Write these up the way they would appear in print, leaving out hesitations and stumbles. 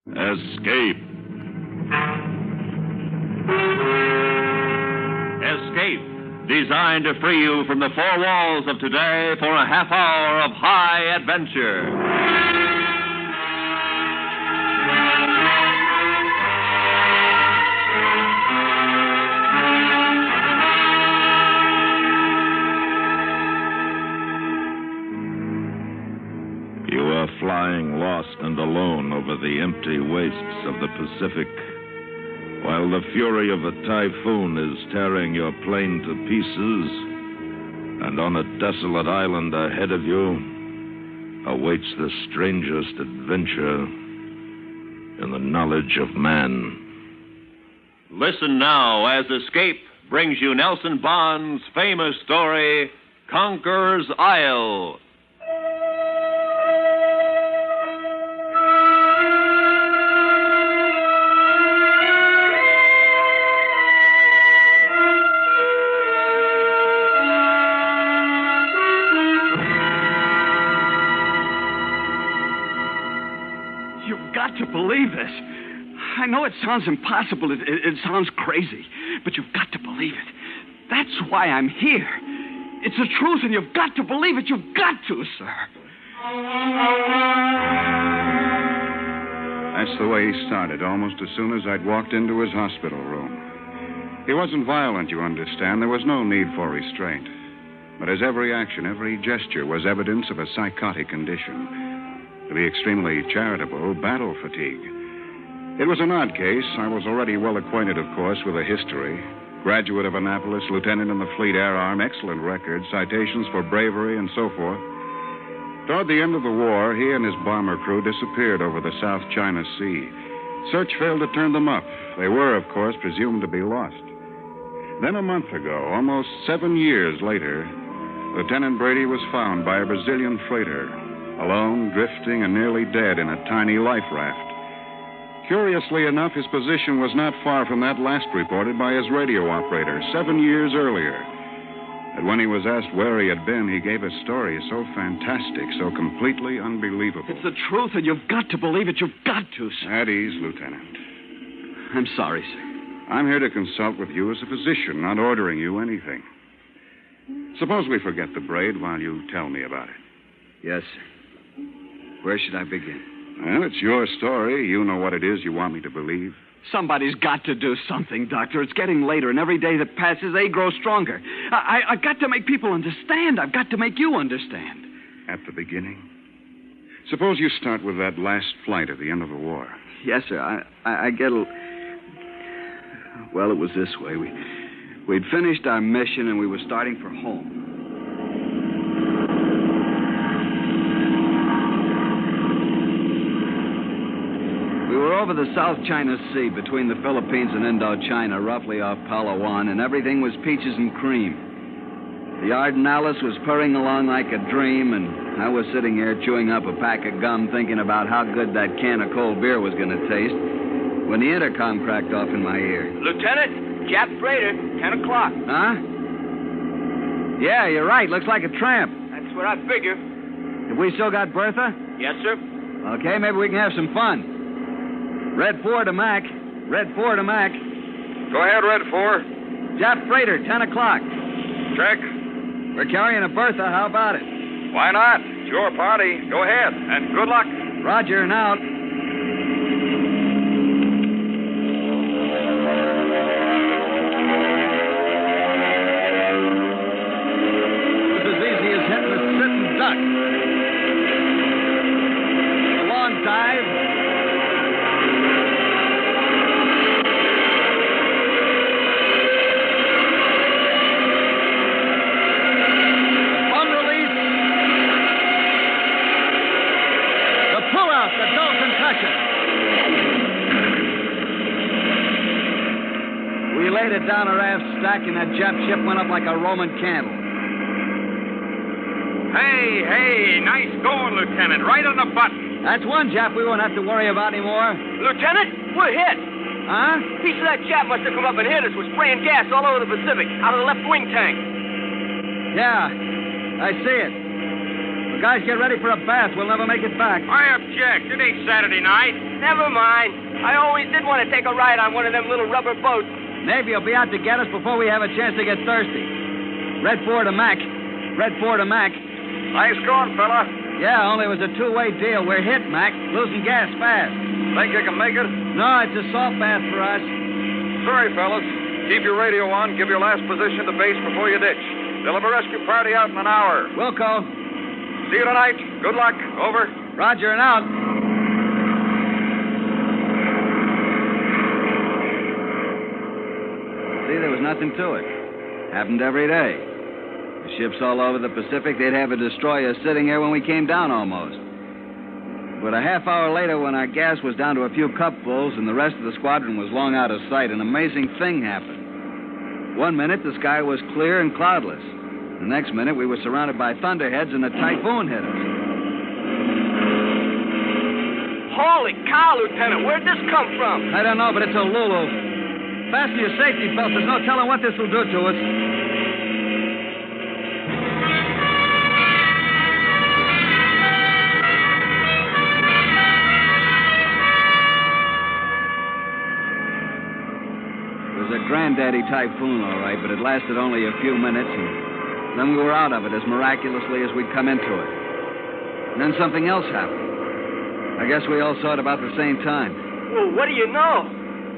Escape. Escape, designed to free you from the four walls of today for a half hour of high adventure. You are flying lost and alone over the empty wastes of the Pacific, while the fury of a typhoon is tearing your plane to pieces, and on a desolate island ahead of you awaits the strangest adventure in the knowledge of man. Listen now as Escape brings you Nelson Bond's famous story, Conqueror's Isle. To believe this. I know it sounds impossible. It sounds crazy. But you've got to believe it. That's why I'm here. It's the truth, and you've got to believe it. You've got to, sir. That's the way he started, almost as soon as I'd walked into his hospital room. He wasn't violent, you understand. There was no need for restraint. But his every action, every gesture was evidence of a psychotic condition. To be extremely charitable, battle fatigue. It was an odd case. I was already well acquainted, of course, with the history. Graduate of Annapolis, lieutenant in the Fleet Air Arm, excellent record, citations for bravery, and so forth. Toward the end of the war, he and his bomber crew disappeared over the South China Sea. Search failed to turn them up. They were, of course, presumed to be lost. Then a month ago, almost 7 years later, Lieutenant Brady was found by a Brazilian freighter, alone, drifting, and nearly dead in a tiny life raft. Curiously enough, his position was not far from that last reported by his radio operator 7 years earlier. And when he was asked where he had been, he gave a story so fantastic, so completely unbelievable. It's the truth, and you've got to believe it. You've got to, sir. At ease, Lieutenant. I'm sorry, sir. I'm here to consult with you as a physician, not ordering you anything. Suppose we forget the braid while you tell me about it. Yes, sir. Where should I begin? Well, it's your story. You know what it is you want me to believe. Somebody's got to do something, Doctor. It's getting later, and every day that passes, they grow stronger. I've got to make people understand. I've got to make you understand. At the beginning? Suppose you start with that last flight at the end of the war. Yes, sir. I get a... Well, it was this way. We'd finished our mission, and we were starting for home. We were over the South China Sea between the Philippines and Indochina, roughly off Palawan, and everything was peaches and cream. The Ardenales was purring along like a dream, and I was sitting here chewing up a pack of gum thinking about how good that can of cold beer was going to taste when the intercom cracked off in my ear. Lieutenant, Jap freighter, 10 o'clock. Huh? Yeah, you're right. Looks like a tramp. That's what I figure. Have we still got Bertha? Yes, sir. Okay, maybe we can have some fun. Red 4 to Mac. Red 4 to Mac. Go ahead, Red 4. Jap freighter, 10 o'clock. Check. We're carrying a Bertha. How about it? Why not? It's your party. Go ahead, and good luck. Roger, and out. It was as easy as hitting a sit and duck. A long dive. We laid it down a raft stack, and that Jap ship went up like a Roman candle. Hey, nice going, Lieutenant. Right on the button. That's one Jap we won't have to worry about anymore. Lieutenant, we're hit. Huh? Piece of that Jap must have come up and hit us. We're spraying gas all over the Pacific, out of the left wing tank. Yeah, I see it. Guys, get ready for a bath. We'll never make it back. I object. It ain't Saturday night. Never mind. I always did want to take a ride on one of them little rubber boats. Navy will be out to get us before we have a chance to get thirsty. Red 4 to Mac. Red 4 to Mac. Nice going, fella. Yeah, only it was a two-way deal. We're hit, Mac. Losing gas fast. Think you can make it? No, it's a salt bath for us. Sorry, fellas. Keep your radio on. Give your last position to base before you ditch. They'll have a rescue party out in an hour. Wilco. See you tonight. Good luck. Over. Roger and out. See, there was nothing to it. Happened every day. The ships all over the Pacific, they'd have a destroyer sitting here when we came down almost. But a half hour later, when our gas was down to a few cupfuls and the rest of the squadron was long out of sight, an amazing thing happened. 1 minute, the sky was clear and cloudless. The next minute, we were surrounded by thunderheads and a typhoon hit us. Holy cow, Lieutenant. Where'd this come from? I don't know, but it's a Lulu. Fasten your safety belts. There's no telling what this will do to us. It was a granddaddy typhoon, all right, but it lasted only a few minutes, and then we were out of it as miraculously as we'd come into it. And then something else happened. I guess we all saw it about the same time. Well, what do you know?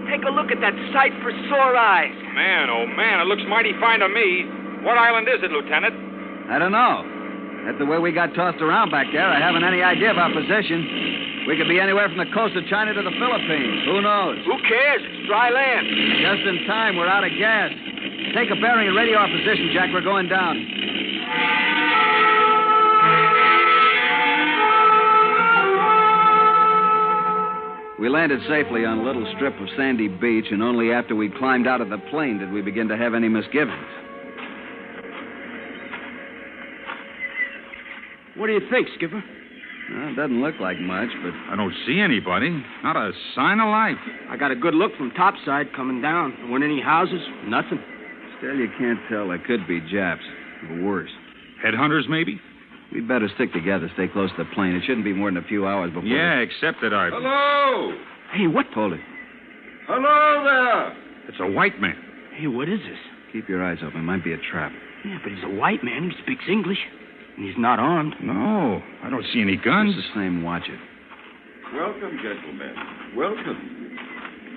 Take a look at that sight for sore eyes. Man, oh, man, it looks mighty fine to me. What island is it, Lieutenant? I don't know. At the way we got tossed around back there, I haven't any idea of our position. We could be anywhere from the coast of China to the Philippines. Who knows? Who cares? It's dry land. Just in time. We're out of gas. Take a bearing and radio our position, Jack. We're going down. We landed safely on a little strip of sandy beach, and only after we climbed out of the plane did we begin to have any misgivings. What do you think, Skipper? Well, it doesn't look like much, but... I don't see anybody. Not a sign of life. I got a good look from topside coming down. There weren't any houses, nothing. Still, you can't tell. There could be Japs, or worse. Headhunters, maybe? We'd better stick together, stay close to the plane. It shouldn't be more than a few hours before... Yeah, except that our... Hello! Hey, what? Hold it. Hello there! It's a white man. Hey, what is this? Keep your eyes open. It might be a trap. Yeah, but he's a white man. He speaks English. And he's not armed. No, I don't see any guns. It's the same. Watch it. Welcome, gentlemen. Welcome.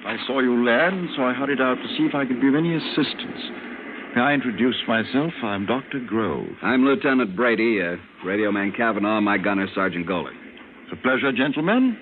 I saw you land, so I hurried out to see if I could be of any assistance. May I introduce myself? I'm Dr. Grove. I'm Lieutenant Brady, Radio Man Cavanaugh, my gunner, Sergeant Goller. It's a pleasure, gentlemen.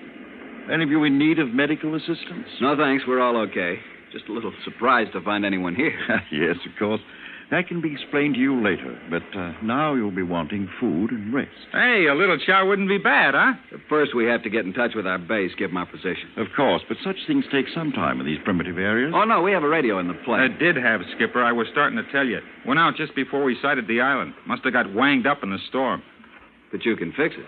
Any of you in need of medical assistance? No, thanks. We're all okay. Just a little surprised to find anyone here. Yes, of course. That can be explained to you later, but now you'll be wanting food and rest. Hey, a little chow wouldn't be bad, huh? First, we have to get in touch with our base, give them our position. Of course, but such things take some time in these primitive areas. Oh, no, we have a radio in the plane. I did have, Skipper. I was starting to tell you. Went out just before we sighted the island. Must have got wanged up in the storm. But you can fix it.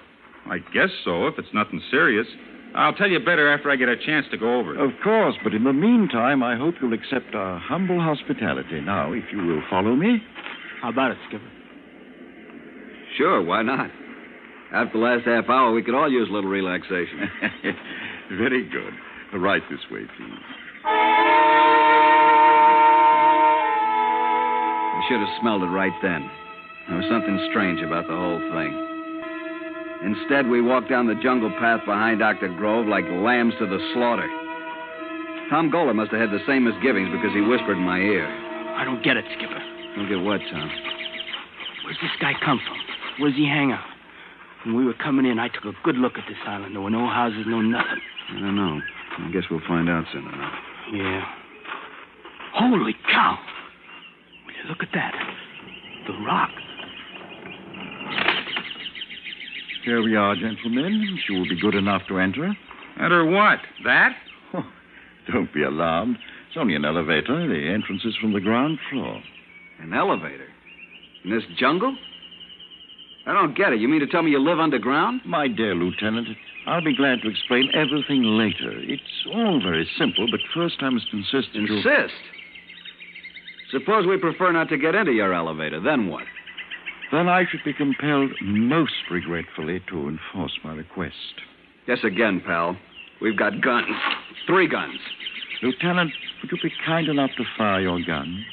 I guess so, if it's nothing serious. I'll tell you better after I get a chance to go over it. Of course, but in the meantime, I hope you'll accept our humble hospitality. Now, if you will follow me. How about it, Skipper? Sure, why not? After the last half hour, we could all use a little relaxation. Very good. Right this way, please. I should have smelled it right then. There was something strange about the whole thing. Instead, we walked down the jungle path behind Dr. Grove like lambs to the slaughter. Tom Goller must have had the same misgivings because he whispered in my ear. I don't get it, Skipper. Don't get what, Tom? Where's this guy come from? Where's he hang out? When we were coming in, I took a good look at this island. There were no houses, no nothing. I don't know. I guess we'll find out soon enough. Yeah. Holy cow! Will you look at that? The rock. Here we are, gentlemen. If you will be good enough to enter. Enter what? That? Oh, don't be alarmed. It's only an elevator. The entrance is from the ground floor. An elevator? In this jungle? I don't get it. You mean to tell me you live underground? My dear Lieutenant, I'll be glad to explain everything later. It's all very simple, but first I must insist that you... Insist? Suppose we prefer not to get into your elevator. Then what? then I should be compelled most regretfully to enforce my request. Guess again, pal. We've got guns. 3 guns. Lieutenant, would you be kind enough to fire your gun?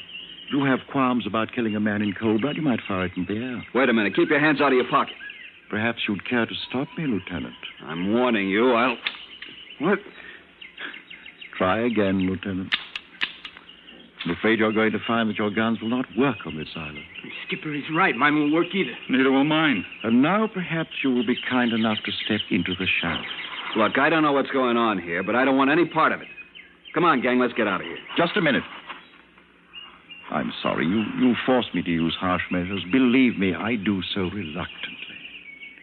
If you have qualms about killing a man in cold blood, you might fire it in the air. Wait a minute. Keep your hands out of your pocket. Perhaps you'd care to stop me, Lieutenant. I'm warning you. What? Try again, Lieutenant. I'm afraid you're going to find that your guns will not work on this island. Skipper is right. Mine won't work either. Neither will mine. And now perhaps you will be kind enough to step into the shaft. Look, I don't know what's going on here, but I don't want any part of it. Come on, gang, let's get out of here. Just a minute. I'm sorry. You forced me to use harsh measures. Believe me, I do so reluctantly.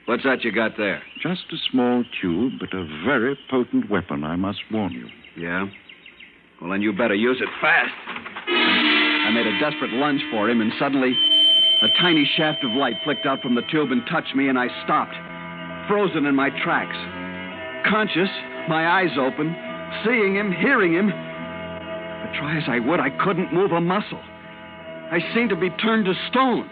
What's that you got there? Just a small tube, but a very potent weapon, I must warn you. Yeah? Well, then you better use it fast. I made a desperate lunge for him, and suddenly a tiny shaft of light flicked out from the tube and touched me, and I stopped, frozen in my tracks. Conscious, my eyes open, seeing him, hearing him. But try as I would, I couldn't move a muscle. I seemed to be turned to stone.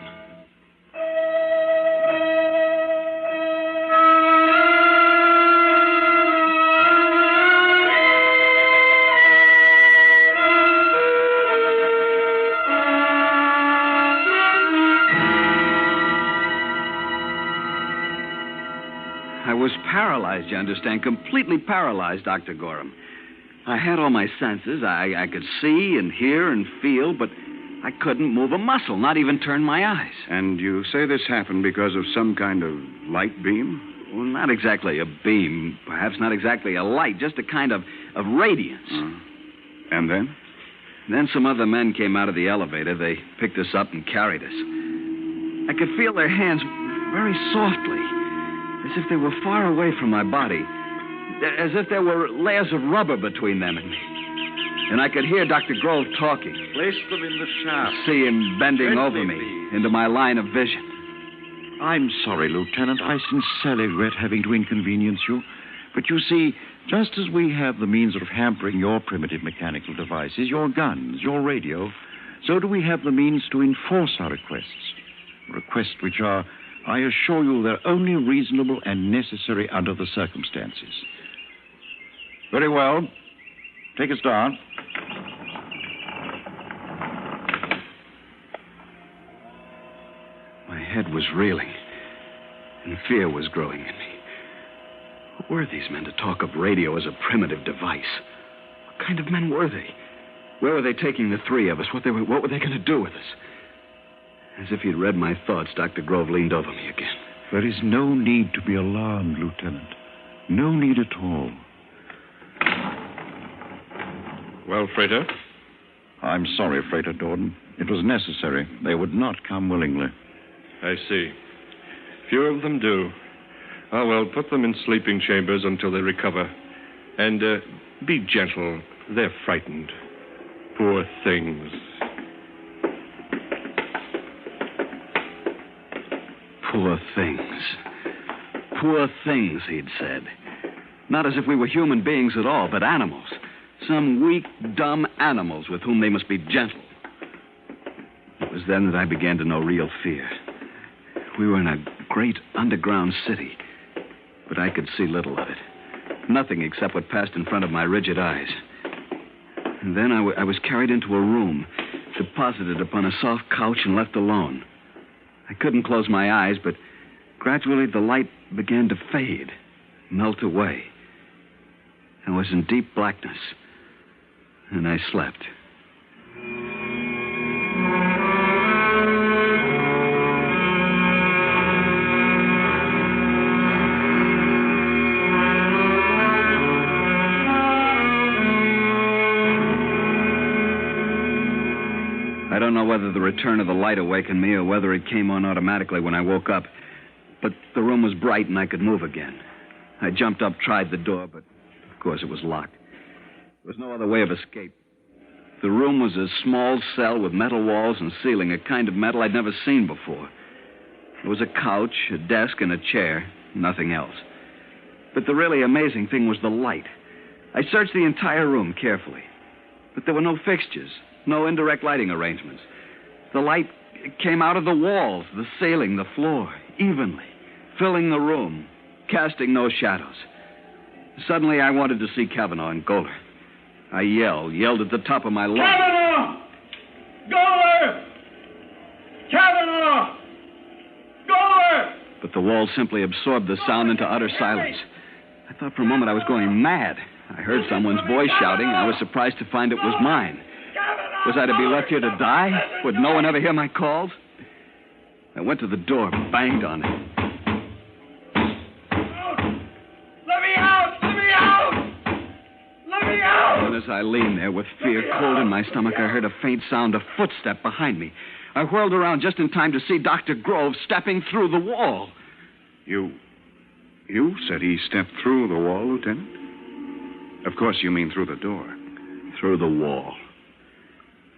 I was paralyzed, you understand, completely paralyzed, Dr. Gorham. I had all my senses. I could see and hear and feel, but I couldn't move a muscle, not even turn my eyes. And you say this happened because of some kind of light beam? Well, not exactly a beam, perhaps not exactly a light, just a kind of radiance. And then? Then some other men came out of the elevator. They picked us up and carried us. I could feel their hands very softly, as if they were far away from my body, as if there were layers of rubber between them and me. And I could hear Dr. Grove talking. Place them in the shaft. See him bending over me into my line of vision. I'm sorry, Lieutenant. I sincerely regret having to inconvenience you. But you see, just as we have the means of hampering your primitive mechanical devices, your guns, your radio, so do we have the means to enforce our requests. Requests which are, I assure you, they're only reasonable and necessary under the circumstances. Very well. Take us down. My head was reeling, and fear was growing in me. Who were these men to talk of radio as a primitive device? What kind of men were they? Where were they taking the 3 of us? What were they going to do with us? As if he'd read my thoughts, Dr. Grove leaned over me again. There is no need to be alarmed, Lieutenant. No need at all. Well, Freighter? I'm sorry, Freighter Dorden. It was necessary. They would not come willingly. I see. Few of them do. Oh, well, put them in sleeping chambers until they recover. And be gentle. They're frightened. Poor things. Poor things. Poor things, he'd said. Not as if we were human beings at all, but animals. Some weak, dumb animals with whom they must be gentle. It was then that I began to know real fear. We were in a great underground city, but I could see little of it. Nothing except what passed in front of my rigid eyes. And then I was carried into a room, deposited upon a soft couch and left alone. I couldn't close my eyes, but gradually the light began to fade, melt away. I was in deep blackness, and I slept. I don't know whether the return of the light awakened me or whether it came on automatically when I woke up, but the room was bright and I could move again. I jumped up, tried the door, but of course it was locked. There was no other way of escape. The room was a small cell with metal walls and ceiling, a kind of metal I'd never seen before. There was a couch, a desk, and a chair, nothing else. But the really amazing thing was the light. I searched the entire room carefully, but there were no fixtures, no indirect lighting arrangements. The light It came out of the walls, the ceiling, the floor, evenly, filling the room, casting no shadows. Suddenly, I wanted to see Kavanaugh and Goler. I yelled at the top of my lungs. Kavanaugh! Goler! Kavanaugh! Goler! But the wall simply absorbed the sound into utter silence. I thought for a moment I was going mad. I heard someone's voice shouting, and I was surprised to find it was mine. Was I to be left here to die? Would no one ever hear my calls? I went to the door, banged on it. Let me out! Let me out! Let me out! And as I leaned there with fear cold in my stomach, I heard a faint sound of footstep behind me. I whirled around just in time to see Dr. Grove stepping through the wall. You said he stepped through the wall, Lieutenant? Of course you mean through the door. Through the wall.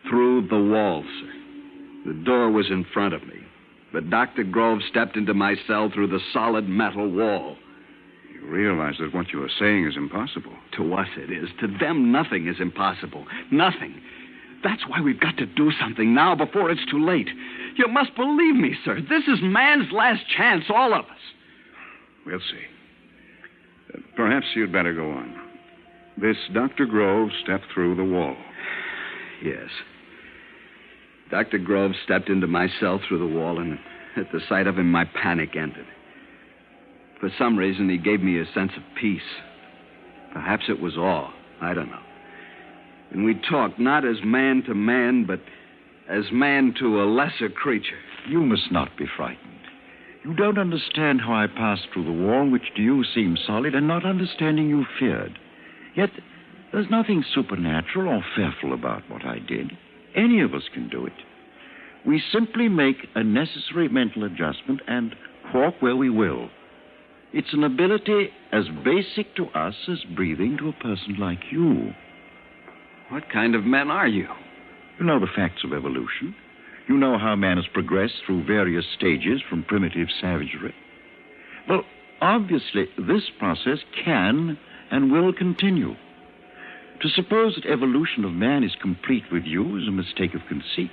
Through the wall, sir. The door was in front of me, but Dr. Grove stepped into my cell through the solid metal wall. You realize that what you are saying is impossible. To us it is. To them, nothing is impossible. Nothing. That's why we've got to do something now before it's too late. You must believe me, sir. This is man's last chance, all of us. We'll see. Perhaps you'd better go on. This Dr. Grove stepped through the wall. Yes. Dr. Grove stepped into my cell through the wall, and at the sight of him, my panic ended. For some reason, he gave me a sense of peace. Perhaps it was awe. I don't know. And we talked not as man to man, but as man to a lesser creature. You must not be frightened. You don't understand how I passed through the wall, which to you seemed solid, and not understanding you feared. Yet, there's nothing supernatural or fearful about what I did. Any of us can do it. We simply make a necessary mental adjustment and walk where we will. It's an ability as basic to us as breathing to a person like you. What kind of men are you? You know the facts of evolution. You know how man has progressed through various stages from primitive savagery. Well, obviously, this process can and will continue. To suppose that evolution of man is complete with you is a mistake of conceit.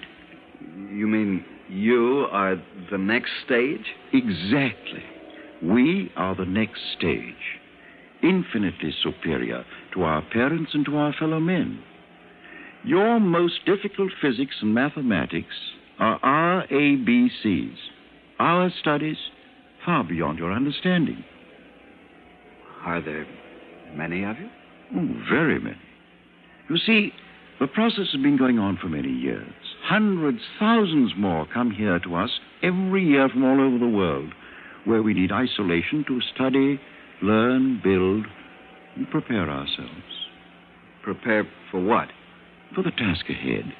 You mean you are the next stage? Exactly. We are the next stage, infinitely superior to our parents and to our fellow men. Your most difficult physics and mathematics are our ABCs. Our studies far beyond your understanding. Are there many of you? Oh, very many. You see, the process has been going on for many years. Hundreds, thousands more come here to us every year from all over the world, where we need isolation to study, learn, build, and prepare ourselves. Prepare for what? For the task ahead.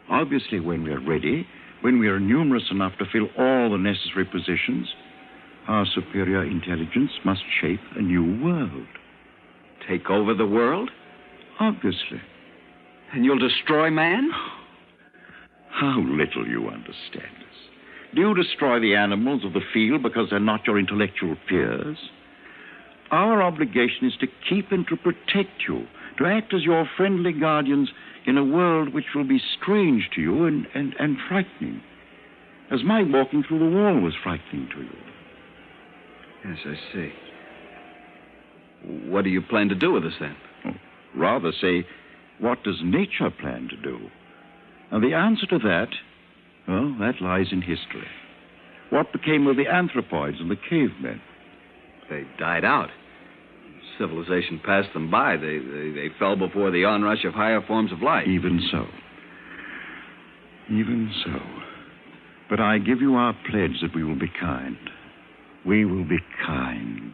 Obviously, when we are ready, when we are numerous enough to fill all the necessary positions, our superior intelligence must shape a new world. Take over the world? Obviously. And you'll destroy man? How little you understand us. Do you destroy the animals of the field because they're not your intellectual peers? Our obligation is to keep and to protect you, to act as your friendly guardians in a world which will be strange to you and frightening, as my walking through the wall was frightening to you. Yes, I see. What do you plan to do with us, then? Oh, rather say, what does nature plan to do? And the answer to that, well, that lies in history. What became of the anthropoids and the cavemen? They died out. Civilization passed them by. They fell before the onrush of higher forms of life. Even so. Even so. But I give you our pledge that we will be kind. We will be kind.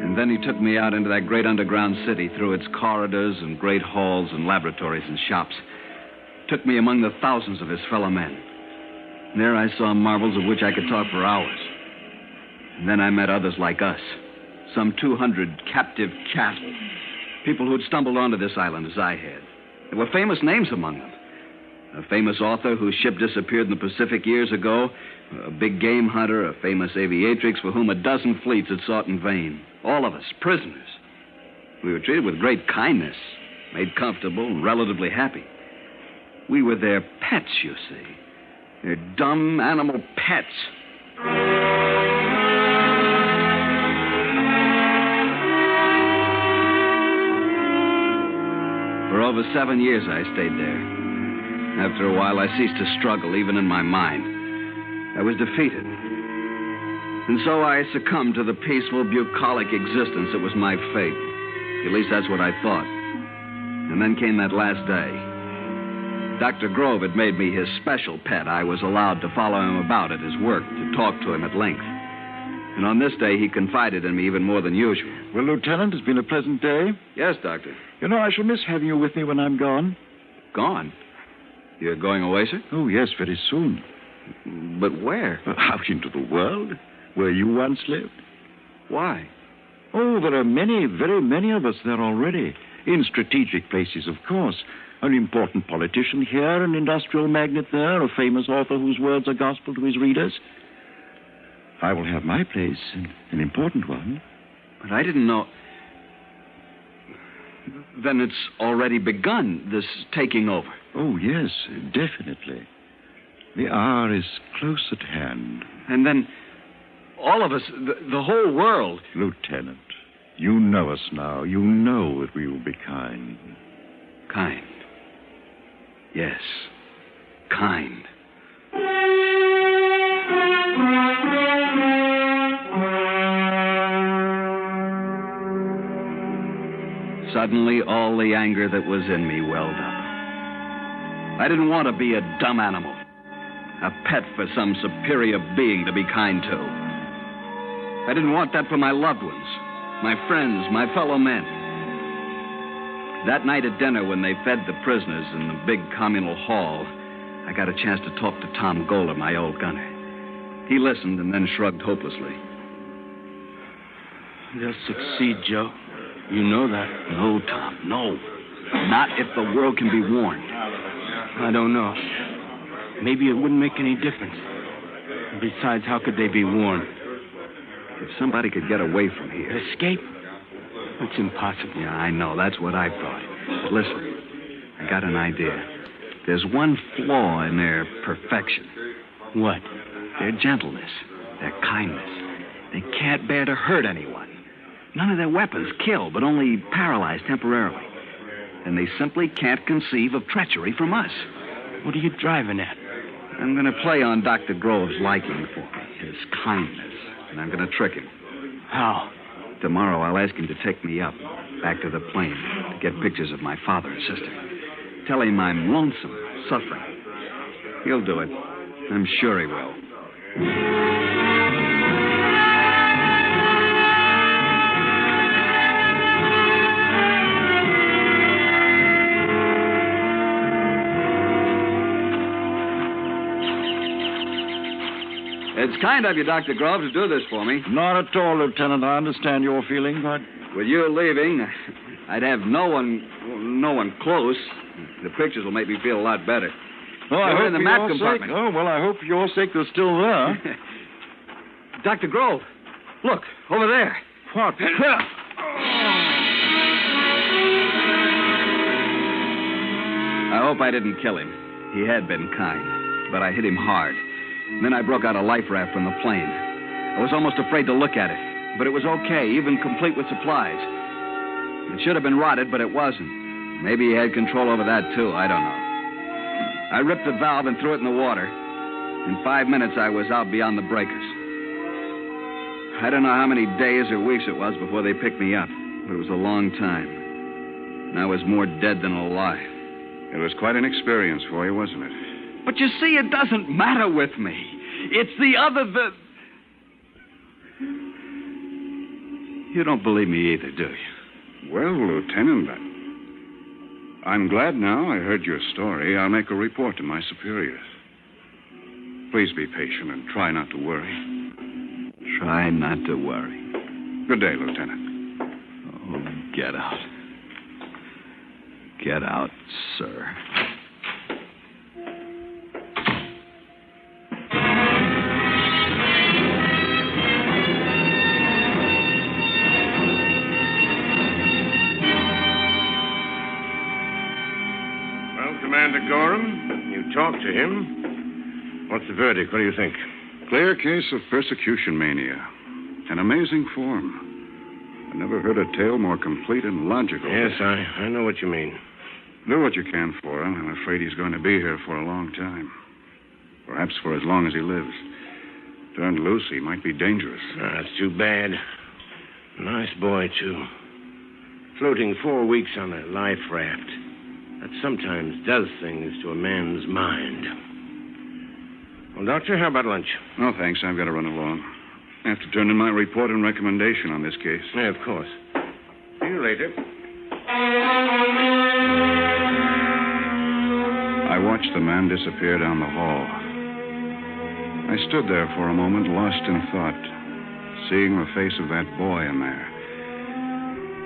And then he took me out into that great underground city, through its corridors and great halls and laboratories and shops. Took me among the thousands of his fellow men. And there I saw marvels of which I could talk for hours. And then I met others like us. Some 200 captive cattle. People who had stumbled onto this island as I had. There were famous names among them. A famous author whose ship disappeared in the Pacific years ago. A big game hunter, a famous aviatrix for whom a dozen fleets had sought in vain. All of us, prisoners. We were treated with great kindness, made comfortable and relatively happy. We were their pets, you see. Their dumb animal pets. For over 7 years, I stayed there. After a while, I ceased to struggle, even in my mind. I was defeated. And so I succumbed to the peaceful, bucolic existence that was my fate. At least that's what I thought. And then came that last day. Dr. Grove had made me his special pet. I was allowed to follow him about at his work, to talk to him at length. And on this day, he confided in me even more than usual. Well, Lieutenant, it's been a pleasant day. Yes, Doctor. You know, I shall miss having you with me when I'm gone. Gone? You're going away, sir? Oh, yes, very soon. But where? Out into the world, where you once lived. Why? Oh, there are many, very many of us there already. In strategic places, of course. An important politician here, an industrial magnate there, a famous author whose words are gospel to his readers. I will have my place, an important one. But I didn't know... Then it's already begun, this taking over. Oh, yes, definitely. The hour is close at hand. And then all of us, the whole world... Lieutenant, you know us now. You know that we will be kind. Kind. Yes, kind. Suddenly, all the anger that was in me welled up. I didn't want to be a dumb animal, a pet for some superior being to be kind to. I didn't want that for my loved ones, my friends, my fellow men. That night at dinner, when they fed the prisoners in the big communal hall, I got a chance to talk to Tom Goler, my old gunner. He listened and then shrugged hopelessly. They'll succeed, Joe. You know that. No, Tom, no. Not if the world can be warned. I don't know. Maybe it wouldn't make any difference. Besides, how could they be warned? If somebody could get away from here... Escape? That's impossible. Yeah, I know. That's what I thought. But listen, I got an idea. There's one flaw in their perfection. What? Their gentleness, their kindness. They can't bear to hurt anyone. None of their weapons kill, but only paralyze temporarily. And they simply can't conceive of treachery from us. What are you driving at? I'm going to play on Dr. Grove's liking for me, his kindness, and I'm going to trick him. How? Tomorrow I'll ask him to take me up, back to the plane, to get pictures of my father and sister. Tell him I'm lonesome, suffering. He'll do it. I'm sure he will. It's kind of you, Dr. Grove, to do this for me. Not at all, Lieutenant. I understand your feeling, but... With you leaving, I'd have no one close. The pictures will make me feel a lot better. Oh, I hope in the for map your compartment. sake. Oh, well, I hope for your sake they're still there. Dr. Grove, look, over there. What? I hope I didn't kill him. He had been kind, but I hit him hard. And then I broke out a life raft from the plane. I was almost afraid to look at it, but it was okay, even complete with supplies. It should have been rotted, but it wasn't. Maybe he had control over that, too. I don't know. I ripped the valve and threw it in the water. In 5 minutes, I was out beyond the breakers. I don't know how many days or weeks it was before they picked me up, but it was a long time. And I was more dead than alive. It was quite an experience for you, wasn't it? But you see, it doesn't matter with me. It's the other that... You don't believe me either, do you? Well, Lieutenant, I'm glad now I heard your story. I'll make a report to my superiors. Please be patient and try not to worry. Try not to worry. Good day, Lieutenant. Oh, get out. Get out, sir. Commander Gorham. You talked to him. What's the verdict? What do you think? Clear case of persecution mania. An amazing form. I never heard a tale more complete and logical. Yes, I know what you mean. Do what you can for him. I'm afraid he's going to be here for a long time. Perhaps for as long as he lives. Turned loose, he might be dangerous. That's too bad. Nice boy, too. Floating 4 weeks on a life raft. That sometimes does things to a man's mind. Well, Doctor, how about lunch? No, thanks. I've got to run along. I have to turn in my report and recommendation on this case. Yeah, of course. See you later. I watched the man disappear down the hall. I stood there for a moment, lost in thought, seeing the face of that boy in there.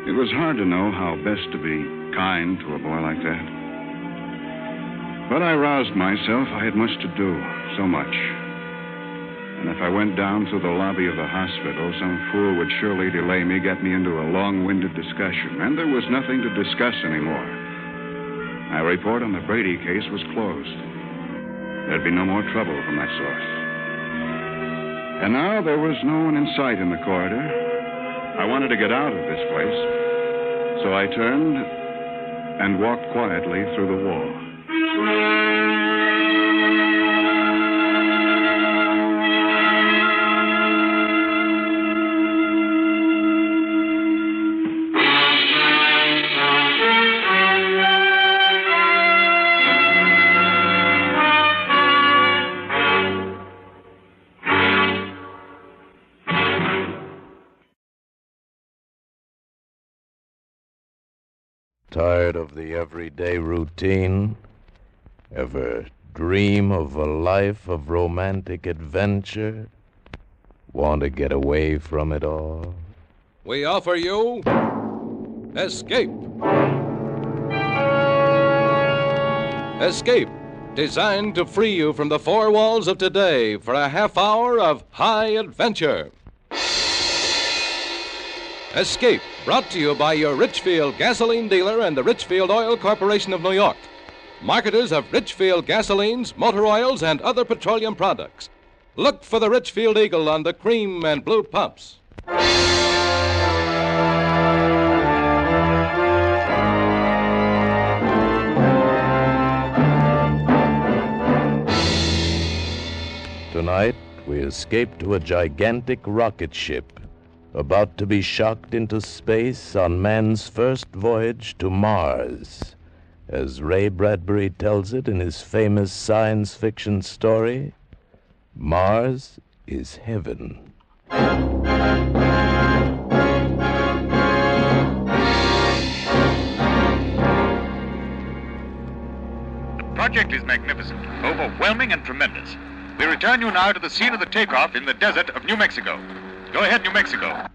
It was hard to know how best to be kind to a boy like that. But I roused myself. I had much to do, so much. And if I went down through the lobby of the hospital, some fool would surely delay me, get me into a long-winded discussion. And there was nothing to discuss anymore. My report on the Brady case was closed. There'd be no more trouble from that source. And now there was no one in sight in the corridor. I wanted to get out of this place. So I turned and walked quietly through the wall. Tired of the everyday routine? Ever dream of a life of romantic adventure? Want to get away from it all? We offer you Escape. Escape, designed to free you from the four walls of today for a half hour of high adventure. Escape, brought to you by your Richfield gasoline dealer and the Richfield Oil Corporation of New York, marketers of Richfield gasolines, motor oils, and other petroleum products. Look for the Richfield Eagle on the cream and blue pumps. Tonight, we escape to a gigantic rocket ship about to be shocked into space on man's first voyage to Mars. As Ray Bradbury tells it in his famous science fiction story, Mars is heaven. The project is magnificent, overwhelming, and tremendous. We return you now to the scene of the takeoff in the desert of New Mexico. Go ahead, New Mexico.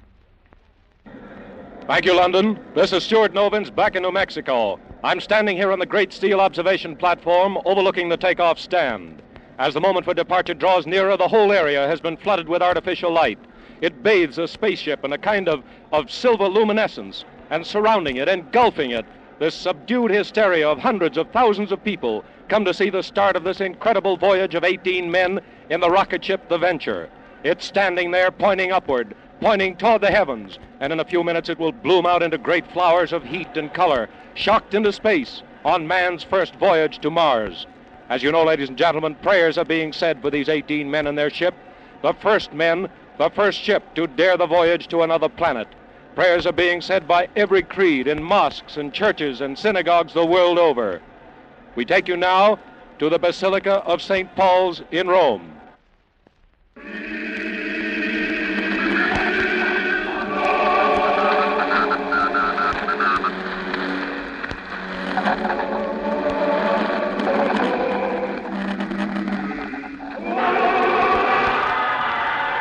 Thank you, London. This is Stuart Novins back in New Mexico. I'm standing here on the great steel observation platform overlooking the takeoff stand. As the moment for departure draws nearer, the whole area has been flooded with artificial light. It bathes a spaceship in a kind of silver luminescence, and surrounding it, engulfing it, this subdued hysteria of hundreds of thousands of people come to see the start of this incredible voyage of 18 men in the rocket ship, the Venture. It's standing there pointing upward, pointing toward the heavens, and in a few minutes it will bloom out into great flowers of heat and color, shocked into space on man's first voyage to Mars. As you know, ladies and gentlemen, prayers are being said for these 18 men and their ship, the first men, the first ship to dare the voyage to another planet. Prayers are being said by every creed in mosques and churches and synagogues the world over. We take you now to the Basilica of St. Paul's in Rome.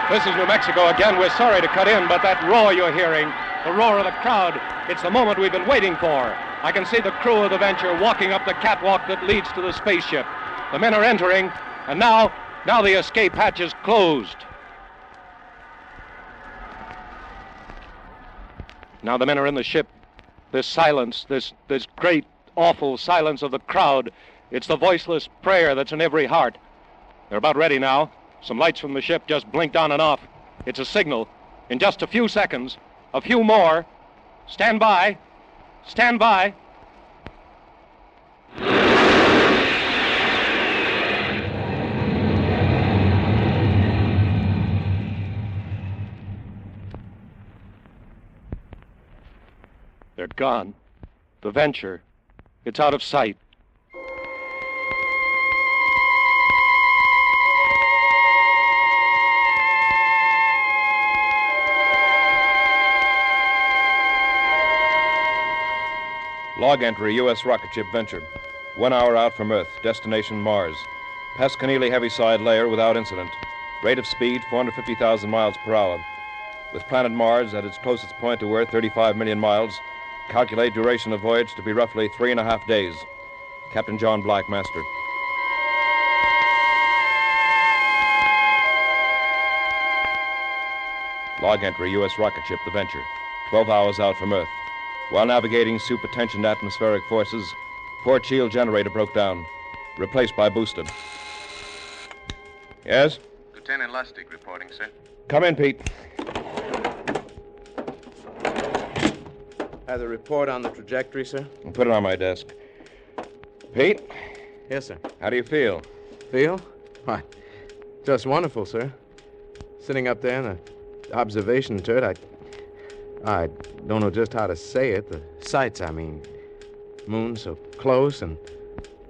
This is New Mexico again. We're sorry to cut in, but that roar you're hearing, the roar of the crowd, it's the moment we've been waiting for. I can see the crew of the Venture walking up the catwalk that leads to the spaceship. The men are entering, and now the escape hatch is closed. Now the men are in the ship. This silence, this great, awful silence of the crowd It's the voiceless prayer that's in every heart. They're about ready now. Some lights from the ship just blinked on and off. It's a signal. In just a few seconds, a few more. Stand by. Stand by. They're gone. The Venture. It's out of sight. Log entry, U.S. rocket ship Venture. 1 hour out from Earth. Destination Mars. Past Keneally Heaviside layer without incident. Rate of speed, 450,000 miles per hour. With planet Mars at its closest point to Earth, 35 million miles. Calculate duration of voyage to be roughly 3.5 days. Captain John Black, Master. Log entry, U.S. rocket ship The Venture. 12 hours out from Earth. While navigating supertensioned atmospheric forces, port shield generator broke down. Replaced by booster. Yes? Lieutenant Lustig reporting, sir. Come in, Pete. Have the report on the trajectory, sir? I'll put it on my desk. Pete? Yes, sir. How do you feel? Feel? Why, just wonderful, sir. Sitting up there in the observation turret, I don't know just how to say it. The sights, I mean. Moon so close and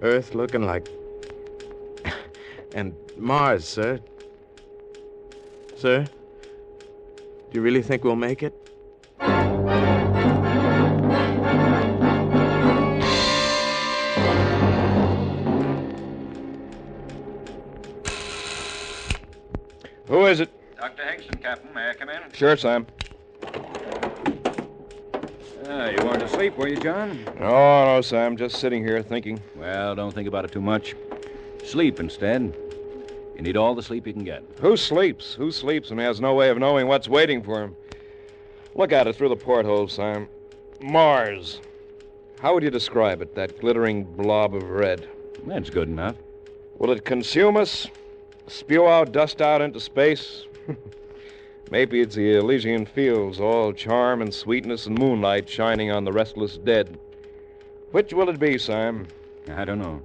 Earth looking like... and Mars, sir. Sir? Do you really think we'll make it? Who is it? Dr. Hingston, Captain. May I come in? Sure, Sam. You weren't asleep, were you, John? No, Sam. Just sitting here thinking. Well, don't think about it too much. Sleep instead. You need all the sleep you can get. Who sleeps? Who sleeps and has no way of knowing what's waiting for him? Look at it through the porthole, Sam. Mars. How would you describe it, that glittering blob of red? That's good enough. Will it consume us? Spew out dust out into space? Maybe it's the Elysian fields, all charm and sweetness and moonlight shining on the restless dead. Which will it be, Sam? I don't know.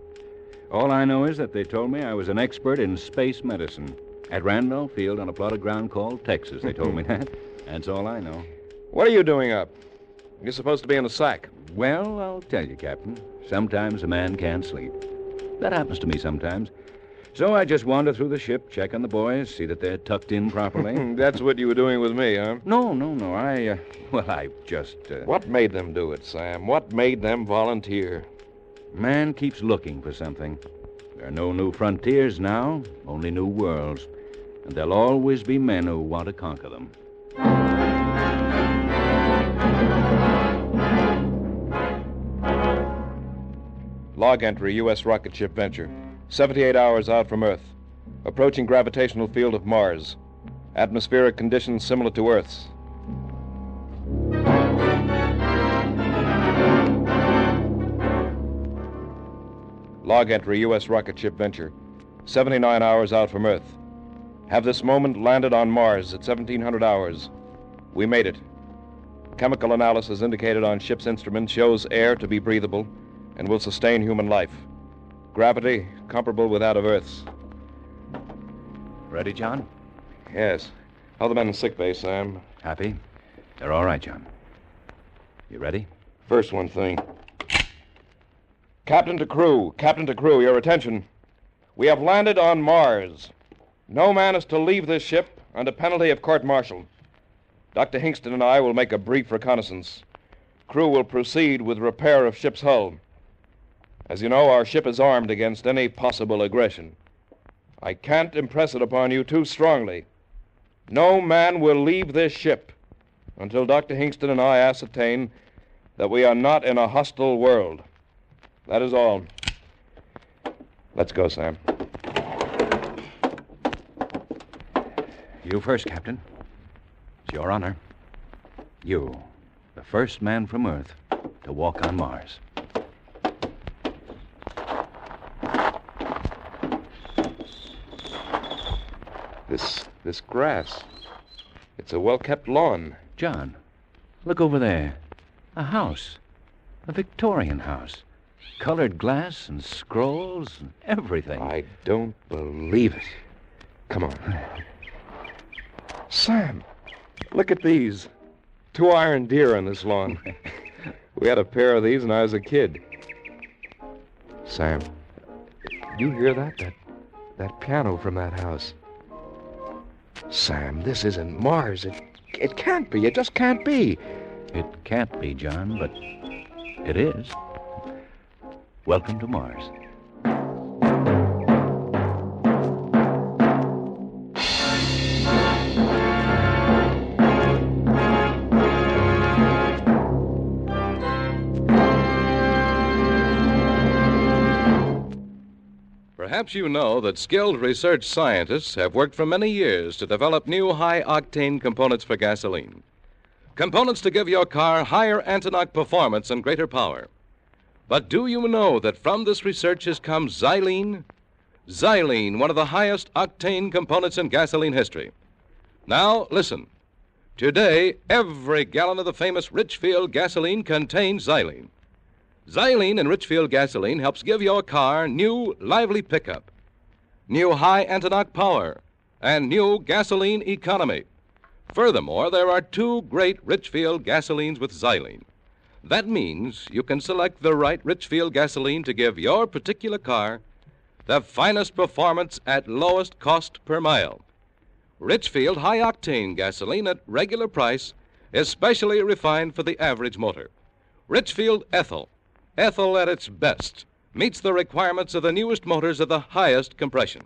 All I know is that they told me I was an expert in space medicine. At Randolph Field on a plot of ground called Texas, they told me that. That's all I know. What are you doing up? You're supposed to be in the sack. Well, I'll tell you, Captain. Sometimes a man can't sleep. That happens to me sometimes. So I just wander through the ship, check on the boys, see that they're tucked in properly. That's what you were doing with me, huh? No. I just... What made them do it, Sam? What made them volunteer? Man keeps looking for something. There are no new frontiers now, only new worlds. And there'll always be men who want to conquer them. Log entry, U.S. rocket ship Venture. 78 hours out from Earth. Approaching gravitational field of Mars. Atmospheric conditions similar to Earth's. Log entry, U.S. rocket ship Venture. 79 hours out from Earth. Have this moment landed on Mars at 1700 hours. We made it. Chemical analysis indicated on ship's instruments shows air to be breathable and will sustain human life. Gravity comparable with that of Earth's. Ready, John? Yes. How are the men in sickbay, Sam? Happy? They're all right, John. You ready? First one thing. Captain to crew, your attention. We have landed on Mars. No man is to leave this ship under penalty of court-martial. Dr. Hingston and I will make a brief reconnaissance. Crew will proceed with repair of ship's hull. As you know, our ship is armed against any possible aggression. I can't impress it upon you too strongly. No man will leave this ship until Dr. Hingston and I ascertain that we are not in a hostile world. That is all. Let's go, Sam. You first, Captain. It's your honor. You, the first man from Earth to walk on Mars. This grass. It's a well-kept lawn. John, look over there. A house. A Victorian house. Colored glass and scrolls and everything. I don't believe it. Come on. Sam, look at these. 2 iron deer on this lawn. We had a pair of these when I was a kid. Sam, you hear that? That piano from that house. Sam, this isn't Mars. It can't be. It just can't be. It can't be, John, but it is. Welcome to Mars. Perhaps you know that skilled research scientists have worked for many years to develop new high-octane components for gasoline. Components to give your car higher anti-knock performance and greater power. But do you know that from this research has come xylene? Xylene, one of the highest octane components in gasoline history. Now, listen. Today, every gallon of the famous Richfield gasoline contains xylene. Xylene in Richfield gasoline helps give your car new, lively pickup, new high anti-knock power, and new gasoline economy. Furthermore, there are 2 great Richfield gasolines with xylene. That means you can select the right Richfield gasoline to give your particular car the finest performance at lowest cost per mile. Richfield high-octane gasoline at regular price is specially refined for the average motor. Richfield ethyl. Ethyl at its best meets the requirements of the newest motors of the highest compression.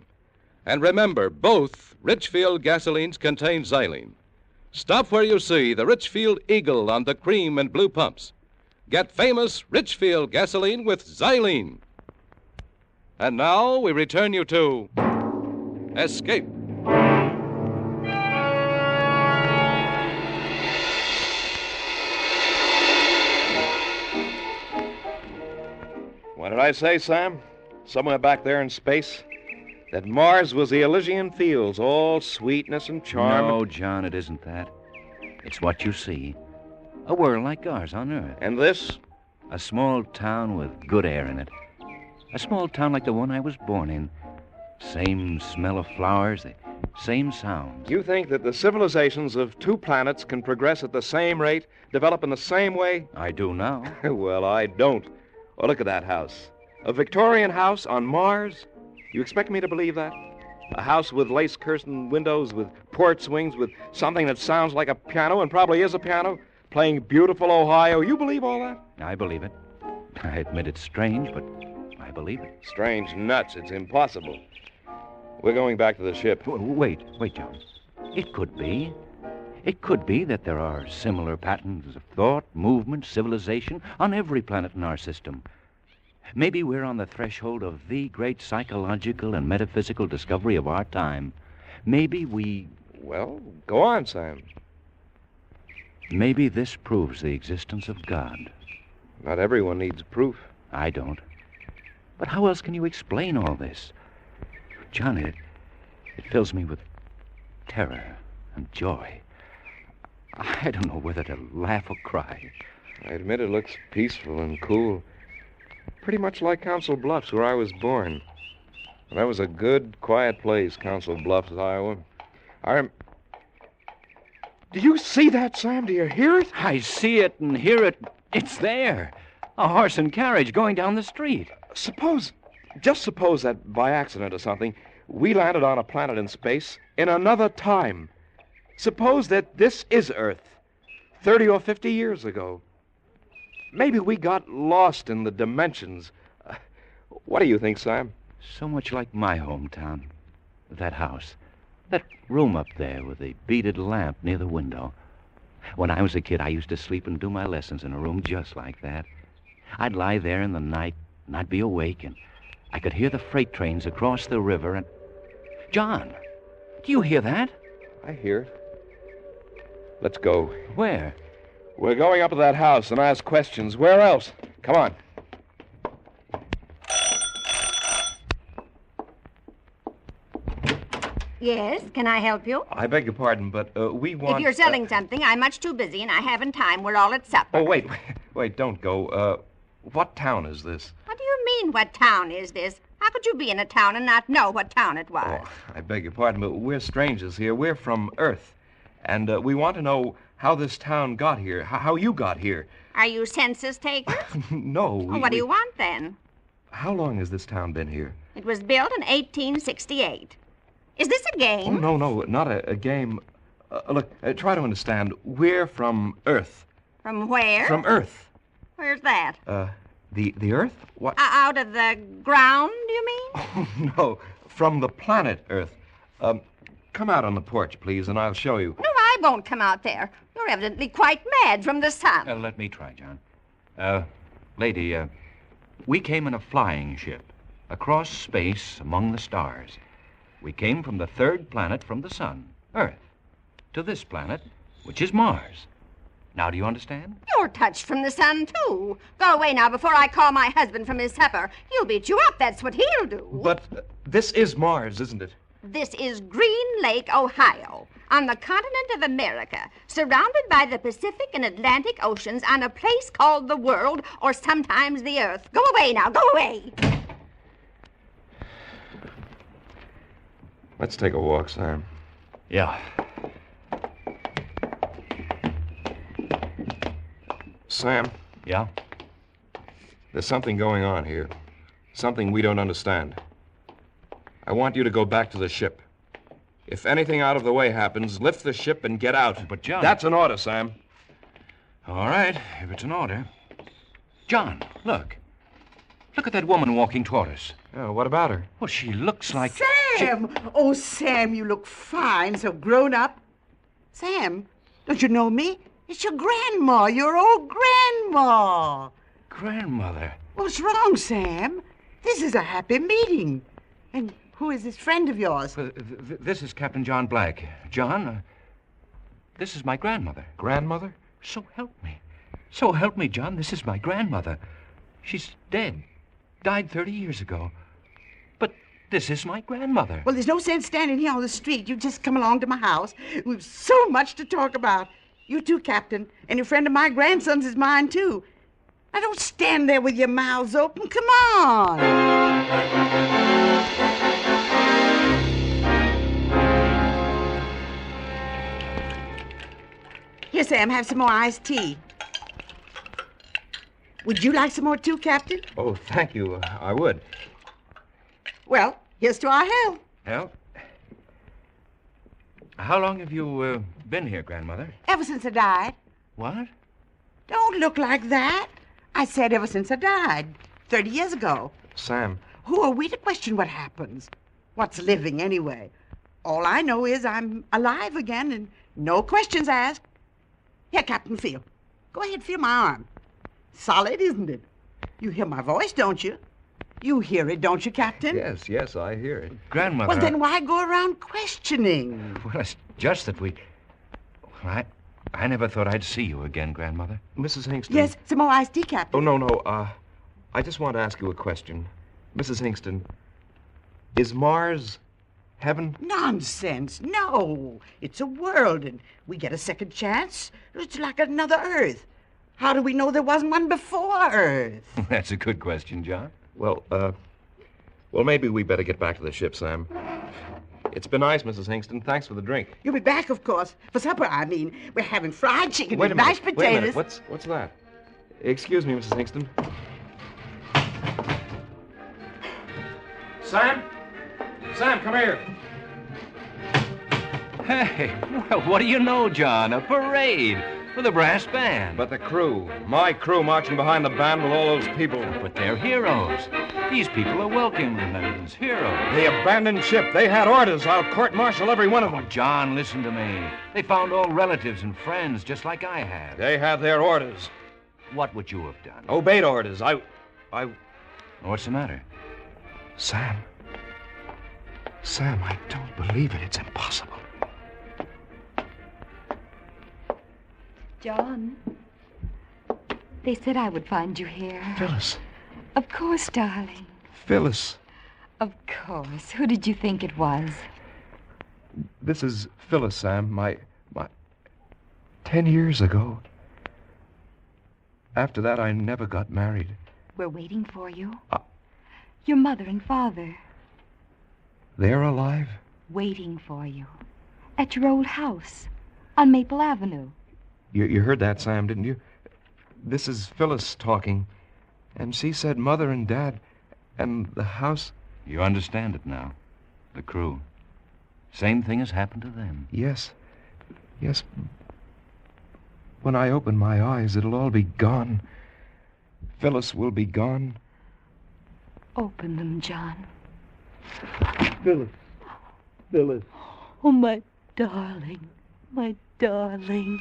And remember, both Richfield gasolines contain xylene. Stop where you see the Richfield Eagle on the cream and blue pumps. Get famous Richfield gasoline with xylene. And now we return you to Escape. What did I say, Sam? Somewhere back there in space? That Mars was the Elysian fields, all sweetness and charm. No, John, it isn't that. It's what you see. A world like ours on Earth. And this? A small town with good air in it. A small town like the one I was born in. Same smell of flowers, the same sounds. You think that the civilizations of 2 planets can progress at the same rate, develop in the same way? I do now. Well, I don't. Oh, look at that house. A Victorian house on Mars? You expect me to believe that? A house with lace-curtained windows, with port swings, with something that sounds like a piano and probably is a piano, playing beautiful Ohio. You believe all that? I believe it. I admit it's strange, but I believe it. Strange nuts. It's impossible. We're going back to the ship. Wait, John. It could be. It could be that there are similar patterns of thought, movement, civilization on every planet in our system. Maybe we're on the threshold of the great psychological and metaphysical discovery of our time. Maybe we... Well, go on, Sam. Maybe this proves the existence of God. Not everyone needs proof. I don't. But how else can you explain all this? John, it fills me with terror and joy. I don't know whether to laugh or cry. I admit it looks peaceful and cool. Pretty much like Council Bluffs, where I was born. That was a good, quiet place, Council Bluffs, Iowa. Do you see that, Sam? Do you hear it? I see it and hear it. It's there. A horse and carriage going down the street. Just suppose that by accident or something, we landed on a planet in space in another time. Suppose that this is Earth, 30 or 50 years ago. Maybe we got lost in the dimensions. What do you think, Sam? So much like my hometown. That house. That room up there with the beaded lamp near the window. When I was a kid, I used to sleep and do my lessons in a room just like that. I'd lie there in the night, and I'd be awake, and I could hear the freight trains across the river, and... John, do you hear that? I hear it. Let's go. Where? We're going up to that house and ask questions. Where else? Come on. Yes, can I help you? I beg your pardon, but we want... If you're selling something, I'm much too busy and I haven't time. We're all at supper. Oh, wait, don't go. What town is this? What do you mean, what town is this? How could you be in a town and not know what town it was? Oh, I beg your pardon, but we're strangers here. We're from Earth. And we want to know how this town got here, how you got here. Are you census takers? No. Well, what do you want, then? How long has this town been here? It was built in 1868. Is this a game? Oh, no, not a game. Look, try to understand. We're from Earth. From where? From Earth. Where's that? The Earth? What? Out of the ground, you mean? Oh, no, from the planet Earth. Come out on the porch, please, and I'll show you. No, I won't come out there. You're evidently quite mad from the sun. Let me try, John. Lady, we came in a flying ship across space among the stars. We came from the third planet from the sun, Earth, to this planet, which is Mars. Now, do you understand? You're touched from the sun, too. Go away now before I call my husband from his supper. He'll beat you up. That's what he'll do. But this is Mars, isn't it? This is Green Lake, Ohio, on the continent of America, surrounded by the Pacific and Atlantic Oceans on a place called the world, or sometimes the Earth. Go away now. Go away. Let's take a walk, Sam. Yeah. Sam? Yeah? There's something going on here. Something we don't understand. I want you to go back to the ship. If anything out of the way happens, lift the ship and get out. But, John... That's an order, Sam. All right, if it's an order. John, look. Look at that woman walking toward us. Oh, what about her? Well, she looks like... Sam! Oh, Sam, you look fine, so grown up. Sam, don't you know me? It's your grandma, your old grandma. Grandmother? What's wrong, Sam? This is a happy meeting. And who is this friend of yours? This is Captain John Black. John, this is my grandmother. Grandmother? So help me. So help me, John. This is my grandmother. She's dead. Died 30 years ago. But this is my grandmother. Well, there's no sense standing here on the street. You just come along to my house. We've so much to talk about. You too, Captain. Any friend of my grandson's is mine, too. Now, don't stand there with your mouths open. Come on. Here, Sam, have some more iced tea. Would you like some more, too, Captain? Oh, thank you. I would. Well, here's to our health. Well, how long have you been here, Grandmother? Ever since I died. What? Don't look like that. I said ever since I died, 30 years ago. Sam. Who are we to question what happens? What's living, anyway? All I know is I'm alive again and no questions asked. Here, Captain, feel. Go ahead, feel my arm. Solid, isn't it? You hear my voice, don't you? You hear it, don't you, Captain? Yes, I hear it. Grandmother... Well, then why go around questioning? Well, it's just that we... I never thought I'd see you again, Grandmother. Mrs. Hingston. Yes, some more iced tea, Captain. Oh, no. I just want to ask you a question. Mrs. Hingston, is Mars heaven? Nonsense. No. It's a world, and we get a second chance. It's like another Earth. How do we know there wasn't one before Earth? That's a good question, John. Well, maybe we better get back to the ship, Sam. It's been nice, Mrs. Hingston. Thanks for the drink. You'll be back, of course. For supper, I mean. We're having fried chicken Wait with a minute. mashed potatoes. Wait a minute. What's that? Excuse me, Mrs. Hingston. Sam? Sam, come here. Hey, well, what do you know, John? A parade with a brass band. But the crew, my crew marching behind the band with all those people. But they're heroes. These people are welcome as heroes. The abandoned ship. They had orders. I'll court-martial every one of them. Oh, John, listen to me. They found old relatives and friends just like I have. They had their orders. What would you have done? Obeyed orders. I... What's the matter? Sam, I don't believe it. It's impossible. John, they said I would find you here. Phyllis. Of course, darling. Phyllis. Of course. Who did you think it was? This is Phyllis, Sam. My 10 years ago. After that, I never got married. We're waiting for you. Your mother and father. They're alive? Waiting for you. At your old house. On Maple Avenue. You heard that, Sam, didn't you? This is Phyllis talking. And she said Mother and Dad and the house... You understand it now. The crew. Same thing has happened to them. Yes. Yes. When I open my eyes, it'll all be gone. Phyllis will be gone. Open them, John. Phyllis. Phyllis. Oh, my darling. My darling.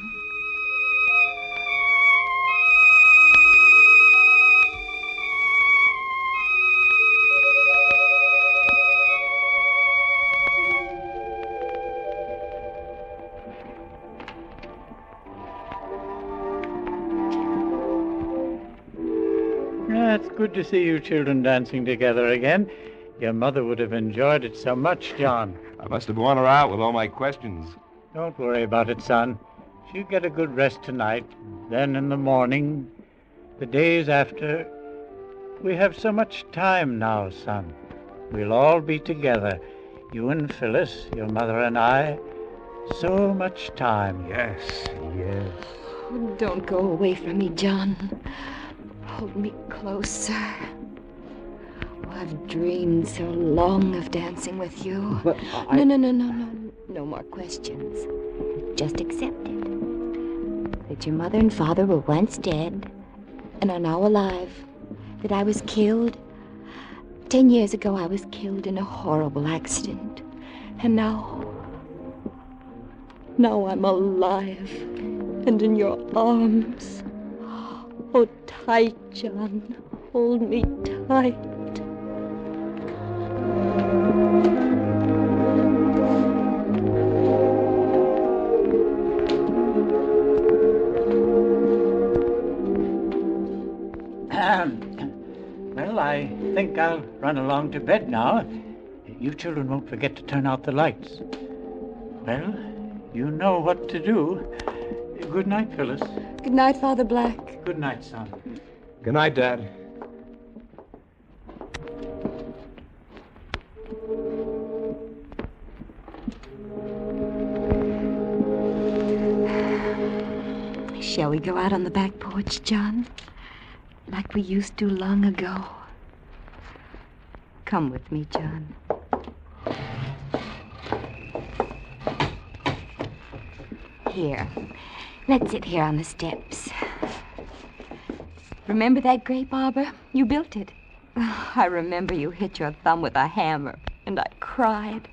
It's good to see you children dancing together again. Your mother would have enjoyed it so much, John. I must have worn her out with all my questions. Don't worry about it, son. She'll get a good rest tonight. Then in the morning, the days after, we have so much time now, son. We'll all be together. You and Phyllis, your mother and I. So much time. Yes, yes. Oh, don't go away from me, John. Hold me closer. Oh, I've dreamed so long of dancing with you. But No more questions. Just accept it. That your mother and father were once dead and are now alive. That I was killed. 10 years ago, I was killed in a horrible accident. And now I'm alive and in your arms. Hold tight, John. Hold me tight. Well, I think I'll run along to bed now. You children won't forget to turn out the lights. Well, you know what to do. Good night, Phyllis. Good night, Father Black. Good night, son. Good night, Dad. Shall we go out on the back porch, John? Like we used to long ago. Come with me, John. Here. Let's sit here on the steps. Remember that grape arbor? You built it. Oh, I remember you hit your thumb with a hammer, and I cried.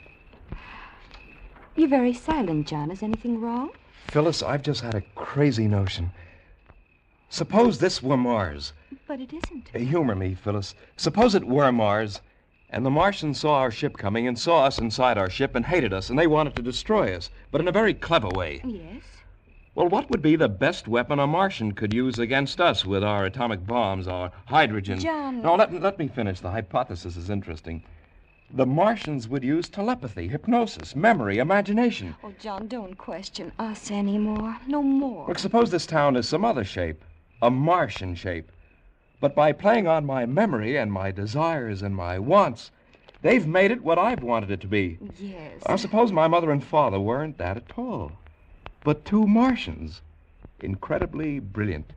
You're very silent, John. Is anything wrong? Phyllis, I've just had a crazy notion. Suppose this were Mars. But it isn't. Humor me, Phyllis. Suppose it were Mars, and the Martians saw our ship coming and saw us inside our ship and hated us, and they wanted to destroy us, but in a very clever way. Yes? Well, what would be the best weapon a Martian could use against us with our atomic bombs, our hydrogen? John. No, let me finish. The hypothesis is interesting. The Martians would use telepathy, hypnosis, memory, imagination. Oh, John, don't question us anymore. No more. Look, suppose this town is some other shape, a Martian shape. But by playing on my memory and my desires and my wants, they've made it what I've wanted it to be. Yes. Now, suppose my mother and father weren't that at all, but two Martians, incredibly brilliant,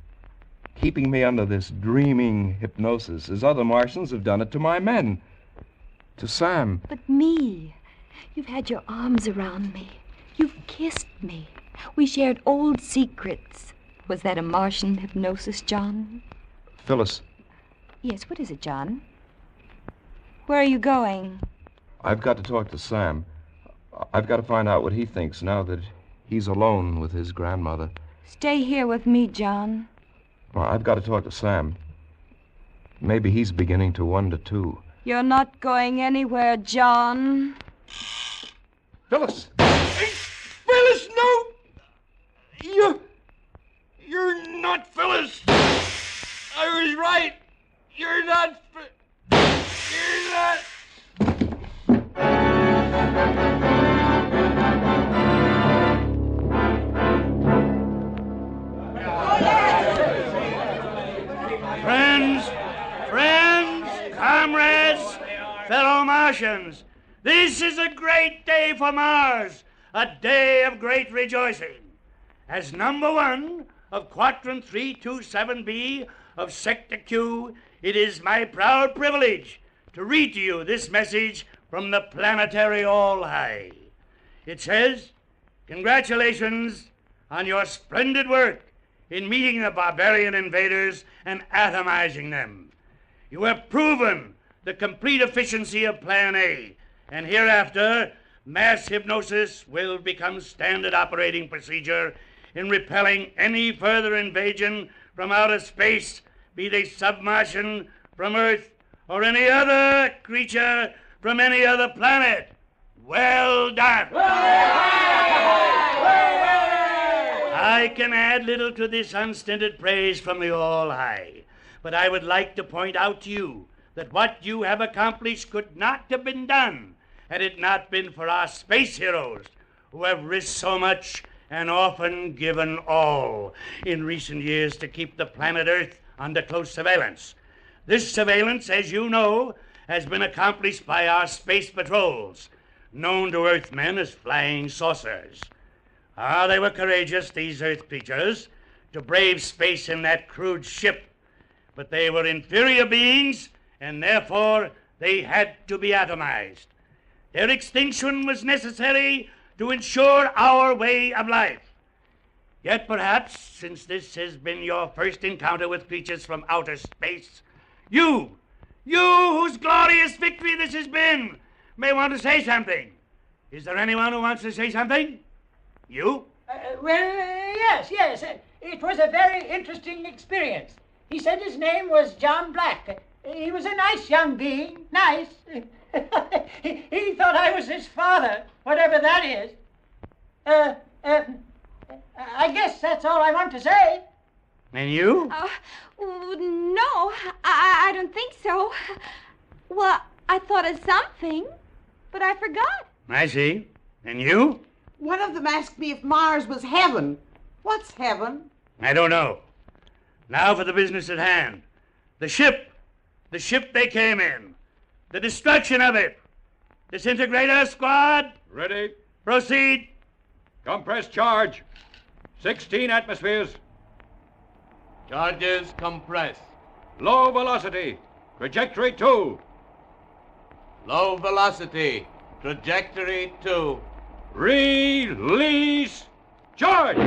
keeping me under this dreaming hypnosis, as other Martians have done it to my men, to Sam. But me. You've had your arms around me. You've kissed me. We shared old secrets. Was that a Martian hypnosis, John? Phyllis. Yes, what is it, John? Where are you going? I've got to talk to Sam. I've got to find out what he thinks now that he's alone with his grandmother. Stay here with me, John. Well, I've got to talk to Sam. Maybe he's beginning to wonder, too. You're not going anywhere, John. Phyllis! Phyllis, no! You're not Phyllis! I was right! You're not... You're not... Congratulations! This is a great day for Mars, a day of great rejoicing. As number one of Quadrant 327B of Sector Q, it is my proud privilege to read to you this message from the planetary All-High. It says, congratulations on your splendid work in meeting the barbarian invaders and atomizing them. You have proven the complete efficiency of Plan A, and hereafter, mass hypnosis will become standard operating procedure in repelling any further invasion from outer space, be they submartian, from Earth, or any other creature from any other planet. Well done. I can add little to this unstinted praise from the All-High, but I would like to point out to you that what you have accomplished could not have been done had it not been for our space heroes who have risked so much and often given all in recent years to keep the planet Earth under close surveillance. This surveillance, as you know, has been accomplished by our space patrols, known to Earthmen as flying saucers. They were courageous, these Earth creatures, to brave space in that crude ship, but they were inferior beings, and therefore they had to be atomized. Their extinction was necessary to ensure our way of life. Yet perhaps, since this has been your first encounter with creatures from outer space, you whose glorious victory this has been, may want to say something. Is there anyone who wants to say something? You? Yes. It was a very interesting experience. He said his name was John Black. He was a nice young being. Nice. He thought I was his father, whatever that is. I guess that's all I want to say. And you? No, I don't think so. Well, I thought of something, but I forgot. I see. And you? One of them asked me if Mars was heaven. What's heaven? I don't know. Now for the business at hand. The ship they came in. The destruction of it. Disintegrator squad. Ready. Proceed. Compress charge. 16 atmospheres. Charges compress. Low velocity. Trajectory 2. Low velocity. Trajectory 2. Release. Charge!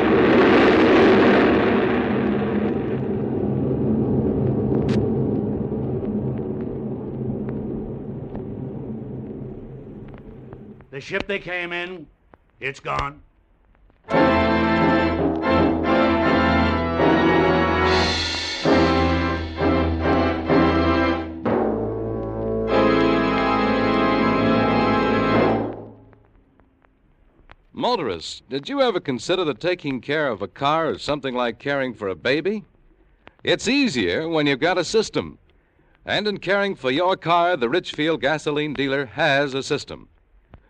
The ship they came in, it's gone. Motorists, did you ever consider that taking care of a car is something like caring for a baby? It's easier when you've got a system. And in caring for your car, the Richfield gasoline dealer has a system.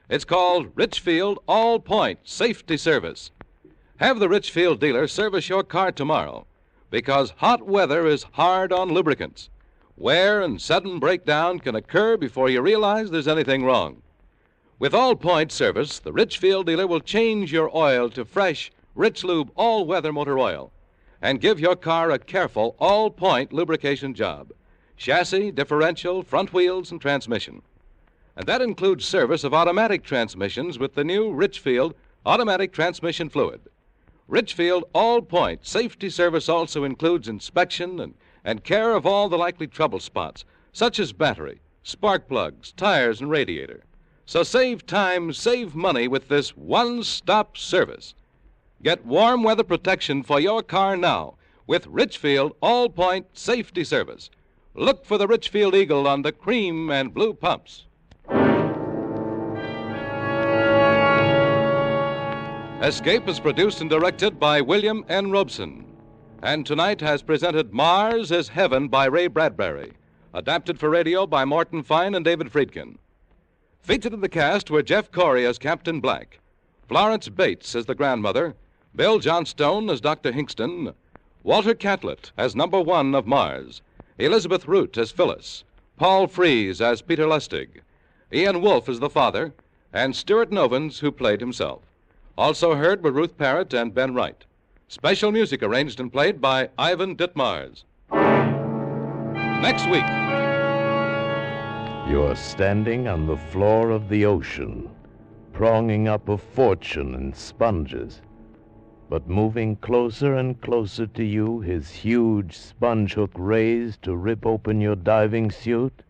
It's called Richfield All-Point Safety Service. Have the Richfield dealer service your car tomorrow, because hot weather is hard on lubricants. Wear and sudden breakdown can occur before you realize there's anything wrong. With All-Point service, the Richfield dealer will change your oil to fresh, Rich Lube all-weather motor oil and give your car a careful all-point lubrication job. Chassis, differential, front wheels, and transmission. And that includes service of automatic transmissions with the new Richfield automatic transmission fluid. Richfield All-Point Safety Service also includes inspection and care of all the likely trouble spots, such as battery, spark plugs, tires, and radiator. So save time, save money with this one-stop service. Get warm weather protection for your car now with Richfield All-Point Safety Service. Look for the Richfield Eagle on the cream and blue pumps. Escape is produced and directed by William N. Robeson. And tonight has presented Mars is Heaven by Ray Bradbury. Adapted for radio by Morton Fine and David Friedkin. Featured in the cast were Jeff Corey as Captain Black, Florence Bates as the grandmother, Bill Johnstone as Dr. Hingston, Walter Catlett as number 1 of Mars, Elizabeth Root as Phyllis, Paul Frees as Peter Lustig, Ian Wolfe is the father, and Stuart Novins, who played himself. Also heard were Ruth Parrott and Ben Wright. Special music arranged and played by Ivan Ditmars. Next week. You're standing on the floor of the ocean, pronging up a fortune in sponges. But moving closer and closer to you, his huge sponge hook raised to rip open your diving suit,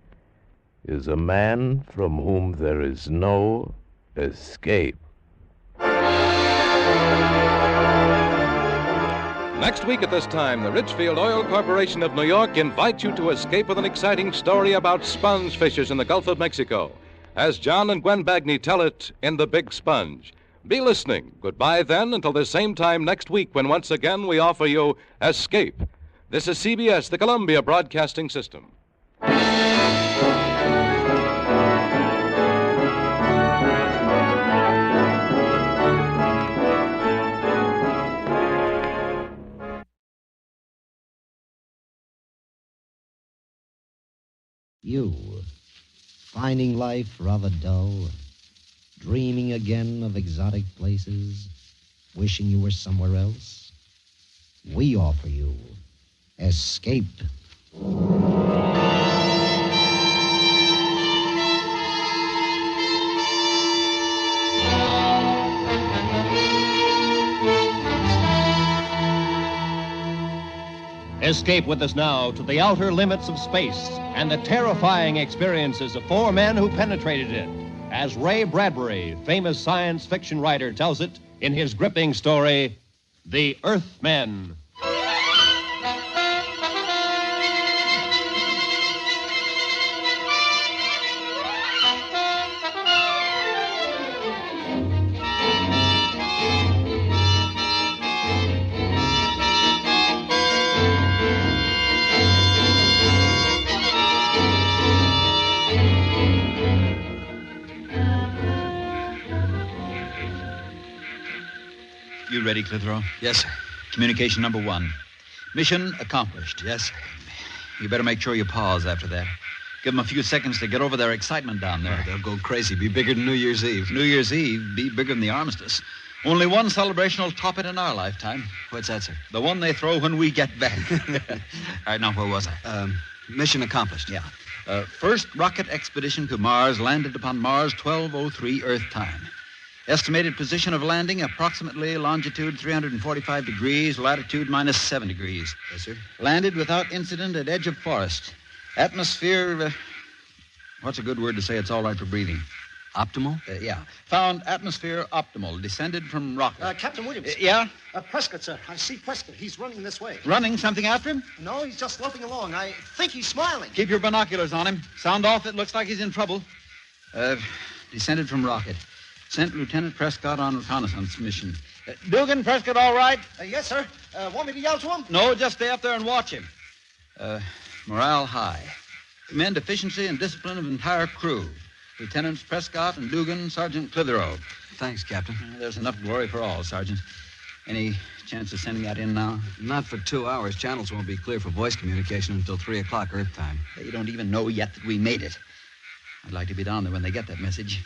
is a man from whom there is no escape. Next week at this time, the Richfield Oil Corporation of New York invites you to escape with an exciting story about sponge fishers in the Gulf of Mexico, as John and Gwen Bagney tell it in The Big Sponge. Be listening. Goodbye then until the same time next week when once again we offer you Escape. This is CBS, the Columbia Broadcasting System. You, finding life rather dull, dreaming again of exotic places, wishing you were somewhere else? We offer you Escape. Escape with us now to the outer limits of space and the terrifying experiences of four men who penetrated it, as Ray Bradbury, famous science fiction writer, tells it in his gripping story, The Earthmen. You ready, Clitheroe? Yes, sir. Communication number 1. Mission accomplished. Yes, sir. You better make sure you pause after that. Give them a few seconds to get over their excitement down there. They'll go crazy. Be bigger than New Year's Eve. New Year's Eve, be bigger than the armistice. Only one celebration will top it in our lifetime. What's that, sir? The one they throw when we get back. All right, now, where was I? Mission accomplished. Yeah. First rocket expedition to Mars landed upon Mars 12:03 Earth time. Estimated position of landing, approximately longitude 345 degrees, latitude -7 degrees. Yes, sir. Landed without incident at edge of forest. Atmosphere, what's a good word to say it's all right for breathing? Optimal? Yeah. Found atmosphere optimal. Descended from rocket. Captain Williams. Yeah? Prescott, sir. I see Prescott. He's running this way. Running? Something after him? No, he's just loping along. I think he's smiling. Keep your binoculars on him. Sound off. It looks like he's in trouble. Descended from rocket. Sent Lieutenant Prescott on reconnaissance mission. Dugan, Prescott, all right? Yes, sir. Want me to yell to him? No, just stay up there and watch him. Morale high. Commend efficiency and discipline of entire crew. Lieutenants Prescott and Dugan, Sergeant Clitheroe. Thanks, Captain. There's enough glory for all, Sergeant. Any chance of sending that in now? Not for 2 hours. Channels won't be clear for voice communication until 3 o'clock Earth time. They don't even know yet that we made it. I'd like to be down there when they get that message.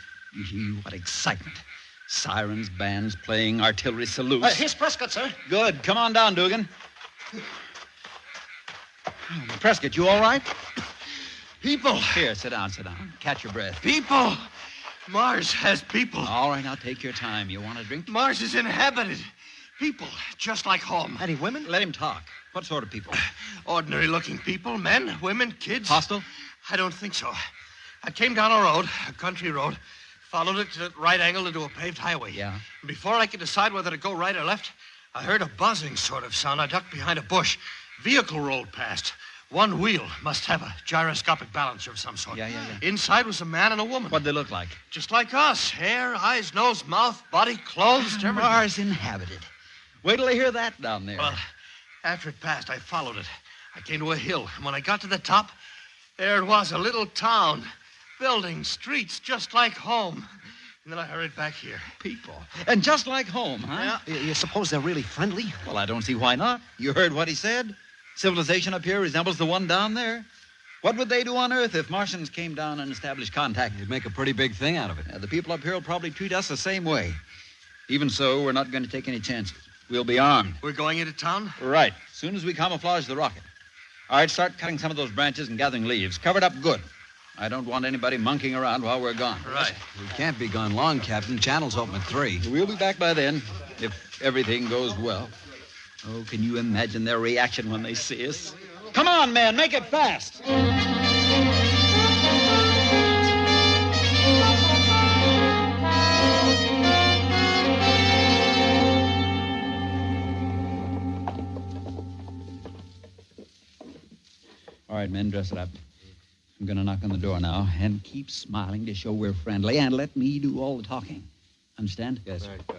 Gee, what excitement. Sirens, bands playing, artillery salutes. Here's Prescott, sir. Good. Come on down, Dugan. Prescott, you all right? People. Here, sit down, sit down. Catch your breath. People. Mars has people. All right, now take your time. You want a drink? Mars is inhabited. People, just like home. Any women? Let him talk. What sort of people? Ordinary-looking people. Men, women, kids. Hostile? I don't think so. I came down a road, a country road, followed it at right angle into a paved highway. Yeah. Before I could decide whether to go right or left, I heard a buzzing sort of sound. I ducked behind a bush. Vehicle rolled past. One wheel must have a gyroscopic balancer of some sort. Yeah. Inside was a man and a woman. What'd they look like? Just like us. Hair, eyes, nose, mouth, body, clothes, everything. Mars inhabited. Wait till they hear that down there. Well, after it passed, I followed it. I came to a hill, and when I got to the top, there it was, a little town. Buildings, streets, just like home. And then I hurried back here. People. And just like home, huh? Yeah. You suppose they're really friendly? Well, I don't see why not. You heard what he said. Civilization up here resembles the one down there. What would they do on Earth if Martians came down and established contact? They'd make a pretty big thing out of it. The people up here will probably treat us the same way. Even so, we're not going to take any chances. We'll be armed. We're going into town? Right. As soon as we camouflage the rocket. All right, start cutting some of those branches and gathering leaves. Cover it up good. I don't want anybody monkeying around while we're gone. Right. We can't be gone long, Captain. Channel's open at 3. We'll be back by then, if everything goes well. Oh, can you imagine their reaction when they see us? Come on, man, make it fast. All right, men, dress it up. I'm going to knock on the door now and keep smiling to show we're friendly and let me do all the talking. Understand? Yes. Right, good.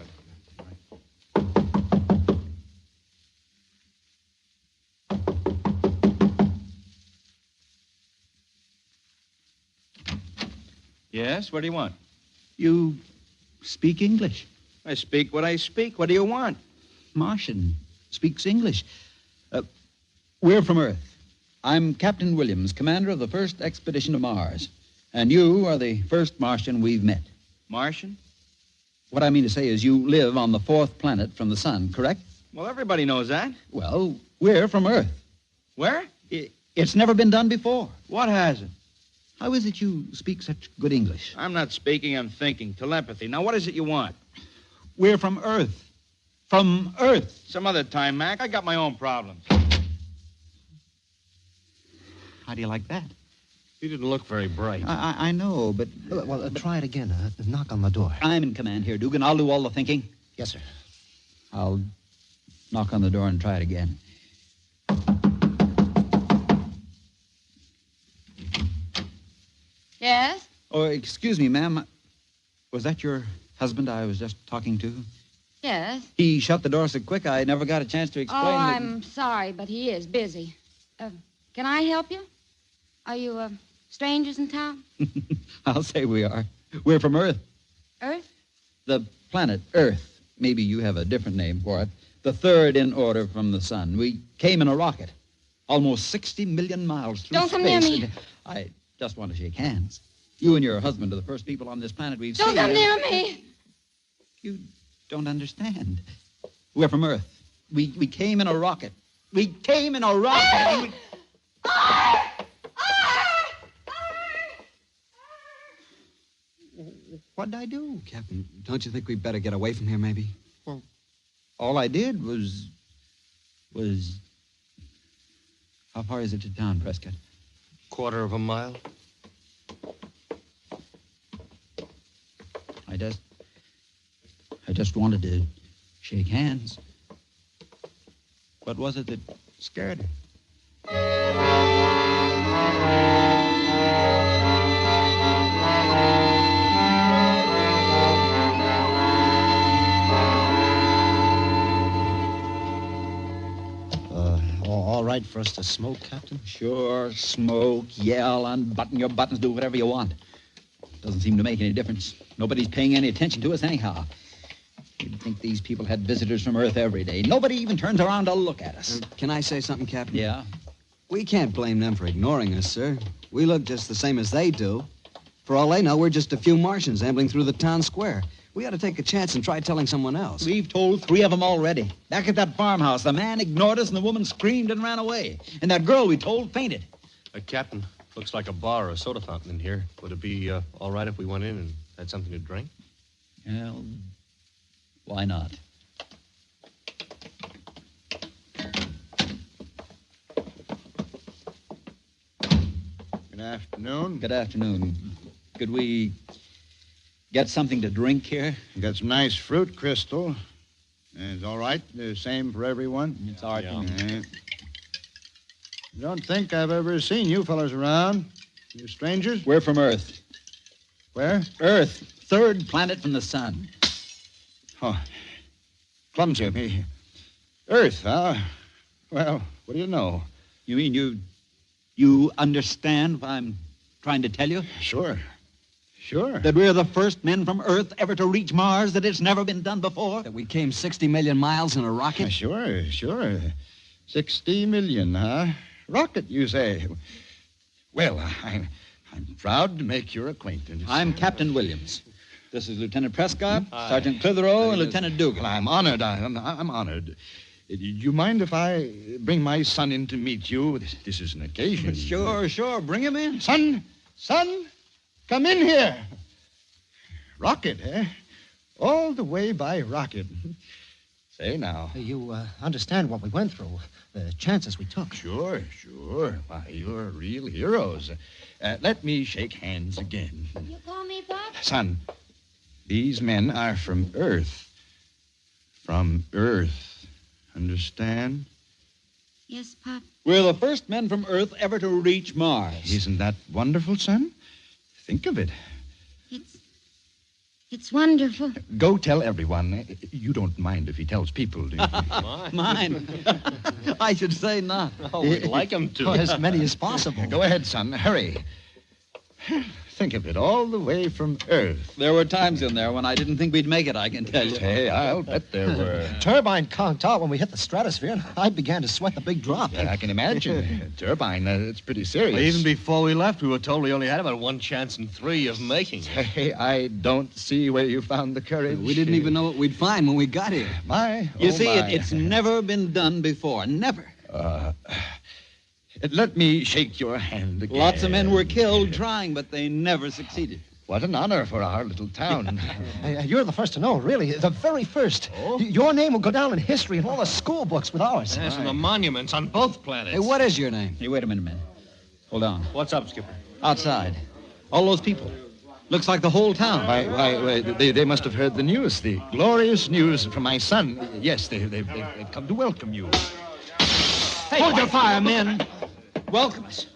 Yes, what do you want? You speak English. I speak what I speak. What do you want? Martian speaks English. We're from Earth. I'm Captain Williams, commander of the first expedition to Mars. And you are the first Martian we've met. Martian? What I mean to say is you live on the 4th planet from the sun, correct? Well, everybody knows that. Well, we're from Earth. Where? It's never been done before. What hasn't? How is it you speak such good English? I'm not speaking, I'm thinking. Telepathy. Now, what is it you want? We're from Earth. From Earth. Some other time, Mac. I got my own problems. How do you like that? You didn't look very bright. I know, but... Well, try it again. Knock on the door. I'm in command here, Dugan. I'll do all the thinking. Yes, sir. I'll knock on the door and try it again. Yes? Oh, excuse me, ma'am. Was that your husband I was just talking to? Yes. He shut the door so quick I never got a chance to explain. Oh, I'm sorry, but he is busy. Can I help you? Are you strangers in town? I'll say we are. We're from Earth. Earth? The planet Earth. Maybe you have a different name for it. The 3rd in order from the sun. We came in a rocket. Almost 60 million miles through Don't space. come near me. I just want to shake hands. You and your husband are the first people on this planet we've Don't seen. come near me. You don't understand. We're from Earth. We came in a rocket. We came in a rocket. and we... What'd I do? Captain, don't you think we'd better get away from here, maybe? Well, all I did was... How far is it to town, Prescott? Quarter of a mile. I just wanted to shake hands. What was it that scared her? All right for us to smoke, Captain? Sure, smoke, yell, unbutton your buttons, do whatever you want. Doesn't seem to make any difference. Nobody's paying any attention to us anyhow. You'd think these people had visitors from Earth every day. Nobody even turns around to look at us. Can I say something, Captain? Yeah? We can't blame them for ignoring us, sir. We look just the same as they do. For all they know, we're just a few Martians ambling through the town square. We ought to take a chance and try telling someone else. We've told 3 of them already. Back at that farmhouse, the man ignored us and the woman screamed and ran away. And that girl we told fainted. Captain, looks like a bar or a soda fountain in here. Would it be all right if we went in and had something to drink? Well, why not? Good afternoon. Good afternoon. Could we get something to drink here? Got some nice fruit, Crystal. It's all right. The same for everyone. It's all right. Yeah. Don't think I've ever seen you fellas around. You strangers? We're from Earth. Where? Earth, 3rd planet from the sun. Oh, clumsy of me. Earth, huh? Well, what do you know? You mean you understand what I'm trying to tell you? Sure. Sure. That we're the first men from Earth ever to reach Mars, that it's never been done before? That we came 60 million miles in a rocket? Sure. 60 million, huh? Rocket, you say? Well, I'm proud to make your acquaintance. I'm Captain Williams. This is Lieutenant Prescott, Sergeant Clitheroe, and Lieutenant Dugan. Well, I'm honored. I'm honored. Do you mind if I bring my son in to meet you? This is an occasion. Sure. Bring him in. Son, come in here. Rocket, eh? All the way by rocket. Say now. You understand what we went through, the chances we took. Sure. Why, you're real heroes. Let me shake hands again. You call me Pop? Son, these men are from Earth. From Earth. Understand? Yes, Pop. We're the first men from Earth ever to reach Mars. Isn't that wonderful, son? Think of it. It's wonderful. Go tell everyone. You don't mind if he tells people, do you? Mine. I should say not. Oh, we'd like him to. As many as possible. Go ahead, son. Hurry. Think of it, all the way from Earth. There were times in there when I didn't think we'd make it, I can tell you. Hey, I'll bet there were. Turbine conked out when we hit the stratosphere, and I began to sweat the big drop. I can imagine. Turbine, it's pretty serious. Well, even before we left, we were told we only had about 1 chance in 3 of making it. Hey, I don't see where you found the courage. We didn't even know what we'd find when we got here. You see, it's never been done before. Never. Let me shake your hand again. Lots of men were killed trying, but they never succeeded. What an honor for our little town. You're the first to know, really. The very first. Oh? Your name will go down in history in all the school books with ours. Yes, and the monuments on both planets. Hey, what is your name? Hey, wait a minute. Hold on. What's up, Skipper? Outside. All those people. Looks like the whole town. Why, they must have heard the news, the glorious news from my son. Yes, they've come to welcome you. Hey, hold your fire, men. Welcome us.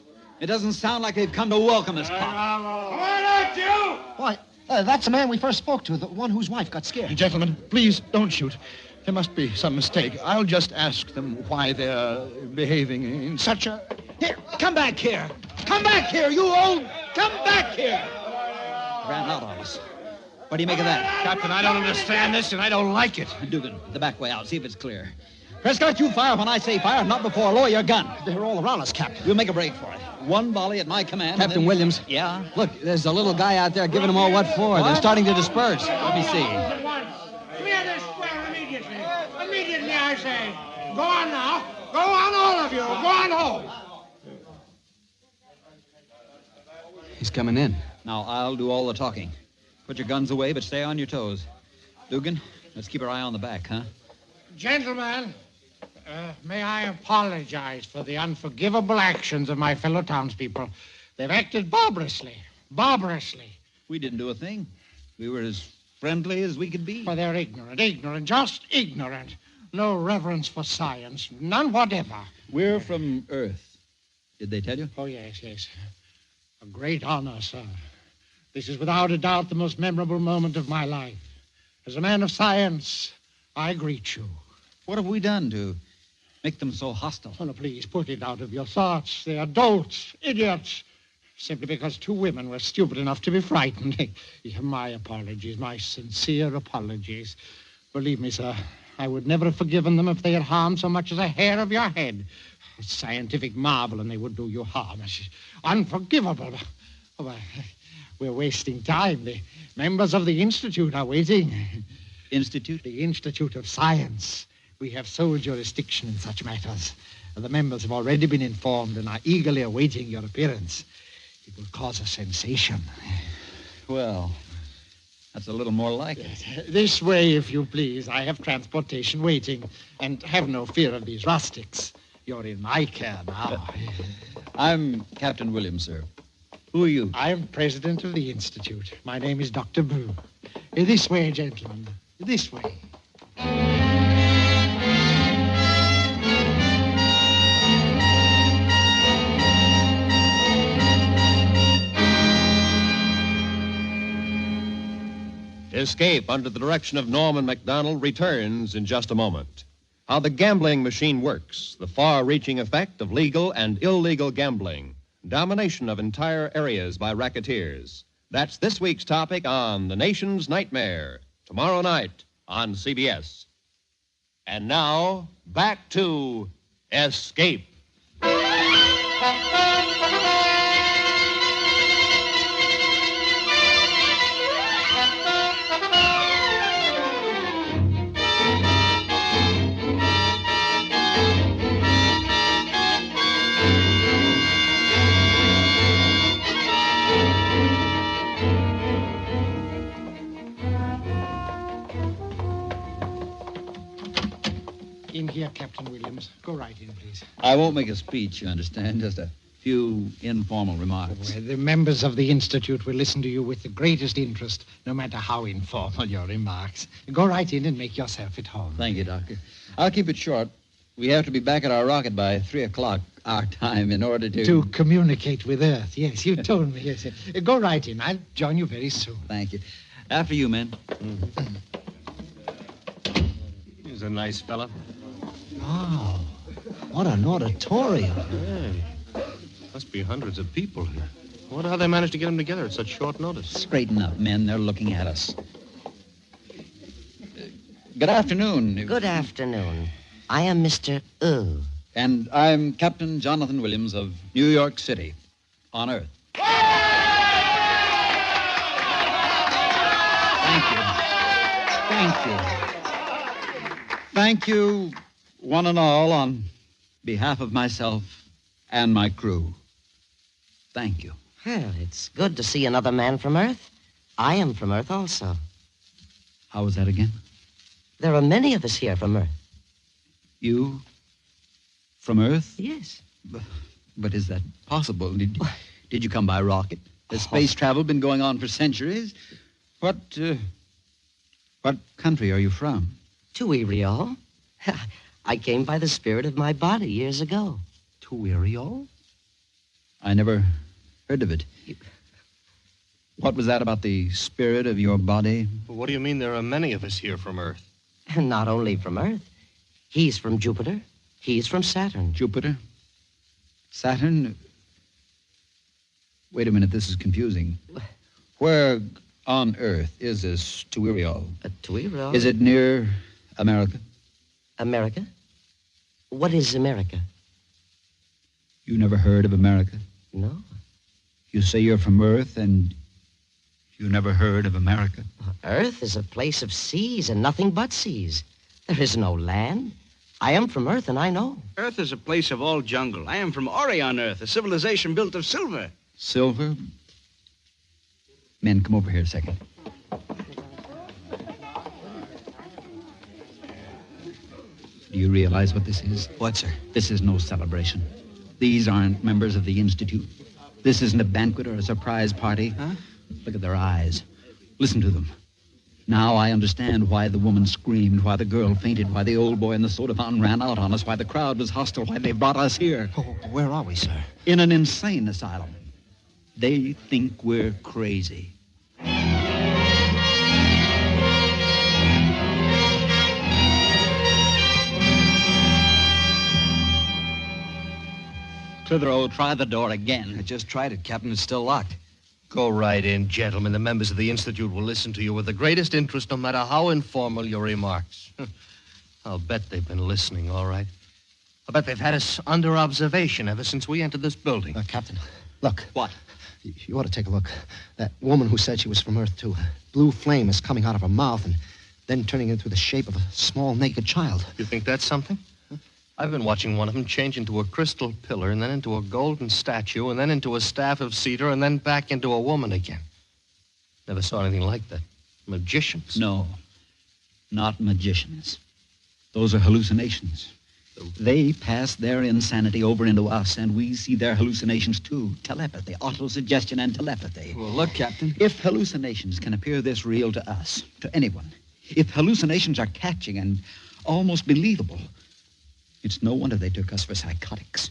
It doesn't sound like they've come to welcome us, Pop. Come on out, you! Why, that's the man we first spoke to, the one whose wife got scared. Gentlemen, please don't shoot. There must be some mistake. I'll just ask them why they're behaving in such a... Here, come back here. Come back here, you old... Come back here. Ran out on us. What do you make of that? Captain, I don't understand this, and I don't like it. Dugan, the back way out. See if it's clear. Prescott, you fire when I say fire, not before. Lower your gun. They're all around us, Captain. We'll make a break for it. One volley at my command. Captain Williams. Yeah? Look, there's a little guy out there giving them all what for. What? They're starting to disperse. Let me see. Clear this square immediately. Immediately, I say. Go on now. Go on, all of you. Go on home. He's coming in. Now, I'll do all the talking. Put your guns away, but stay on your toes. Dugan, let's keep our eye on the back, huh? Gentlemen, may I apologize for the unforgivable actions of my fellow townspeople. They've acted barbarously. We didn't do a thing. We were as friendly as we could be. For they're ignorant, just ignorant. No reverence for science, none whatever. We're from Earth. Did they tell you? Oh, yes. A great honor, sir. This is without a doubt the most memorable moment of my life. As a man of science, I greet you. What have we done to make them so hostile? Oh, no, please put it out of your thoughts. They're dolts, idiots. Simply because 2 women were stupid enough to be frightened. My apologies, my sincere apologies. Believe me, sir, I would never have forgiven them if they had harmed so much as a hair of your head. A scientific marvel, and they would do you harm. It's unforgivable. Oh, we're wasting time. The members of the Institute are waiting. Institute? The Institute of Science. We have sole jurisdiction in such matters. The members have already been informed and are eagerly awaiting your appearance. It will cause a sensation. Well, that's a little more like it. This way, if you please. I have transportation waiting. And have no fear of these rustics. You're in my care now. I'm Captain Williams, sir. Who are you? I'm president of the Institute. My name is Dr. Brew. This way, gentlemen. This way. Escape under the direction of Norman MacDonald returns in just a moment. How the gambling machine works, the far-reaching effect of legal and illegal gambling, domination of entire areas by racketeers. That's this week's topic on The Nation's Nightmare, tomorrow night on CBS. And now, back to Escape. in here, Captain Williams. Go right in, please. I won't make a speech, you understand. Just a few informal remarks. Well, the members of the Institute will listen to you with the greatest interest, no matter how informal your remarks. Go right in and make yourself at home. Thank you, Doctor. I'll keep it short. We have to be back at our rocket by 3 o'clock our time in order to... To communicate with Earth. Yes, you told me. Yes. Go right in. I'll join you very soon. Thank you. After you, men. He's a nice fella. Wow. What an auditorium. Hey, must be hundreds of people here. I wonder how they managed to get them together at such short notice. Straighten up, men. They're looking at us. Good afternoon. Good afternoon. I am Mr. And I'm Captain Jonathan Williams of New York City, on Earth. Thank you. Thank you. Thank you, one and all, on behalf of myself and my crew. Thank you. Well, it's good to see another man from Earth. I am from Earth also. How was that again? There are many of us here from Earth. You from Earth? Yes. But is that possible? Did you come by rocket? Has space travel been going on for centuries? What country are you from? Tuirio. I came by the spirit of my body years ago. Tuirio? I never heard of it. What was that about the spirit of your body? Well, what do you mean there are many of us here from Earth? And not only from Earth. He's from Jupiter. He's from Saturn. Jupiter? Saturn? Wait a minute, this is confusing. Where on Earth is this Tuirio? Tuirio? Is it near America? America? What is America? You never heard of America? No. You say you're from Earth and you never heard of America? Earth is a place of seas and nothing but seas. There is no land. I am from Earth, and I know. Earth is a place of all jungle. I am from Orion Earth, a civilization built of silver. Silver? Men, come over here a second. Do you realize what this is? What, sir? This is no celebration. These aren't members of the Institute. This isn't a banquet or a surprise party. Huh? Look at their eyes. Listen to them. Now I understand why the woman screamed, why the girl fainted, why the old boy in the soda fountain ran out on us, why the crowd was hostile, why they brought us here. Oh, where are we, sir? In an insane asylum. They think we're crazy. Clitheroe, try the door again. I just tried it, Captain. It's still locked. Go right in, gentlemen. The members of the Institute will listen to you with the greatest interest, no matter how informal your remarks. I'll bet they've been listening, all right. I'll bet they've had us under observation ever since we entered this building. Captain, look. What? You ought to take a look. That woman who said she was from Earth, too. A blue flame is coming out of her mouth and then turning into the shape of a small naked child. You think that's something? I've been watching one of them change into a crystal pillar and then into a golden statue and then into a staff of cedar and then back into a woman again. Never saw anything like that. Magicians? No, not magicians. Those are hallucinations. They pass their insanity over into us, and we see their hallucinations, too. Telepathy, autosuggestion, and telepathy. Well, look, Captain. If hallucinations can appear this real to us, to anyone, if hallucinations are catching and almost believable, it's no wonder they took us for psychotics.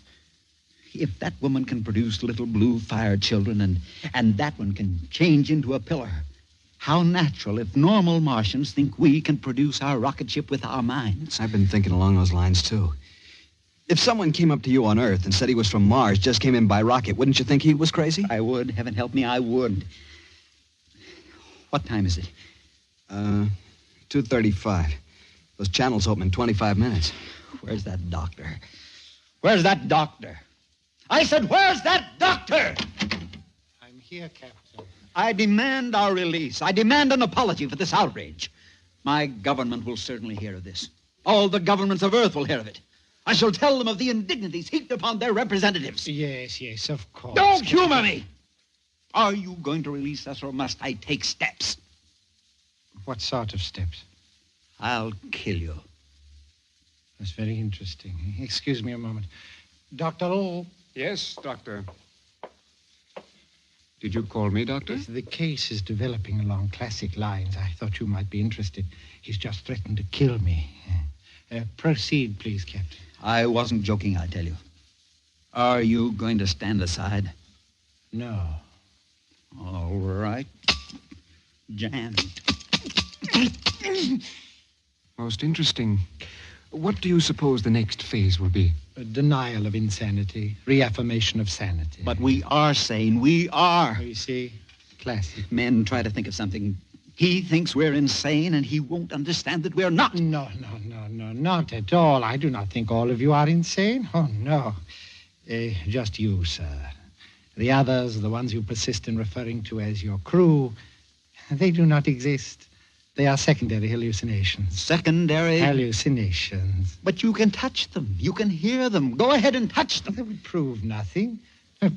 If that woman can produce little blue fire children and that one can change into a pillar, how natural if normal Martians think we can produce our rocket ship with our minds. I've been thinking along those lines, too. If someone came up to you on Earth and said he was from Mars, just came in by rocket, wouldn't you think he was crazy? I would. Heaven help me, I would. What time is it? 2:35. Those channels open in 25 minutes. Where's that doctor? Where's that doctor? I said, where's that doctor? I'm here, Captain. I demand our release. I demand an apology for this outrage. My government will certainly hear of this. All the governments of Earth will hear of it. I shall tell them of the indignities heaped upon their representatives. Yes, of course. Don't humor me! Are you going to release us, or must I take steps? What sort of steps? I'll kill you. That's very interesting. Excuse me a moment. Dr. O. Yes, Doctor. Did you call me, Doctor? Yes, the case is developing along classic lines. I thought you might be interested. He's just threatened to kill me. Proceed, please, Captain. I wasn't joking, I tell you. Are you going to stand aside? No. All right. Jan. Most interesting. What do you suppose the next phase will be? A denial of insanity, reaffirmation of sanity. But we are sane. We are. You see, classic. Men try to think of something. He thinks we're insane, and he won't understand that we're not. No, not at all. I do not think all of you are insane. Oh, no. Just you, sir. The others, the ones you persist in referring to as your crew, they do not exist. They are secondary hallucinations. Secondary? Hallucinations. But you can touch them. You can hear them. Go ahead and touch them. That would prove nothing.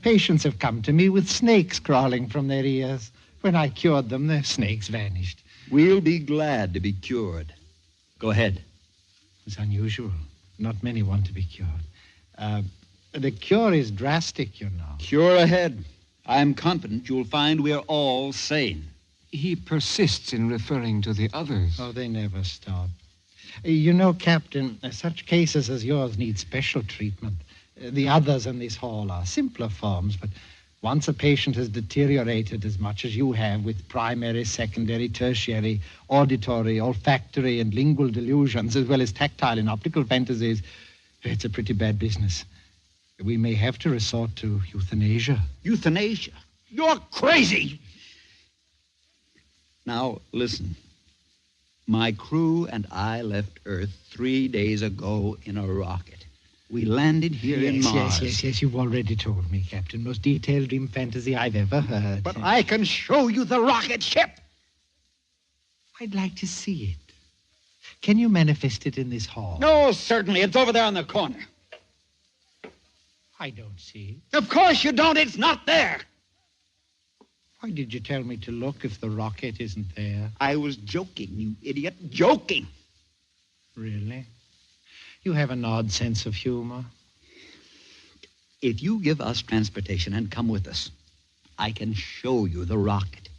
Patients have come to me with snakes crawling from their ears. When I cured them, the snakes vanished. We'll be glad to be cured. Go ahead. It's unusual. Not many want to be cured. The cure is drastic, you know. Cure ahead. I'm confident you'll find we're all sane. He persists in referring to the others. Oh, they never stop. You know, Captain, such cases as yours need special treatment. The others in this hall are simpler forms, but once a patient has deteriorated as much as you have with primary, secondary, tertiary, auditory, olfactory, and lingual delusions, as well as tactile and optical fantasies, it's a pretty bad business. We may have to resort to euthanasia. Euthanasia? You're crazy! Now, listen. My crew and I left Earth 3 days ago in a rocket. We landed here in Mars. Yes, you've already told me, Captain. Most detailed dream fantasy I've ever heard. But I can show you the rocket ship. I'd like to see it. Can you manifest it in this hall? No, certainly. It's over there on the corner. I don't see it. Of course you don't. It's not there. Why did you tell me to look if the rocket isn't there? I was joking, you idiot. Joking. Really? You have an odd sense of humor. If you give us transportation and come with us, I can show you the rocket.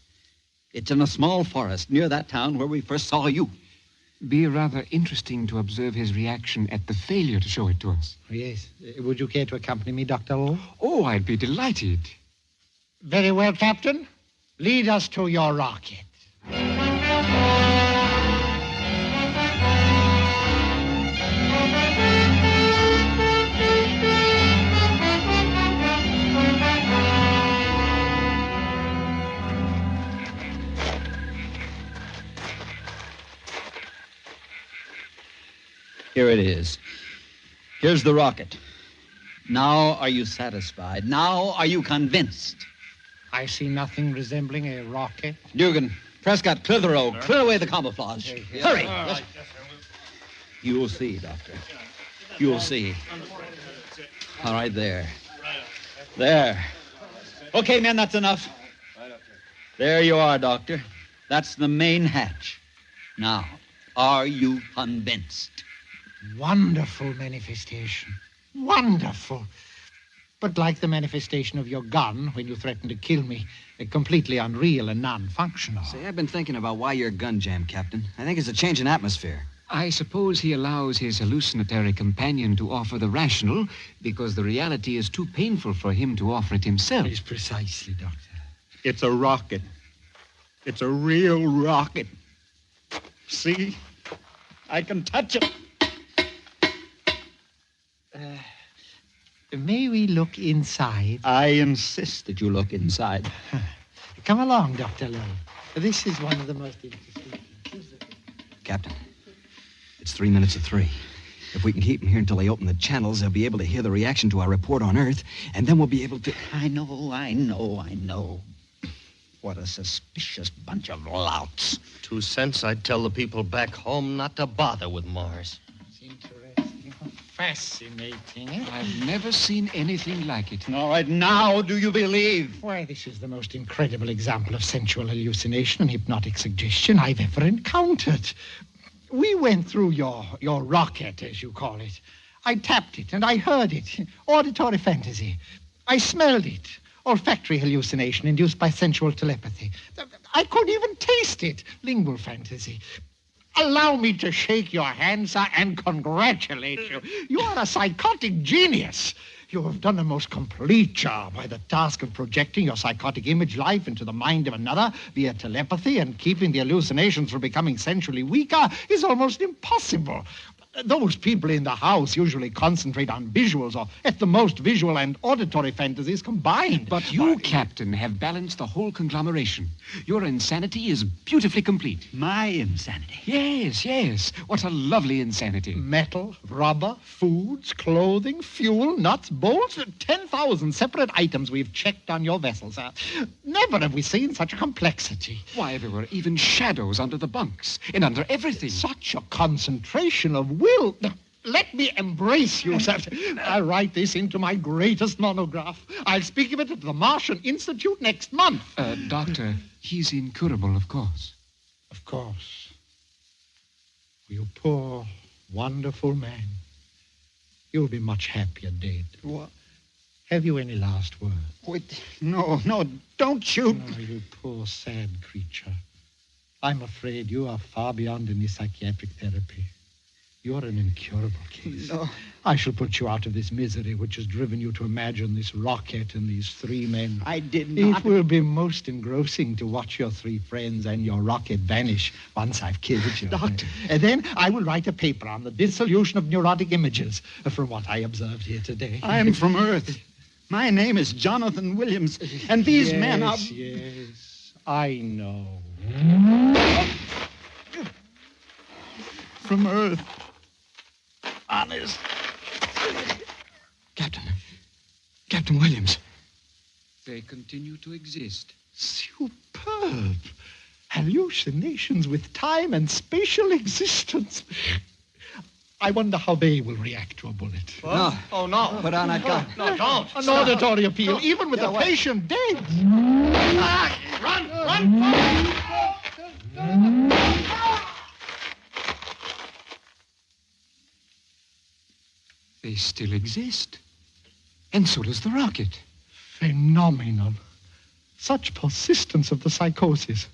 It's in a small forest near that town where we first saw you. Be rather interesting to observe his reaction at the failure to show it to us. Yes. Would you care to accompany me, Dr. O? Oh, I'd be delighted. Very well, Captain. Lead us to your rocket. Here it is. Here's the rocket. Now are you satisfied? Now are you convinced? I see nothing resembling a rocket. Dugan, Prescott, Clitheroe, clear away the camouflage. Hurry. You'll see, Doctor. You'll see. All right, there. There. Okay, men, that's enough. There you are, Doctor. That's the main hatch. Now, are you convinced? Wonderful manifestation. Wonderful. But like the manifestation of your gun when you threatened to kill me, completely unreal and non-functional. Say, I've been thinking about why your gun jammed, Captain. I think it's a change in atmosphere. I suppose he allows his hallucinatory companion to offer the rational because the reality is too painful for him to offer it himself. Yes, precisely, Doctor. It's a rocket. It's a real rocket. See? I can touch it. May we look inside? I insist that you look inside. Come along, Dr. Lowe. This is one of the most interesting. Captain, it's 3 minutes of 3. If we can keep them here until they open the channels, they'll be able to hear the reaction to our report on Earth, and then we'll be able to... I know. What a suspicious bunch of louts. 2 cents, I'd tell the people back home not to bother with Mars. Fascinating, eh? I've never seen anything like it. All right, now do you believe? Why, this is the most incredible example of sensual hallucination and hypnotic suggestion I've ever encountered. We went through your rocket, as you call it. I tapped it, and I heard it. Auditory fantasy. I smelled it. Olfactory hallucination induced by sensual telepathy. I could even taste it. Lingual fantasy. Allow me to shake your hand, sir, and congratulate you. You are a psychotic genius. You have done a most complete job by the task of projecting your psychotic image life into the mind of another via telepathy, and keeping the hallucinations from becoming sensually weaker is almost impossible. Those people in the house usually concentrate on visuals, or at the most visual and auditory fantasies combined. But you, Captain, have balanced the whole conglomeration. Your insanity is beautifully complete. My insanity? Yes, yes. What a lovely insanity. Metal, rubber, foods, clothing, fuel, nuts, bolts, 10,000 separate items we've checked on your vessel, sir. Never have we seen such a complexity. Why, there were even shadows under the bunks and under everything. Such a concentration of will. Let me embrace you, sir. I'll write this into my greatest monograph. I'll speak of it at the Martian Institute next month. Doctor, he's incurable, of course. Of course. You poor, wonderful man. You'll be much happier dead. What? Have you any last word? Wait, no, don't shoot. Oh, you poor, sad creature. I'm afraid you are far beyond any psychiatric therapy. You're an incurable case. No. I shall put you out of this misery which has driven you to imagine this rocket and these three men. I did not. It will be most engrossing to watch your three friends and your rocket vanish once I've killed you. Doctor. And then I will write a paper on the dissolution of neurotic images from what I observed here today. I'm from Earth. My name is Jonathan Williams, and these men are... Yes, I know. From Earth. Honest. Captain Williams. They continue to exist. Superb. Hallucinations with time and spatial existence. I wonder how they will react to a bullet. What? No. Oh, no. Put on that gun. No, don't. An auditory appeal, even with the patient dead. Run! They still exist. And so does the rocket. Phenomenal. Such persistence of the psychosis.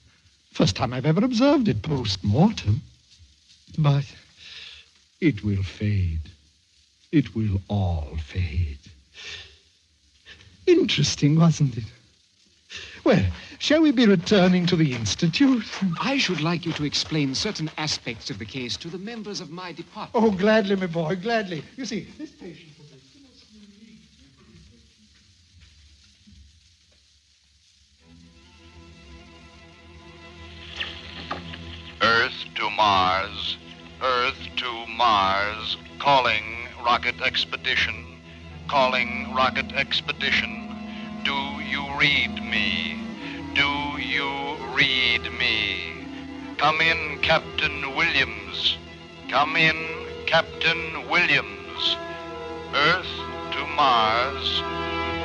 First time I've ever observed it post-mortem. But it will fade. It will all fade. Interesting, wasn't it? Well, shall we be returning to the Institute? I should like you to explain certain aspects of the case to the members of my department. Oh, gladly, my boy, gladly. You see, this patient... Earth to Mars, Earth to Mars, calling rocket expedition, calling rocket expedition. Do you read me? Do you read me? Come in, Captain Williams. Come in, Captain Williams. Earth to Mars,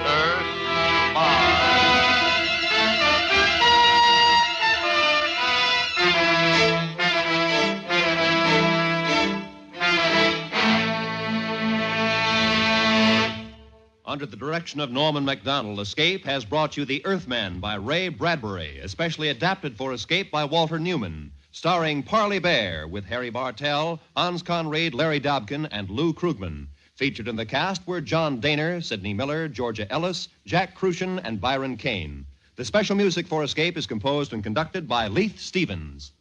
Earth to Mars. Under the direction of Norman MacDonald, Escape has brought you The Earthman by Ray Bradbury, especially adapted for Escape by Walter Newman, starring Parley Bear with Harry Bartell, Hans Conried, Larry Dobkin, and Lou Krugman. Featured in the cast were John Daner, Sidney Miller, Georgia Ellis, Jack Crucian, and Byron Kane. The special music for Escape is composed and conducted by Leith Stevens.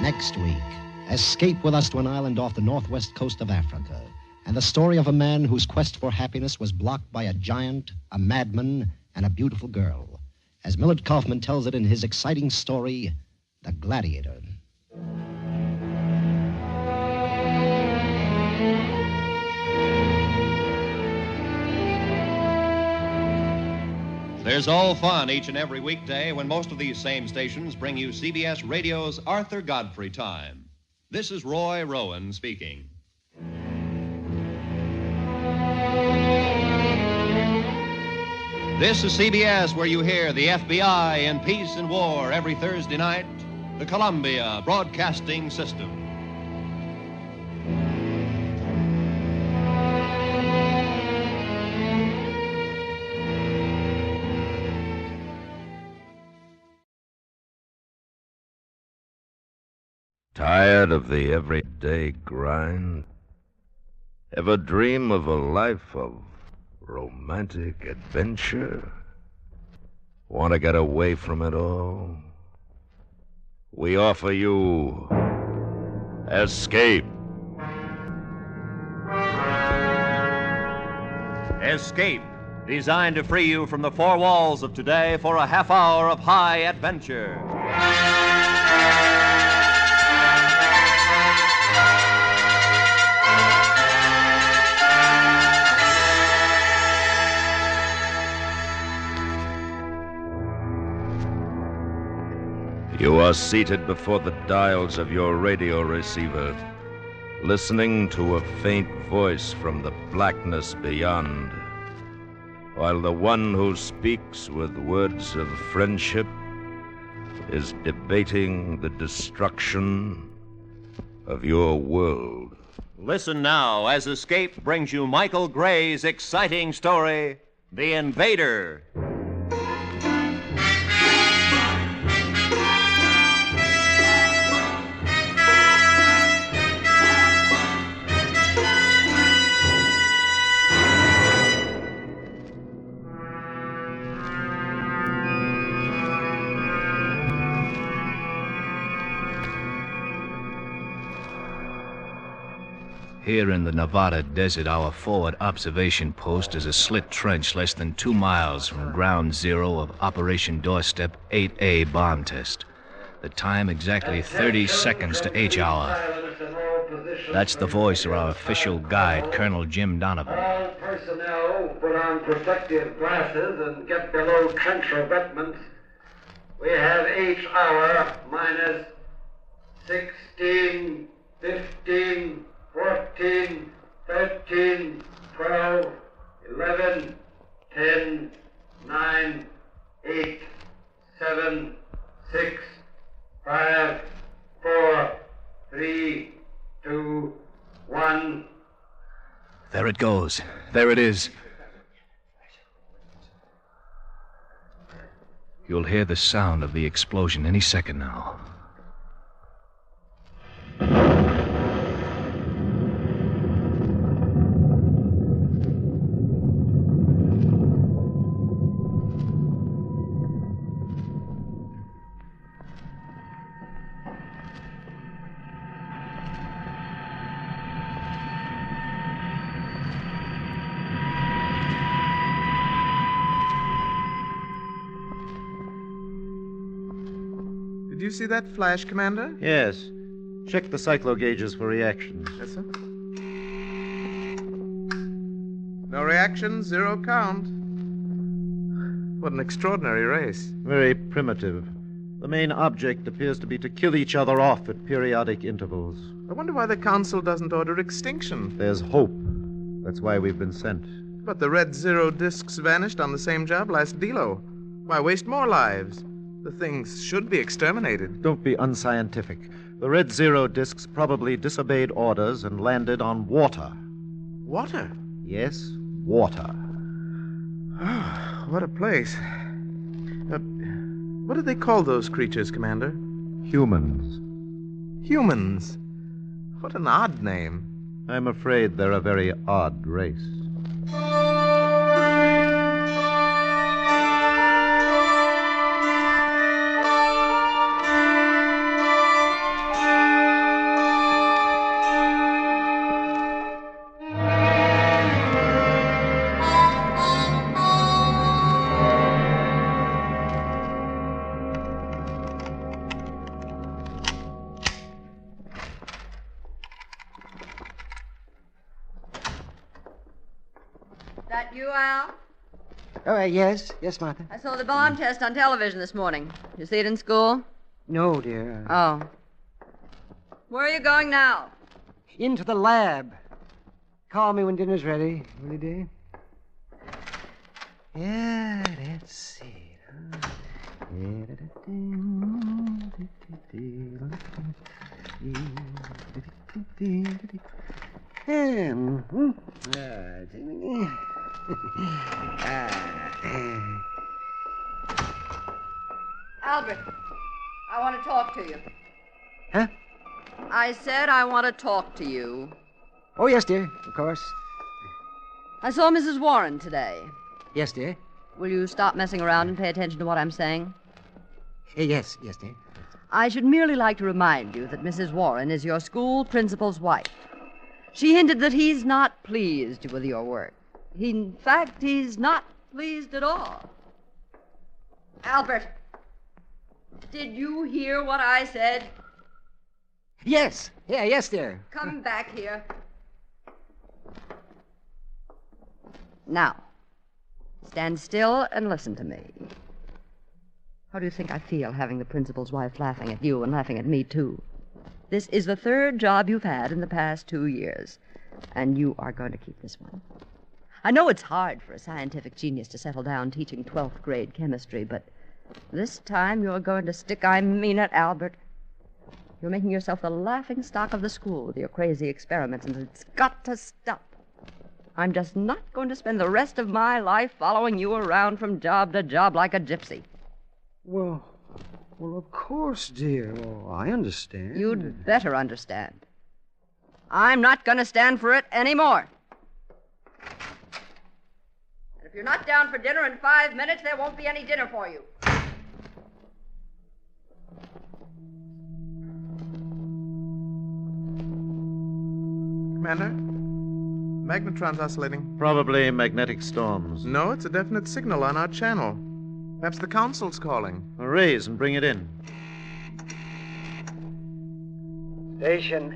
Next week, escape with us to an island off the northwest coast of Africa, and the story of a man whose quest for happiness was blocked by a giant, a madman, and a beautiful girl, as Millard Kaufman tells it in his exciting story, The Gladiator. There's all fun each and every weekday when most of these same stations bring you CBS Radio's Arthur Godfrey Time. This is Roy Rowan speaking. This is CBS, where you hear the FBI in Peace and War every Thursday night. The Columbia Broadcasting System. Tired of the everyday grind? Ever dream of a life of romantic adventure? Want to get away from it all? We offer you Escape. Escape, designed to free you from the four walls of today for a half hour of high adventure. You are seated before the dials of your radio receiver, listening to a faint voice from the blackness beyond, while the one who speaks with words of friendship is debating the destruction of your world. Listen now as Escape brings you Michael Gray's exciting story, The Invader. Here in the Nevada desert, our forward observation post is a slit trench less than 2 miles from ground zero of Operation Doorstep 8A bomb test. The time exactly 30 seconds to H hour. That's the voice of our official guide, Colonel Jim Donovan. All personnel put on protective glasses and get below trench revetments. We have H hour minus 16, 15, 14, 13, 12, 11, 10, 9, 8, 7, 6, 5, 4, 3, 2, 1. There it goes. There it is. You'll hear the sound of the explosion any second now. Did you see that flash, Commander? Yes. Check the cyclo gauges for reactions. Yes, sir. No reaction, 0 count. What an extraordinary race. Very primitive. The main object appears to be to kill each other off at periodic intervals. I wonder why the Council doesn't order extinction. There's hope. That's why we've been sent. But the red zero discs vanished on the same job last Delo. Why waste more lives? The things should be exterminated. Don't be unscientific. The red zero discs probably disobeyed orders and landed on water. Water? Yes, water. What a place. What do they call those creatures, Commander? Humans. Humans? What an odd name. I'm afraid they're a very odd race. That you, Al? Oh, yes, Martha. I saw the bomb test on television this morning. You see it in school? No, dear. Oh. Where are you going now? Into the lab. Call me when dinner's ready, will you, dear? Yeah, let's see. Albert, I want to talk to you. Huh? I said I want to talk to you. Oh, yes, dear, of course. I saw Mrs. Warren today. Yes, dear. Will you stop messing around and pay attention to what I'm saying? Yes, dear. I should merely like to remind you that Mrs. Warren is your school principal's wife. She hinted that he's not pleased with your work. In fact, he's not pleased at all. Albert, did you hear what I said? Yes, yes, dear. Come back here. Now, stand still and listen to me. How do you think I feel having the principal's wife laughing at you and laughing at me, too? This is the third job you've had in the past 2 years, and you are going to keep this one. I know it's hard for a scientific genius to settle down teaching 12th grade chemistry, but this time you're going to stick. I mean it, Albert. You're making yourself the laughing stock of the school with your crazy experiments, and it's got to stop. I'm just not going to spend the rest of my life following you around from job to job like a gypsy. Well, of course, dear. Well, I understand. You'd better understand. I'm not going to stand for it anymore. And if you're not down for dinner in 5 minutes, there won't be any dinner for you. Commander? Magnetron's oscillating. Probably magnetic storms. No, it's a definite signal on our channel. Perhaps the council's calling. Raise and bring it in. Station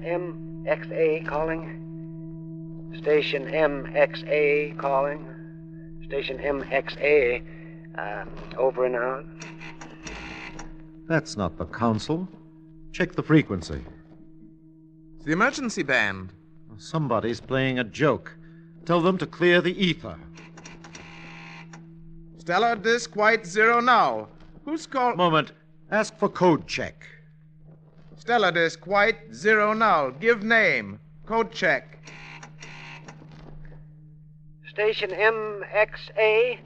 MXA calling. Station MXA calling. Station MXA. Over and out. That's not the council. Check the frequency. It's the emergency band. Somebody's playing a joke. Tell them to clear the ether. Stellar Disk White 0 now. Who's called... Moment. Ask for code check. Stellar Disk White 0 now. Give name. Code check. Station MXA.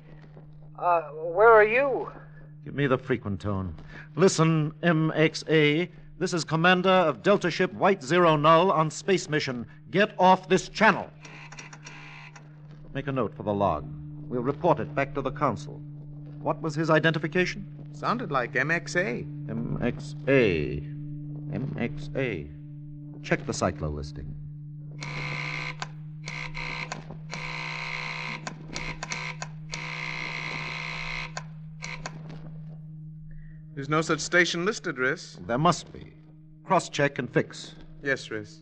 Where are you? Give me the frequent tone. Listen, MXA. This is Commander of Delta Ship White 0 Null on space mission. Get off this channel. Make a note for the log. We'll report it back to the council. What was his identification? Sounded like MXA. MXA. Check the cyclo listing. There's no such station listed, Riss. There must be. Cross-check and fix. Yes, Riss.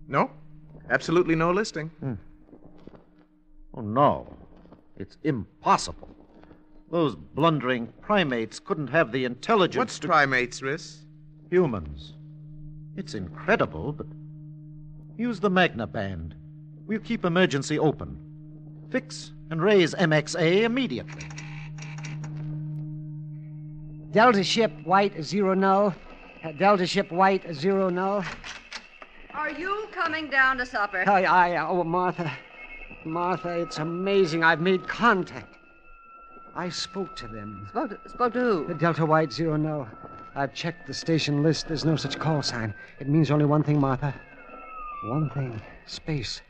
No. Absolutely no listing. Oh, no. It's impossible. Those blundering primates couldn't have the intelligence. What's primates, Riss? Humans. It's incredible, but use the Magna Band. We'll keep emergency open. Fix and raise MXA immediately. Delta Ship White 0 Null. Delta Ship White 0 Null. Are you coming down to supper? Oh, Martha. Martha, it's amazing. I've made contact. I spoke to them. Spoke to who? Delta White 0 Null. I've checked the station list. There's no such call sign. It means only one thing, Martha. One thing. Space.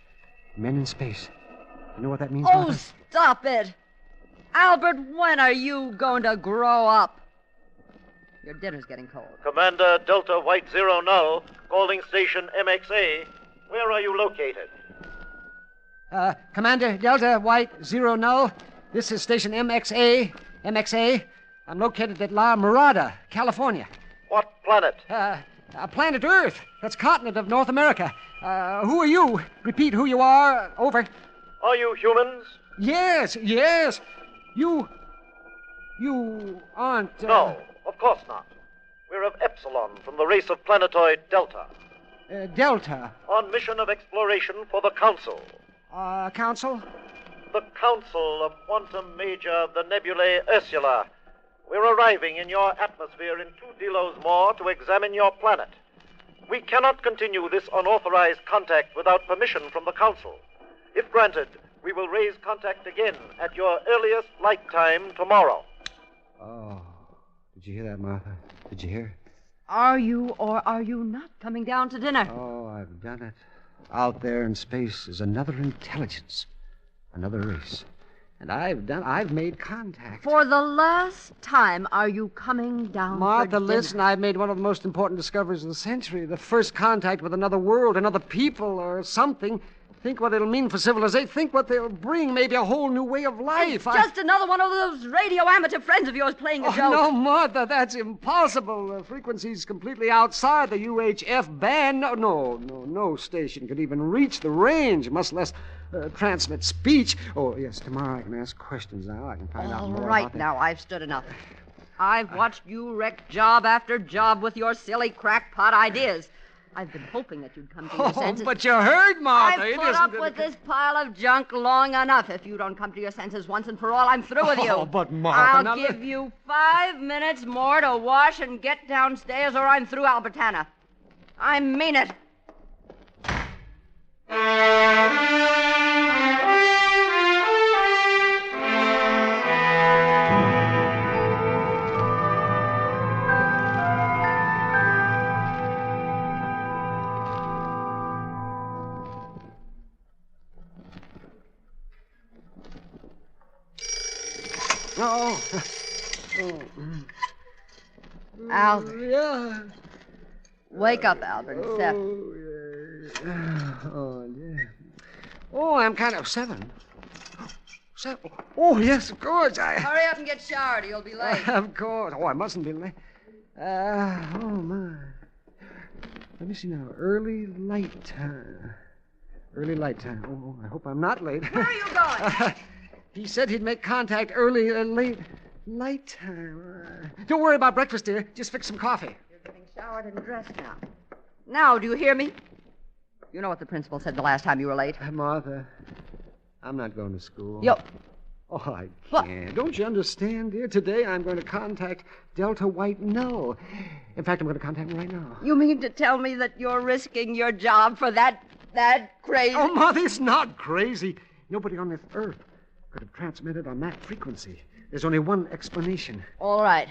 Men in space. You know what that means, Oh, Martha? stop it. Albert, when are you going to grow up? Your dinner's getting cold. Commander Delta White 0 Null, calling station MXA. Where are you located? Commander Delta White 0 Null. This is station MXA. MXA. I'm located at La Mirada, California. What planet? Planet Earth. That's continent of North America. Who are you? Repeat who you are. Over. Are you humans? Yes. You aren't... No, of course not. We're of Epsilon from the race of planetoid Delta. Delta. On mission of exploration for the Council. Council? The Council of Quantum Major of the nebulae Ursula. We're arriving in your atmosphere in 2 delos more to examine your planet. We cannot continue this unauthorized contact without permission from the Council. If granted, we will raise contact again at your earliest flight time tomorrow. Oh, did you hear that, Martha? Did you hear? Are you or are you not coming down to dinner? Oh, I've done it. Out there in space is another intelligence, another race. And I've made contact. For the last time, are you coming down Martha, for dinner? listen, I've made one of the most important discoveries of the century. The first contact with another world, another people, or something. Think what it'll mean for civilization. Think what they'll bring. Maybe a whole new way of life. It's just another one of those radio amateur friends of yours playing a joke. No, Martha, that's impossible. The frequency's completely outside the UHF band. No station could even reach the range, much less transmit speech. Oh, yes, tomorrow I can ask questions now. I can find out more All right, about that. now, I've stood enough. I've watched you wreck job after job with your silly crackpot ideas. I've been hoping that you'd come to your senses. But you heard, Martha. I've It put isn't up with this pile of junk long enough. If you don't come to your senses once and for all, I'm through with you. Oh, but Martha, I'll now give you 5 minutes more to wash and get downstairs, or I'm through, Albertana. I mean it. Albert. Yeah. Wake up, Albert. It's 7. Oh, yeah. Oh, I'm kind of 7. 7. Oh, yes, of course. Hurry up and get showered, or you'll be late. Of course. Oh, I mustn't be late. Oh, my. Let me see now. Early light time. Early light time. Oh, I hope I'm not late. Where are you going? He said he'd make contact early, late. Light time. Don't worry about breakfast, dear. Just fix some coffee. You're getting showered and dressed now. Now, do you hear me? You know what the principal said the last time you were late. Martha, I'm not going to school. Yo. Oh, I can't. Don't you understand, dear? Today I'm going to contact Delta White Null. In fact, I'm going to contact him right now. You mean to tell me that you're risking your job for that crazy... Oh, Martha, it's not crazy. Nobody on this earth could have transmitted on that frequency. There's only one explanation. All right.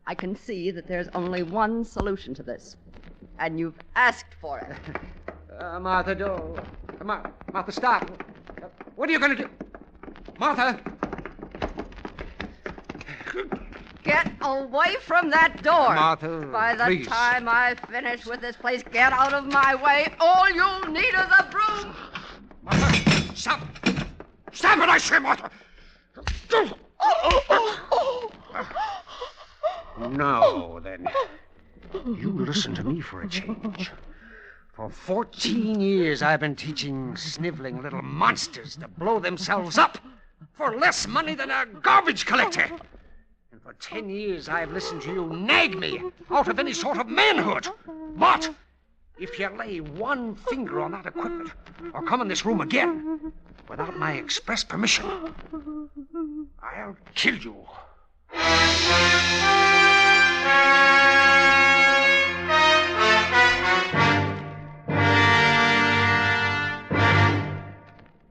I can see that there's only one solution to this. And you've asked for it. Martha, don't. Martha, stop. What are you going to do? Martha! Get away from that door. Martha, By the please. time I finish with this place, get out of my way. All you'll need is a broom. Martha, stop. Stop it, I say, Martha. Now, then. You listen to me for a change. For 14 years, I've been teaching sniveling little monsters to blow themselves up for less money than a garbage collector. And for 10 years, I've listened to you nag me out of any sort of manhood. But if you lay one finger on that equipment or come in this room again without my express permission, I'll kill you.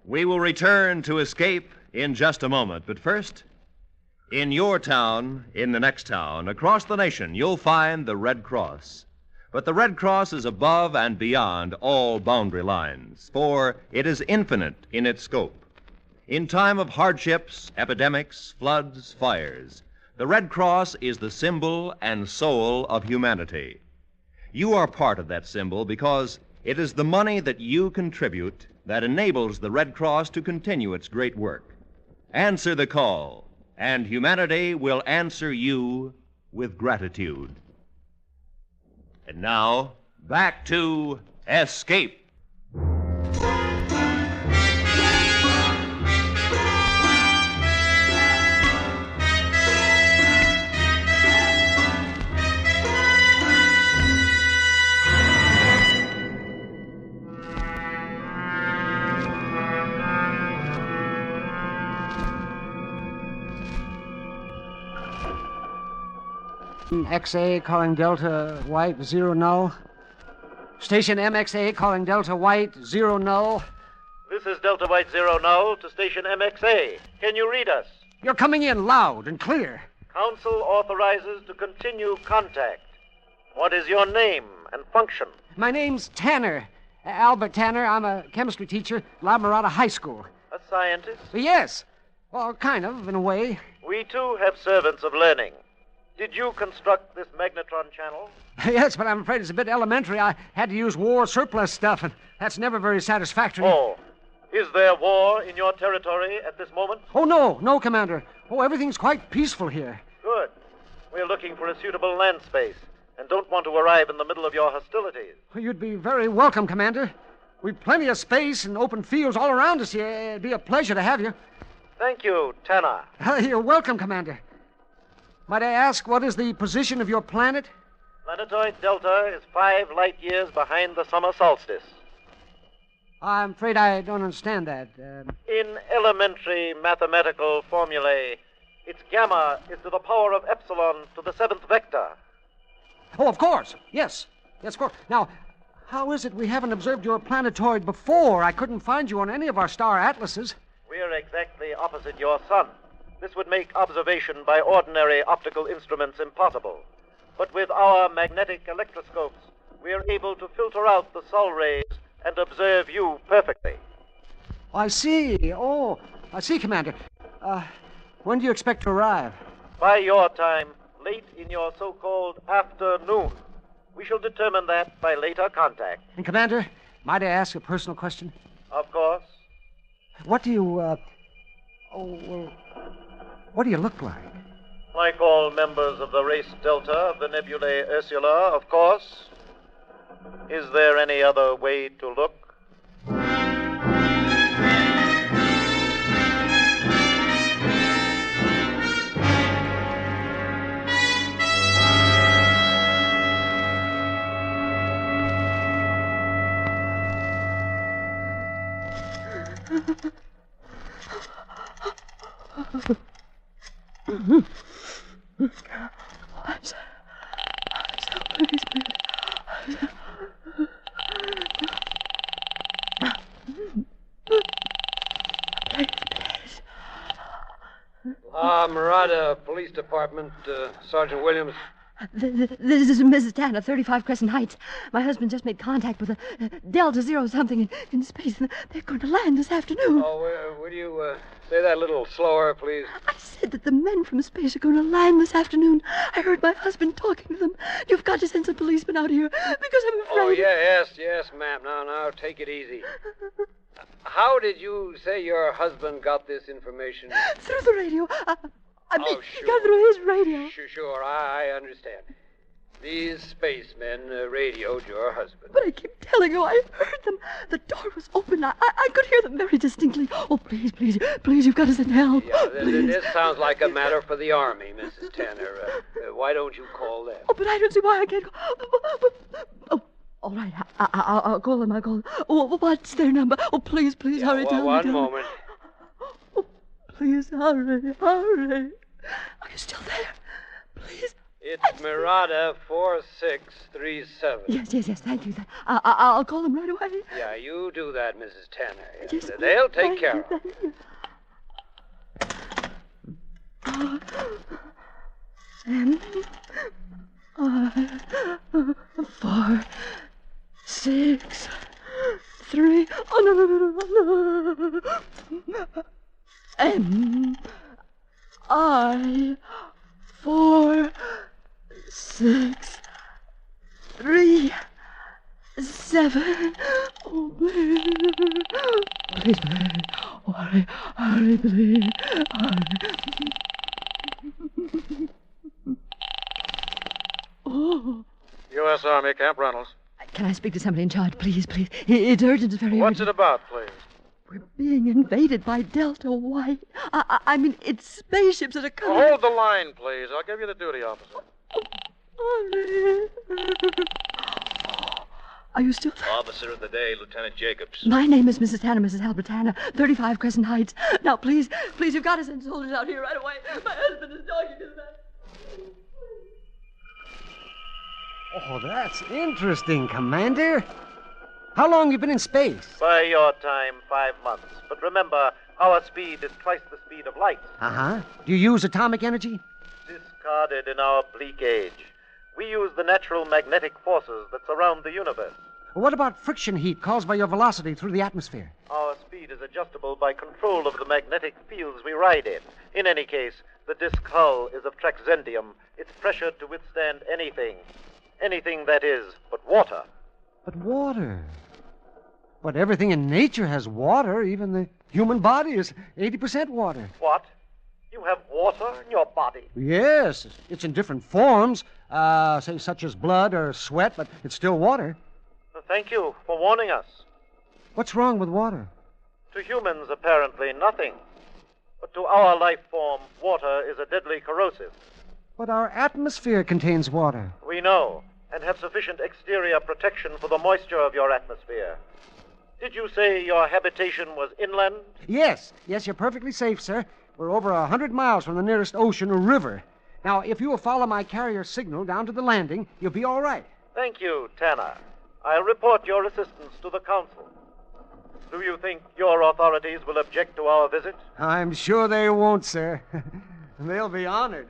We will return to Escape in just a moment. But first, in your town, in the next town, across the nation, you'll find the Red Cross. But the Red Cross is above and beyond all boundary lines, for it is infinite in its scope. In time of hardships, epidemics, floods, fires, the Red Cross is the symbol and soul of humanity. You are part of that symbol because it is the money that you contribute that enables the Red Cross to continue its great work. Answer the call, and humanity will answer you with gratitude. And now, back to Escape. XA calling Delta White 0 null. Station MXA calling Delta White 0 null. This is Delta White 0 null to station MXA. Can you read us? You're coming in loud and clear. Council authorizes to continue contact. What is your name and function? My name's Tanner. Albert Tanner. I'm a chemistry teacher at La Mirada High School. A scientist? Yes. Well, kind of, in a way. We, too, have servants of learning. Did you construct this magnetron channel? Yes, but I'm afraid it's a bit elementary. I had to use war surplus stuff, and that's never very satisfactory. Oh. Is there war in your territory at this moment? Oh, no, Commander. Oh, everything's quite peaceful here. Good. We're looking for a suitable land space and don't want to arrive in the middle of your hostilities. You'd be very welcome, Commander. We've plenty of space and open fields all around us here. It'd be a pleasure to have you. Thank you, Tanner. You're welcome, Commander. Might I ask, what is the position of your planet? Planetoid Delta is 5 light years behind the summer solstice. I'm afraid I don't understand that. In elementary mathematical formulae, its gamma is to the power of epsilon to the 7th vector. Oh, of course. Yes, of course. Now, how is it we haven't observed your planetoid before? I couldn't find you on any of our star atlases. We're exactly opposite your sun. This would make observation by ordinary optical instruments impossible. But with our magnetic electroscopes, we're able to filter out the sol rays and observe you perfectly. I see. Oh, I see, Commander. When do you expect to arrive? By your time, late in your so-called afternoon. We shall determine that by later contact. And, Commander, might I ask a personal question? Of course. What do you, what do you look like? Like all members of the race Delta of the nebulae Ursula, of course. Is there any other way to look? Mirada Police Department, Sergeant Williams. This is Mrs. Tanner, 35 Crescent Heights. My husband just made contact with a Delta Zero something in space, and they're going to land this afternoon. Oh, would you say that a little slower, please? I said that the men from space are going to land this afternoon. I heard my husband talking to them. You've got to send some policemen out here, because I'm afraid... Oh, yes, ma'am. Now, take it easy. How did you say your husband got this information? Through the radio. I mean, sure. he got through his radio. Sure, I understand. These spacemen radioed your husband. But I keep telling you, I heard them. The door was open. I could hear them very distinctly. Oh, please, you've got to send help. Yeah, this sounds like a matter for the Army, Mrs. Tanner. Why don't you call them? Oh, but I don't see why I can't go. Oh, all right, I'll call them. Oh, what's their number? Oh, please, hurry, tell me. One moment. Oh, please, hurry. Are you still there? Please. It's Mirada 4637. Yes, thank you. I'll call them right away. Yeah, you do that, Mrs. Tanner. Yes, they'll take care of it. 4, 6, 3. Oh, no. M-I 4, 6, 3, 7. Oh, please. Oh, hurry, please. Oh. U.S. Army, Camp Reynolds. Can I speak to somebody in charge, please? It's urgent. It's very urgent. What's it about, please? We're being invaded by Delta White. I mean, it's spaceships that are coming. Hold the line, please. I'll give you the duty officer. Are you still there? Officer of the day, Lieutenant Jacobs. My name is Mrs. Tanner, Mrs. Albert Tanner, 35 Crescent Heights. Now, please, you've got to send soldiers out here right away. My husband is talking to them. Oh, that's interesting, Commander. How long you been in space? By your time, 5 months. But remember, our speed is twice the speed of light. Uh-huh. Do you use atomic energy? Discarded in our bleak age. We use the natural magnetic forces that surround the universe. Well, what about friction heat caused by your velocity through the atmosphere? Our speed is adjustable by control of the magnetic fields we ride in. In any case, the disk hull is of trexendium. It's pressured to withstand anything. Anything that is but water. But water. But everything in nature has water. Even the human body is 80% water. What? You have water in your body? Yes, it's in different forms, say such as blood or sweat, but it's still water. Thank you for warning us. What's wrong with water? To humans, apparently nothing. But to our life form, water is a deadly corrosive. But our atmosphere contains water. We know, and have sufficient exterior protection for the moisture of your atmosphere. Did you say your habitation was inland? Yes, you're perfectly safe, sir. We're over 100 miles from the nearest ocean or river. Now, if you will follow my carrier signal down to the landing, you'll be all right. Thank you, Tanner. I'll report your assistance to the council. Do you think your authorities will object to our visit? I'm sure they won't, sir. They'll be honored.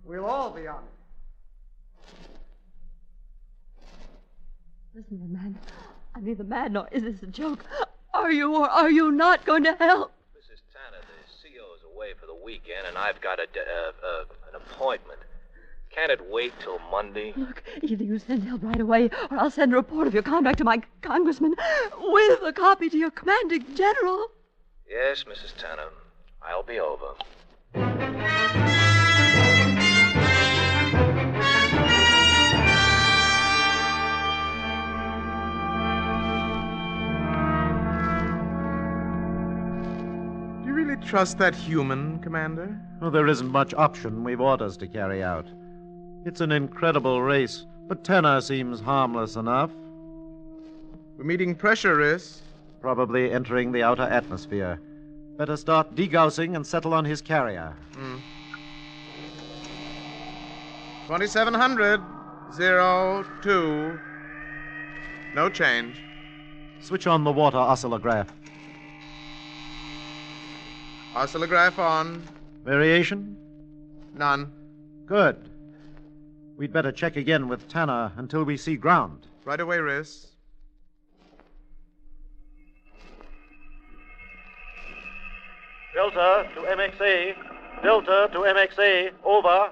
We'll all be honored. Listen, the man. I mean, the man, or is this a joke? Are you or are you not going to help? Mrs. Tanner, the CO's away for the weekend, and I've got an appointment. Can't it wait till Monday? Look, either you send help right away, or I'll send a report of your conduct to my congressman with a copy to your commanding general. Yes, Mrs. Tanner. I'll be over. Do you really trust that human, Commander? Well, there isn't much option. We've orders to carry out. It's an incredible race, but Tanner seems harmless enough. We're meeting pressure, Riss. Probably entering the outer atmosphere. Better start degaussing and settle on his carrier. 2700. 02. No change. Switch on the water oscillograph. Oscillograph on. Variation? None. Good. We'd better check again with Tanner until we see ground. Right away, Riss. Delta to MXA. Delta to MXA. Over.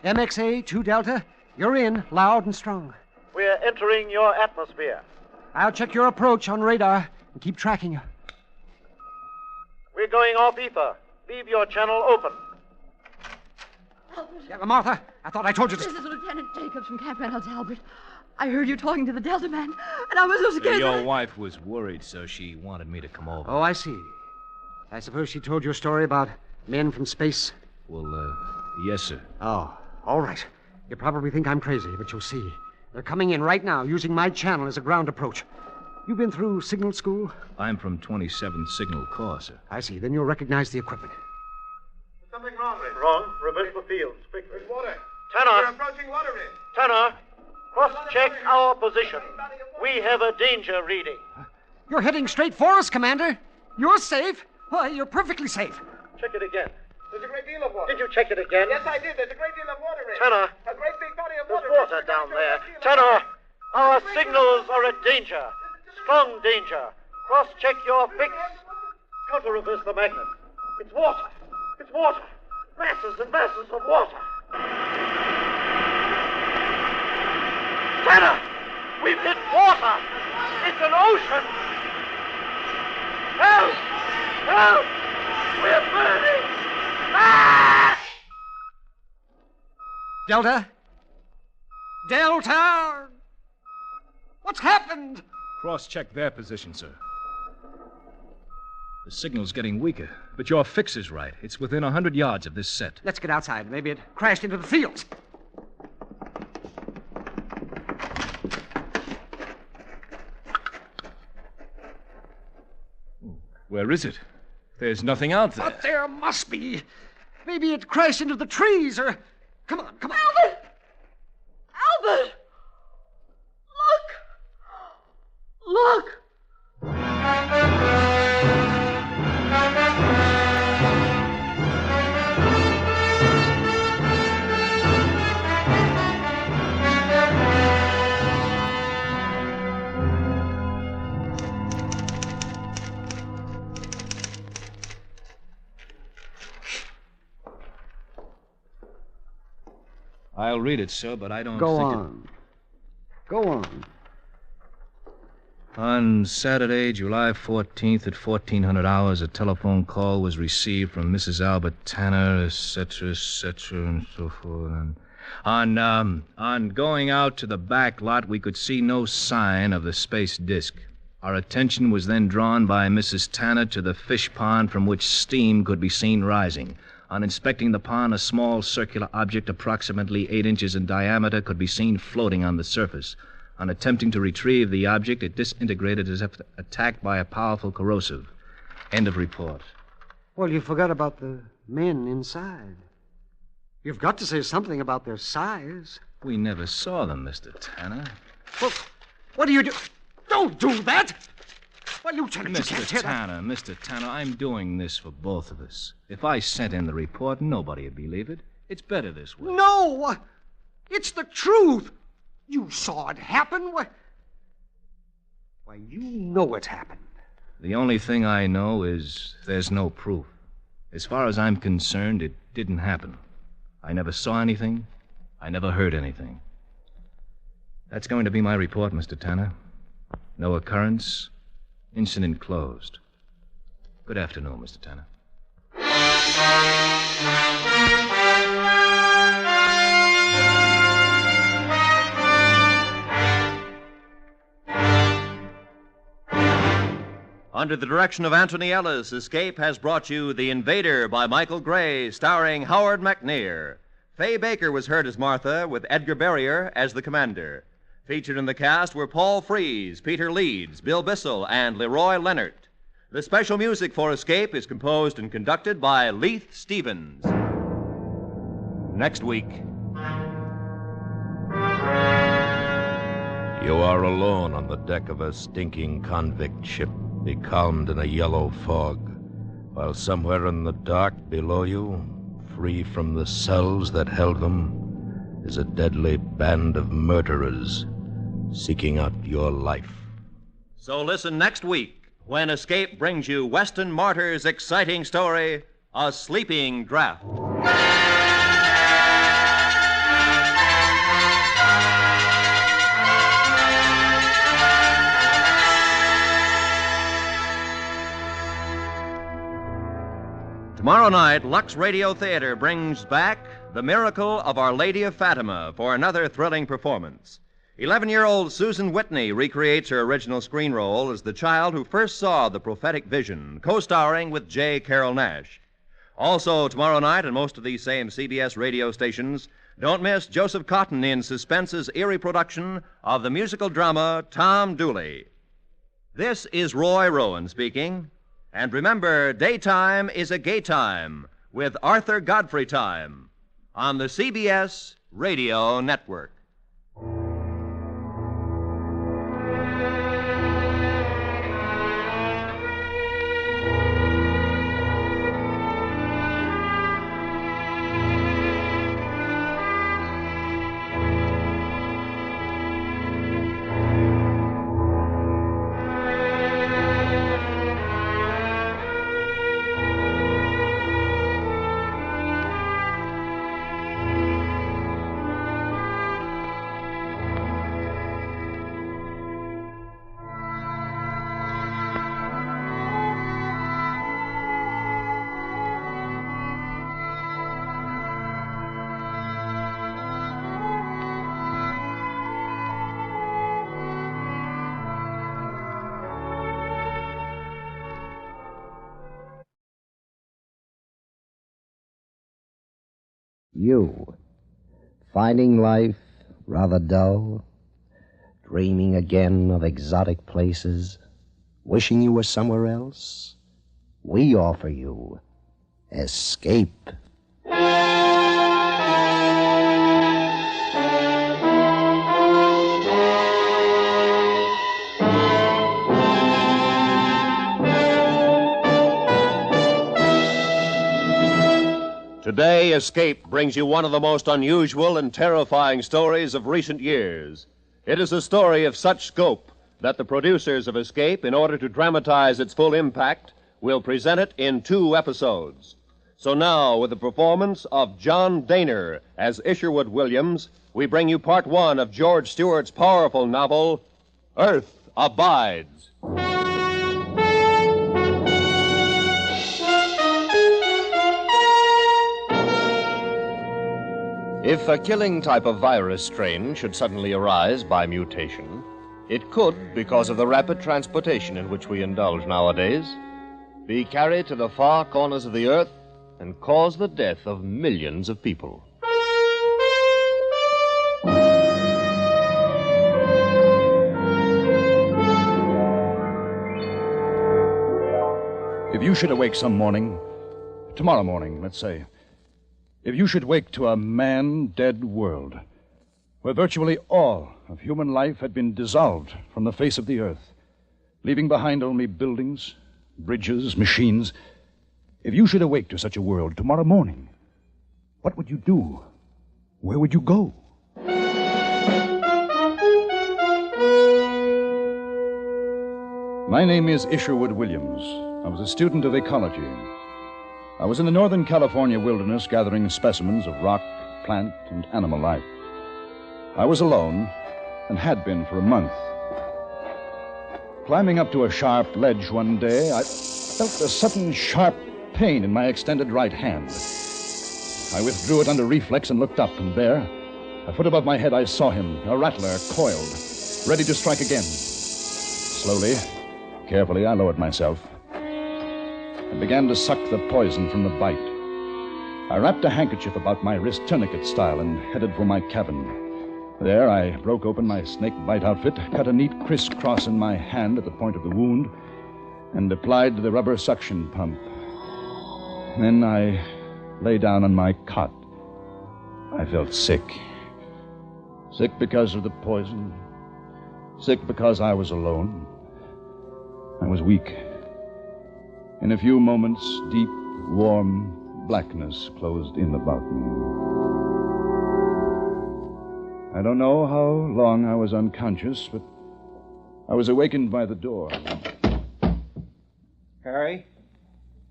MXA 2 Delta. You're in, loud and strong. We're entering your atmosphere. I'll check your approach on radar and keep tracking you. We're going off ether. Leave your channel open. Yeah, Martha, I thought I told you This is Lieutenant Jacobs from Camp Reynolds, Albert. I heard you talking to the Delta man, and I was so scared. Your wife was worried, so she wanted me to come over. Oh, I see. I suppose she told you a story about men from space? Well, yes, sir. Oh, all right. You probably think I'm crazy, but you'll see. They're coming in right now, using my channel as a ground approach. You been through signal school? I'm from 27th Signal Corps, sir. I see. Then you'll recognize the equipment. Something wrong, Riss. Wrong. Reverse the fields. Quickly. There's water. Tanner. We're approaching water, Riss. Tanner, cross-check our position. We have a danger reading. You're heading straight for us, Commander. You're safe. Why, you're perfectly safe. Check it again. There's a great deal of water. Did you check it again? Yes, I did. There's a great deal of water, Riss. Tanner. A great big body of There's water. water down there. Tanner, our signals are a danger. Strong danger. Cross-check your fix. Counter-reverse the magnet. It's water. It's water. Masses and masses of water. Tanner! We've hit water! It's an ocean! Help! Help! We're burning! Ah! Delta? Delta! What's happened? Cross-check their position, sir. The signal's getting weaker, but your fix is right. It's within 100 yards of this set. Let's get outside. Maybe it crashed into the fields. Where is it? There's nothing out there. But there must be. Maybe it crashed into the trees, or... Come on. Albert! I'll read it, sir, but I don't Go think on. Go on. On Saturday, July 14th at 1400 hours, a telephone call was received from Mrs. Albert Tanner, etc., and so forth. And on going out to the back lot, we could see no sign of the space disc. Our attention was then drawn by Mrs. Tanner to the fish pond from which steam could be seen rising. On inspecting the pond, a small circular object approximately 8 inches in diameter could be seen floating on the surface. On attempting to retrieve the object, it disintegrated as if attacked by a powerful corrosive. End of report. Well, you forgot about the men inside. You've got to say something about their size. We never saw them, Mr. Tanner. Well, what do you do? Don't do that! Well, Lieutenant, you can't Mr. Tanner, Mr. Tanner, I'm doing this for both of us. If I sent in the report, nobody would believe it. It's better this way. No! It's the truth! You saw it happen. Why, you know it happened. The only thing I know is there's no proof. As far as I'm concerned, it didn't happen. I never saw anything. I never heard anything. That's going to be my report, Mr. Tanner. No occurrence. Incident closed. Good afternoon, Mr. Tanner. Under the direction of Anthony Ellis, Escape has brought you The Invader by Michael Gray, starring Howard McNear. Fay Baker was heard as Martha, with Edgar Barrier as the commander. Featured in the cast were Paul Frees, Peter Leeds, Bill Bissell, and Leroy Leonard. The special music for Escape is composed and conducted by Leith Stevens. Next week. You are alone on the deck of a stinking convict ship, becalmed in a yellow fog, while somewhere in the dark below you, free from the cells that held them, is a deadly band of murderers seeking out your life. So listen next week when Escape brings you Weston Martyr's exciting story, A Sleeping Draft. Tomorrow night, Lux Radio Theater brings back The Miracle of Our Lady of Fatima for another thrilling performance. 11-year-old Susan Whitney recreates her original screen role as the child who first saw the prophetic vision, co-starring with J. Carroll Nash. Also, tomorrow night, on most of these same CBS radio stations, don't miss Joseph Cotton in Suspense's eerie production of the musical drama Tom Dooley. This is Roy Rowan speaking. And remember, daytime is a gay time with Arthur Godfrey Time on the CBS Radio Network. You, finding life rather dull, dreaming again of exotic places, wishing you were somewhere else? We offer you Escape. Today, Escape brings you one of the most unusual and terrifying stories of recent years. It is a story of such scope that the producers of Escape, in order to dramatize its full impact, will present it in 2 episodes. So now, with the performance of John Daner as Isherwood Williams, we bring you part one of George Stewart's powerful novel, Earth Abides. If a killing type of virus strain should suddenly arise by mutation, it could, because of the rapid transportation in which we indulge nowadays, be carried to the far corners of the earth and cause the death of millions of people. If you should awake some morning, tomorrow morning, let's say, if you should wake to a man-dead world, where virtually all of human life had been dissolved from the face of the earth, leaving behind only buildings, bridges, machines, if you should awake to such a world tomorrow morning, what would you do? Where would you go? My name is Isherwood Williams. I was a student of ecology. I was in the Northern California wilderness gathering specimens of rock, plant, and animal life. I was alone and had been for a month. Climbing up to a sharp ledge one day, I felt a sudden sharp pain in my extended right hand. I withdrew it under reflex and looked up, and there, a foot above my head, I saw him, a rattler, coiled, ready to strike again. Slowly, carefully, I lowered myself and began to suck the poison from the bite. I wrapped a handkerchief about my wrist, tourniquet style, and headed for my cabin. There, I broke open my snake bite outfit, cut a neat crisscross in my hand at the point of the wound, and applied the rubber suction pump. Then I lay down on my cot. I felt sick. Sick because of the poison. Sick because I was alone. I was weak. In a few moments, deep, warm blackness closed in about me. I don't know how long I was unconscious, but I was awakened by the door. Harry?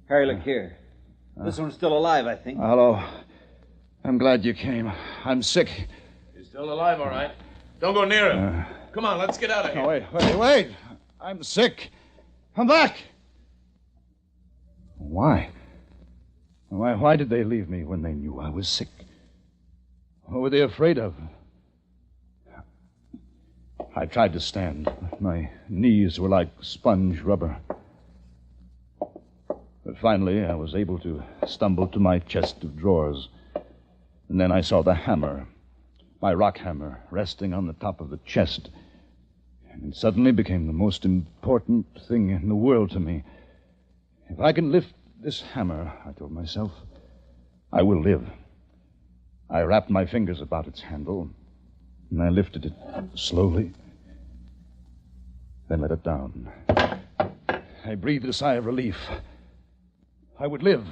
Harry, look here. This one's still alive, I think. Hello. I'm glad you came. I'm sick. He's still alive, all right. Don't go near him. Come on, let's get out of here. No, wait. I'm sick. Come back. Why? Why did they leave me when they knew I was sick? What were they afraid of? I tried to stand. My knees were like sponge rubber. But finally, I was able to stumble to my chest of drawers. And then I saw the hammer, my rock hammer, resting on the top of the chest. And it suddenly became the most important thing in the world to me. If I can lift this hammer, I told myself, I will live. I wrapped my fingers about its handle, and I lifted it slowly, then let it down. I breathed a sigh of relief. I would live.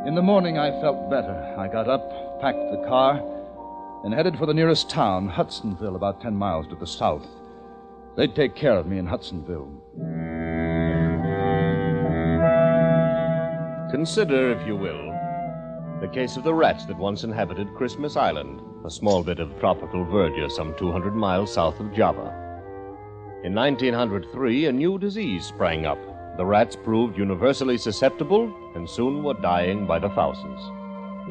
In the morning, I felt better. I got up, packed the car, and headed for the nearest town, Hudsonville, about 10 miles to the south. They'd take care of me in Hudsonville. Consider, if you will, the case of the rats that once inhabited Christmas Island, a small bit of tropical verdure some 200 miles south of Java. In 1903, a new disease sprang up. The rats proved universally susceptible and soon were dying by the thousands.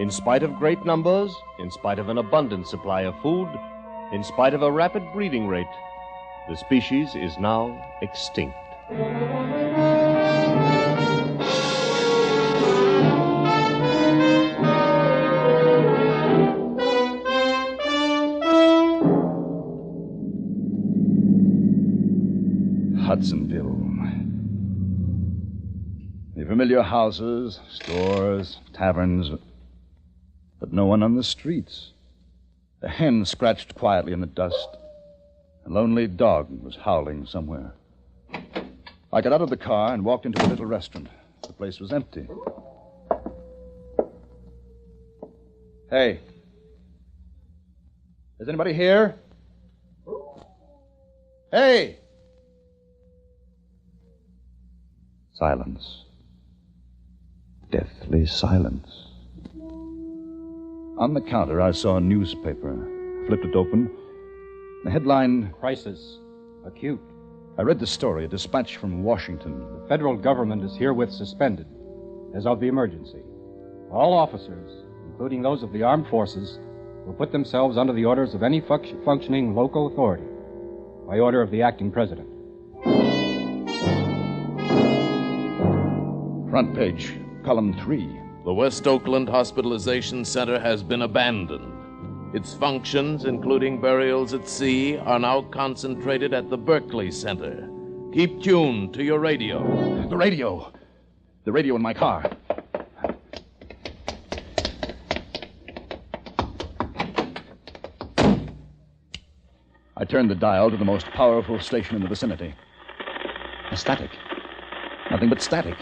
In spite of great numbers, in spite of an abundant supply of food, in spite of a rapid breeding rate, the species is now extinct. Hudsonville. The familiar houses, stores, taverns, but no one on the streets. A hen scratched quietly in the dust. A lonely dog was howling somewhere. I got out of the car and walked into a little restaurant. The place was empty. Hey. Is anybody here? Hey! Silence. Deathly silence. On the counter, I saw a newspaper. Flipped it open. The headline... Crisis. Acute. I read the story, a dispatch from Washington. The federal government is herewith suspended as of the emergency. All officers, including those of the armed forces, will put themselves under the orders of any functioning local authority by order of the acting president. Front page, column 3. The West Oakland Hospitalization Center has been abandoned. Its functions, including burials at sea, are now concentrated at the Berkeley Center. Keep tuned to your radio. The radio. The radio in my car. I turned the dial to the most powerful station in the vicinity. Static. Nothing but static.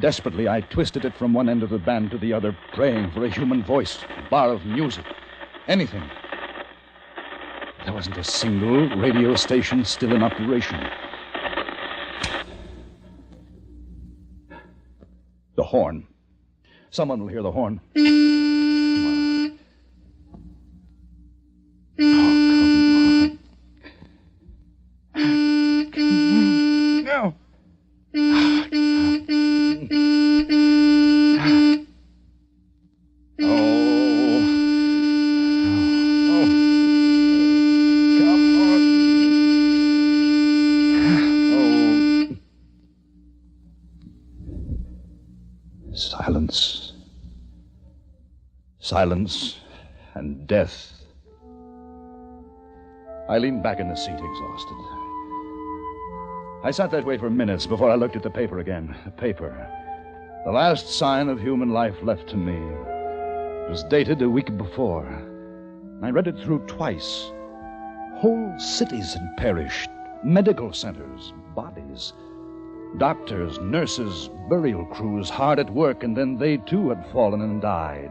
Desperately, I twisted it from one end of the band to the other, praying for a human voice, a bar of music, anything. There wasn't a single radio station still in operation. The horn. Someone will hear the horn. No. Silence. Silence and death. I leaned back in the seat, exhausted. I sat that way for minutes before I looked at the paper again. The paper. The last sign of human life left to me. It was dated a week before. I read it through twice. Whole cities had perished. Medical centers, bodies. Doctors, nurses, burial crews hard at work, and then they too had fallen and died.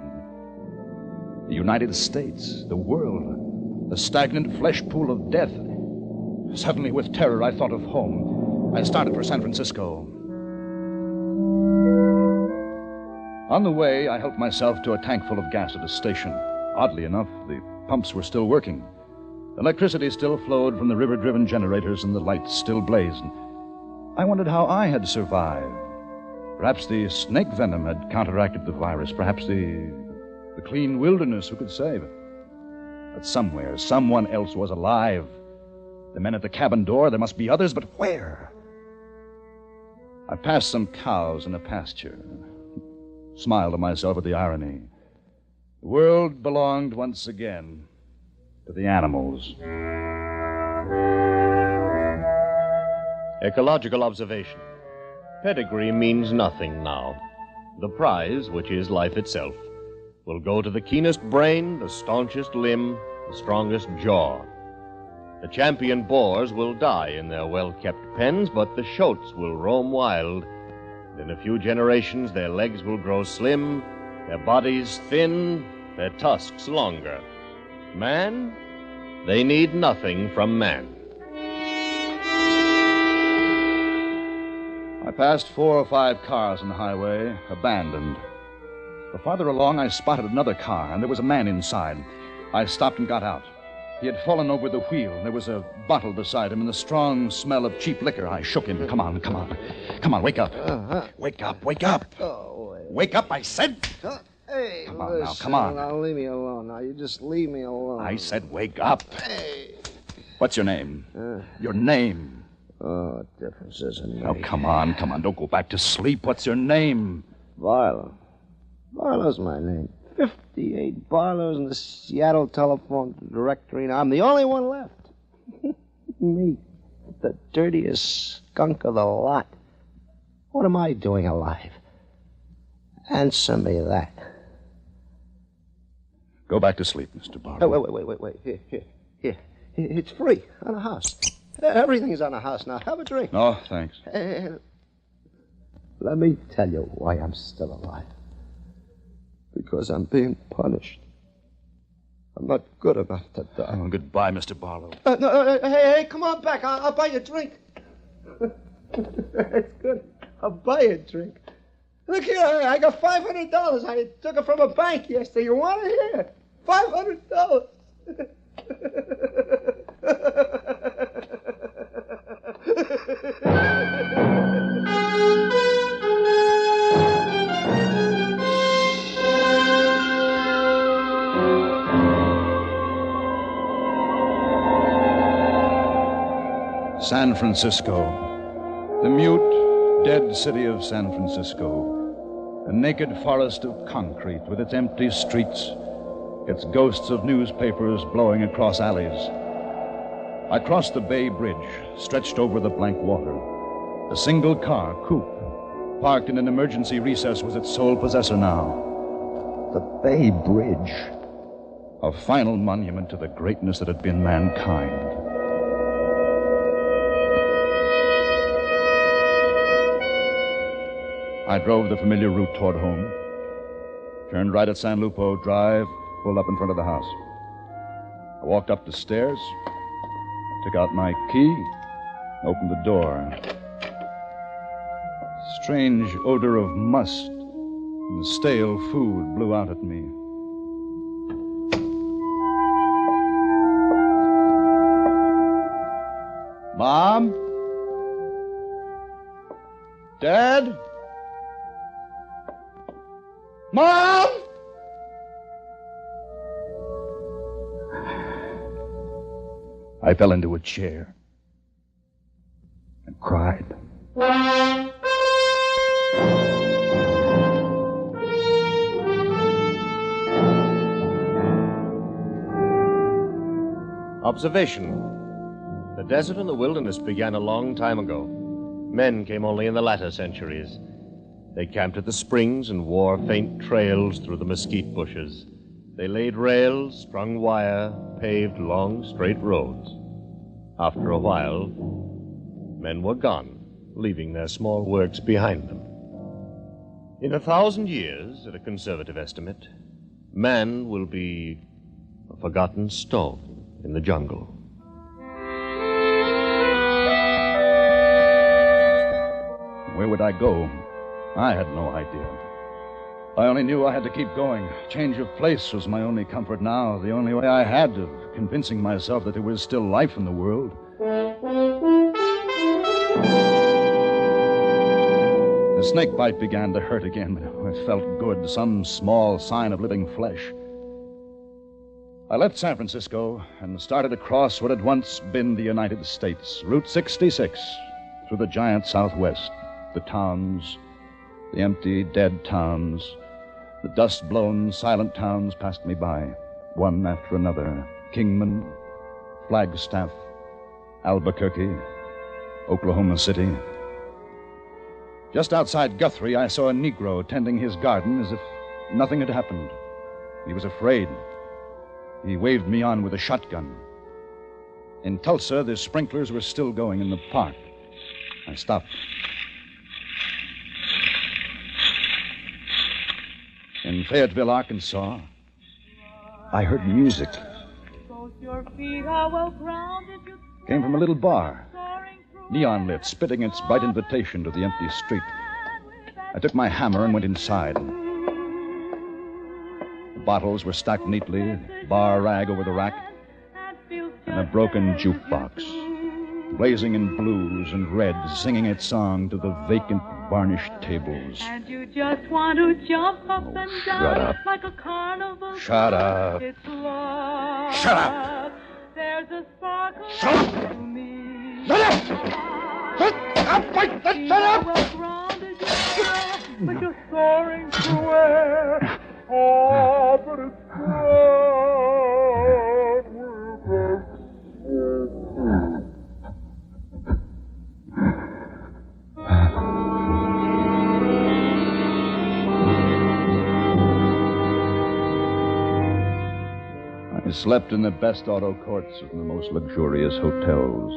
The United States, the world, a stagnant flesh pool of death. Suddenly, with terror, I thought of home. I started for San Francisco. On the way, I helped myself to a tank full of gas at a station. Oddly enough, the pumps were still working. Electricity still flowed from the river-driven generators, and the lights still blazed. I wondered how I had survived. Perhaps the snake venom had counteracted the virus. Perhaps the clean wilderness, who could say? But somewhere, someone else was alive. The men at the cabin door, there must be others, but where? I passed some cows in a pasture. Smiled to myself at the irony. The world belonged once again to the animals. Ecological observation. Pedigree means nothing now. The prize, which is life itself, will go to the keenest brain, the staunchest limb, the strongest jaw. The champion boars will die in their well-kept pens, but the shoats will roam wild. In a few generations, their legs will grow slim, their bodies thin, their tusks longer. Man? They need nothing from man. I passed 4 or 5 cars on the highway, abandoned. But farther along, I spotted another car, and there was a man inside. I stopped and got out. He had fallen over the wheel. There was a bottle beside him and the strong smell of cheap liquor. I shook him. Come on, come on. Come on, wake up. Wake up, wake up. Wake up, I said. Hey, come on now, come on. Now, leave me alone. Now, you just leave me alone. I said wake up. Hey. What's your name? Your name. Oh, what difference does it make? Oh, come on. Don't go back to sleep. What's your name? Barlow. Barlow's my name. 58 Barlows in the Seattle telephone directory, and I'm the only one left. Me. The dirtiest skunk of the lot. What am I doing alive? Answer me that. Go back to sleep, Mr. Barlow. Wait. Here. It's free on a house. Everything's on a house now. Have a drink. No, thanks. Let me tell you why I'm still alive. Because I'm being punished. I'm not good enough to die. Oh, goodbye, Mr. Barlow. Hey, come on back. I'll buy you a drink. It's good. I'll buy you a drink. Look here, I got $500. I took it from a bank yesterday. You want to hear? $500. San Francisco. The mute, dead city of San Francisco. A naked forest of concrete with its empty streets, its ghosts of newspapers blowing across alleys. I crossed the Bay Bridge, stretched over the blank water. A single car, coupe, parked in an emergency recess, was its sole possessor now. The Bay Bridge. A final monument to the greatness that had been mankind. I drove the familiar route toward home, turned right at San Lupo Drive, pulled up in front of the house. I walked up the stairs, took out my key, opened the door. Strange odor of must and stale food blew out at me. Mom? Dad? Mom! I fell into a chair and cried. Observation. The desert and the wilderness began a long time ago. Men came only in the latter centuries. They camped at the springs and wore faint trails through the mesquite bushes. They laid rails, strung wire, paved long, straight roads. After a while, men were gone, leaving their small works behind them. In 1,000 years, at a conservative estimate, man will be a forgotten stone in the jungle. Where would I go? I had no idea. I only knew I had to keep going. Change of place was my only comfort now, the only way I had of convincing myself that there was still life in the world. The snake bite began to hurt again, but it felt good, some small sign of living flesh. I left San Francisco and started across what had once been the United States, Route 66, through the giant Southwest, the towns, the empty, dead towns. The dust-blown, silent towns passed me by, one after another. Kingman, Flagstaff, Albuquerque, Oklahoma City. Just outside Guthrie, I saw a Negro tending his garden as if nothing had happened. He was afraid. He waved me on with a shotgun. In Tulsa, the sprinklers were still going in the park. I stopped. In Fayetteville, Arkansas, I heard music. Came from a little bar, neon lit, spitting its bright invitation to the empty street. I took my hammer and went inside. The bottles were stacked neatly, bar rag over the rack, and a broken jukebox, blazing in blues and reds, singing its song to the vacant, varnished tables. And you just want to jump up and down up. like a carnival. Shut up. It's love. Shut up. There's a sparkle Shut up. to me. Shut up. Shut up. Shut up. But you're soaring through air. Oh, but it's I slept in the best auto courts of the most luxurious hotels.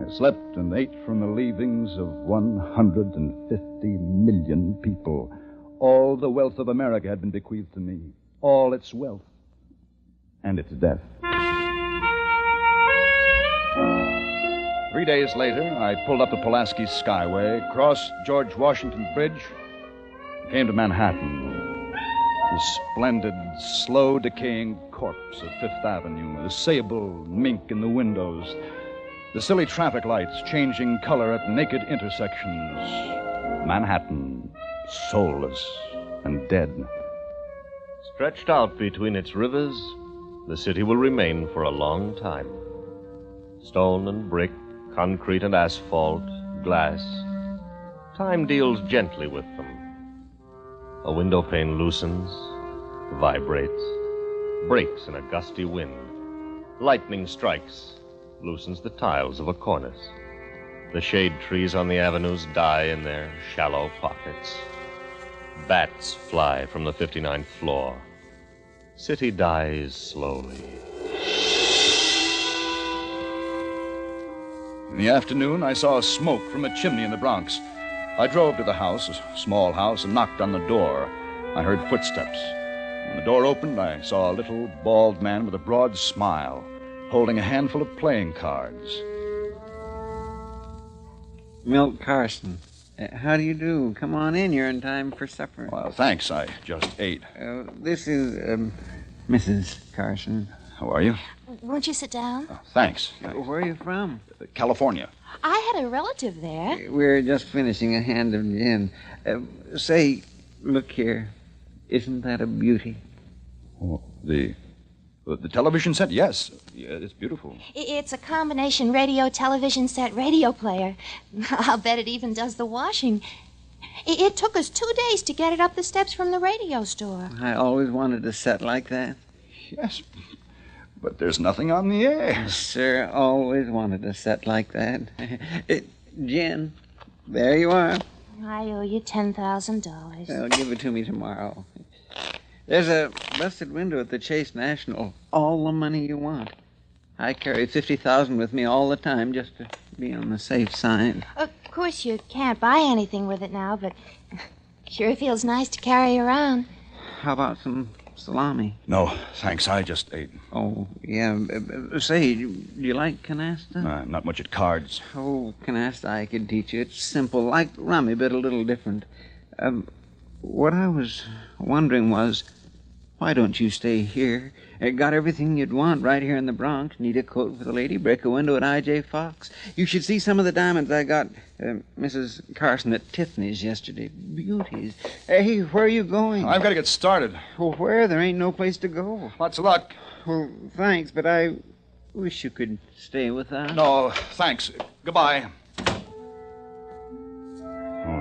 I slept and ate from the leavings of 150 million people. All the wealth of America had been bequeathed to me. All its wealth and its death. 3 3 days later, I pulled up the Pulaski Skyway, crossed George Washington Bridge, and came to Manhattan. The splendid, slow-decaying corpse of Fifth Avenue, the sable mink in the windows, the silly traffic lights changing color at naked intersections. Manhattan, soulless and dead. Stretched out between its rivers, the city will remain for a long time. Stone and brick, concrete and asphalt, glass. Time deals gently with them. A window pane loosens, vibrates, breaks in a gusty wind. Lightning strikes, loosens the tiles of a cornice. The shade trees on the avenues die in their shallow pockets. Bats fly from the 59th floor. City dies slowly. In the afternoon, I saw smoke from a chimney in the Bronx. I drove to the house, a small house, and knocked on the door. I heard footsteps. When the door opened, I saw a little, bald man with a broad smile, holding a handful of playing cards. Milt Carson. How do you do? Come on in. You're in time for supper. Well, thanks. I just ate. This is Mrs. Carson. How are you? Won't you sit down? Thanks. Where are you from? California. I had a relative there. We're just finishing a hand of gin. Say, look here. Isn't that a beauty? Oh, the television set? Yes. Yeah, it's beautiful. It's a combination radio, television set, radio player. I'll bet it even does the washing. It took us 2 days to get it up the steps from the radio store. I always wanted a set like that. Yes, but there's nothing on the air. Sir, always wanted a set like that. Jen, there you are. I owe you $10,000. Well, give it to me tomorrow. There's a busted window at the Chase National. All the money you want. I carry $50,000 with me all the time just to be on the safe side. Of course, you can't buy anything with it now, but sure feels nice to carry around. How about some salami? No, thanks. I just ate. Oh, yeah. Say, do you like canasta? Not much at cards. Oh, canasta I could teach you. It's simple, like rummy, but a little different. What I was wondering was, why don't you stay here? Got everything you'd want right here in the Bronx. Need a coat for the lady, break a window at I.J. Fox. You should see some of the diamonds I got Mrs. Carson at Tiffany's yesterday. Beauties. Hey, where are you going? I've got to get started. Well, where? There ain't no place to go. Lots of luck. Well, thanks, but I wish you could stay with us. No, thanks. Goodbye. Oh,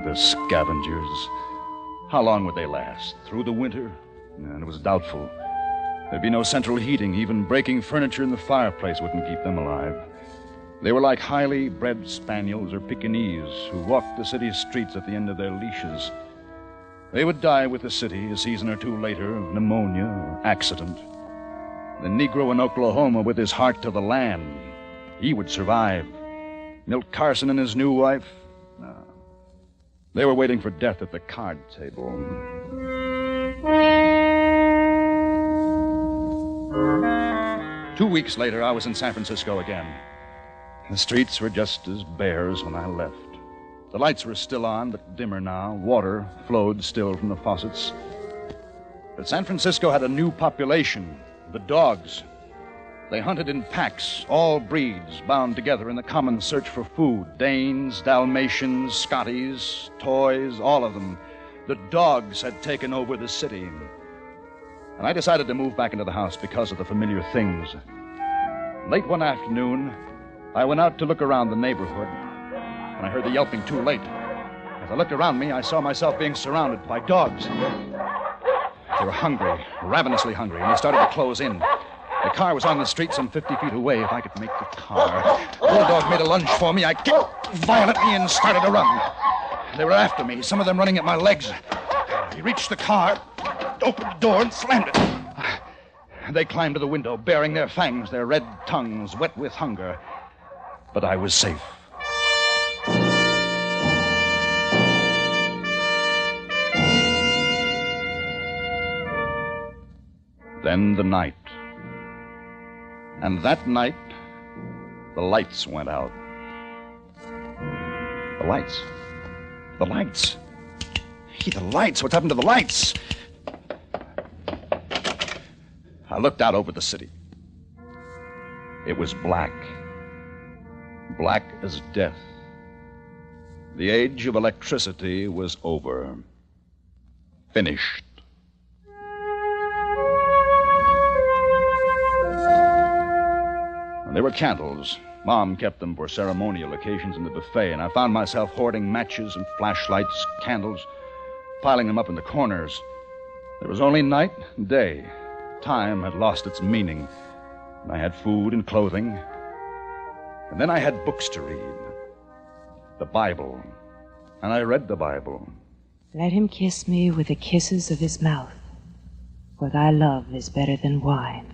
the scavengers. How long would they last? Through the winter? And it was doubtful. There'd be no central heating. Even breaking furniture in the fireplace wouldn't keep them alive. They were like highly bred spaniels or Pekingese who walked the city streets at the end of their leashes. They would die with the city a season or two later of pneumonia or accident. The Negro in Oklahoma with his heart to the land, he would survive. Milt Carson and his new wife, no. They were waiting for death at the card table. 2 weeks later, I was in San Francisco again. The streets were just as bare as when I left. The lights were still on, but dimmer now. Water flowed still from the faucets. But San Francisco had a new population, the dogs. They hunted in packs, all breeds bound together in the common search for food. Danes, Dalmatians, Scotties, toys, all of them. The dogs had taken over the city. And I decided to move back into the house because of the familiar things. Late one afternoon, I went out to look around the neighborhood, and I heard the yelping too late. As I looked around me, I saw myself being surrounded by dogs. They were hungry, ravenously hungry, and they started to close in. The car was on the street some 50 feet away. If I could make the car. The bulldog made a lunge for me. I kicked violently and started to run. They were after me, some of them running at my legs. He reached the car, opened the door, and slammed it. They climbed to the window, baring their fangs, their red tongues wet with hunger. But I was safe. Then the night. And that night, the lights went out. The lights. The lights. Hey, the lights. What's happened to the lights? I looked out over the city. It was black. Black as death. The age of electricity was over. Finished. There were candles. Mom kept them for ceremonial occasions in the buffet, and I found myself hoarding matches and flashlights, candles, piling them up in the corners. There was only night and day. Time had lost its meaning. And I had food and clothing. And then I had books to read. The Bible. And I read the Bible. Let him kiss me with the kisses of his mouth, for thy love is better than wine.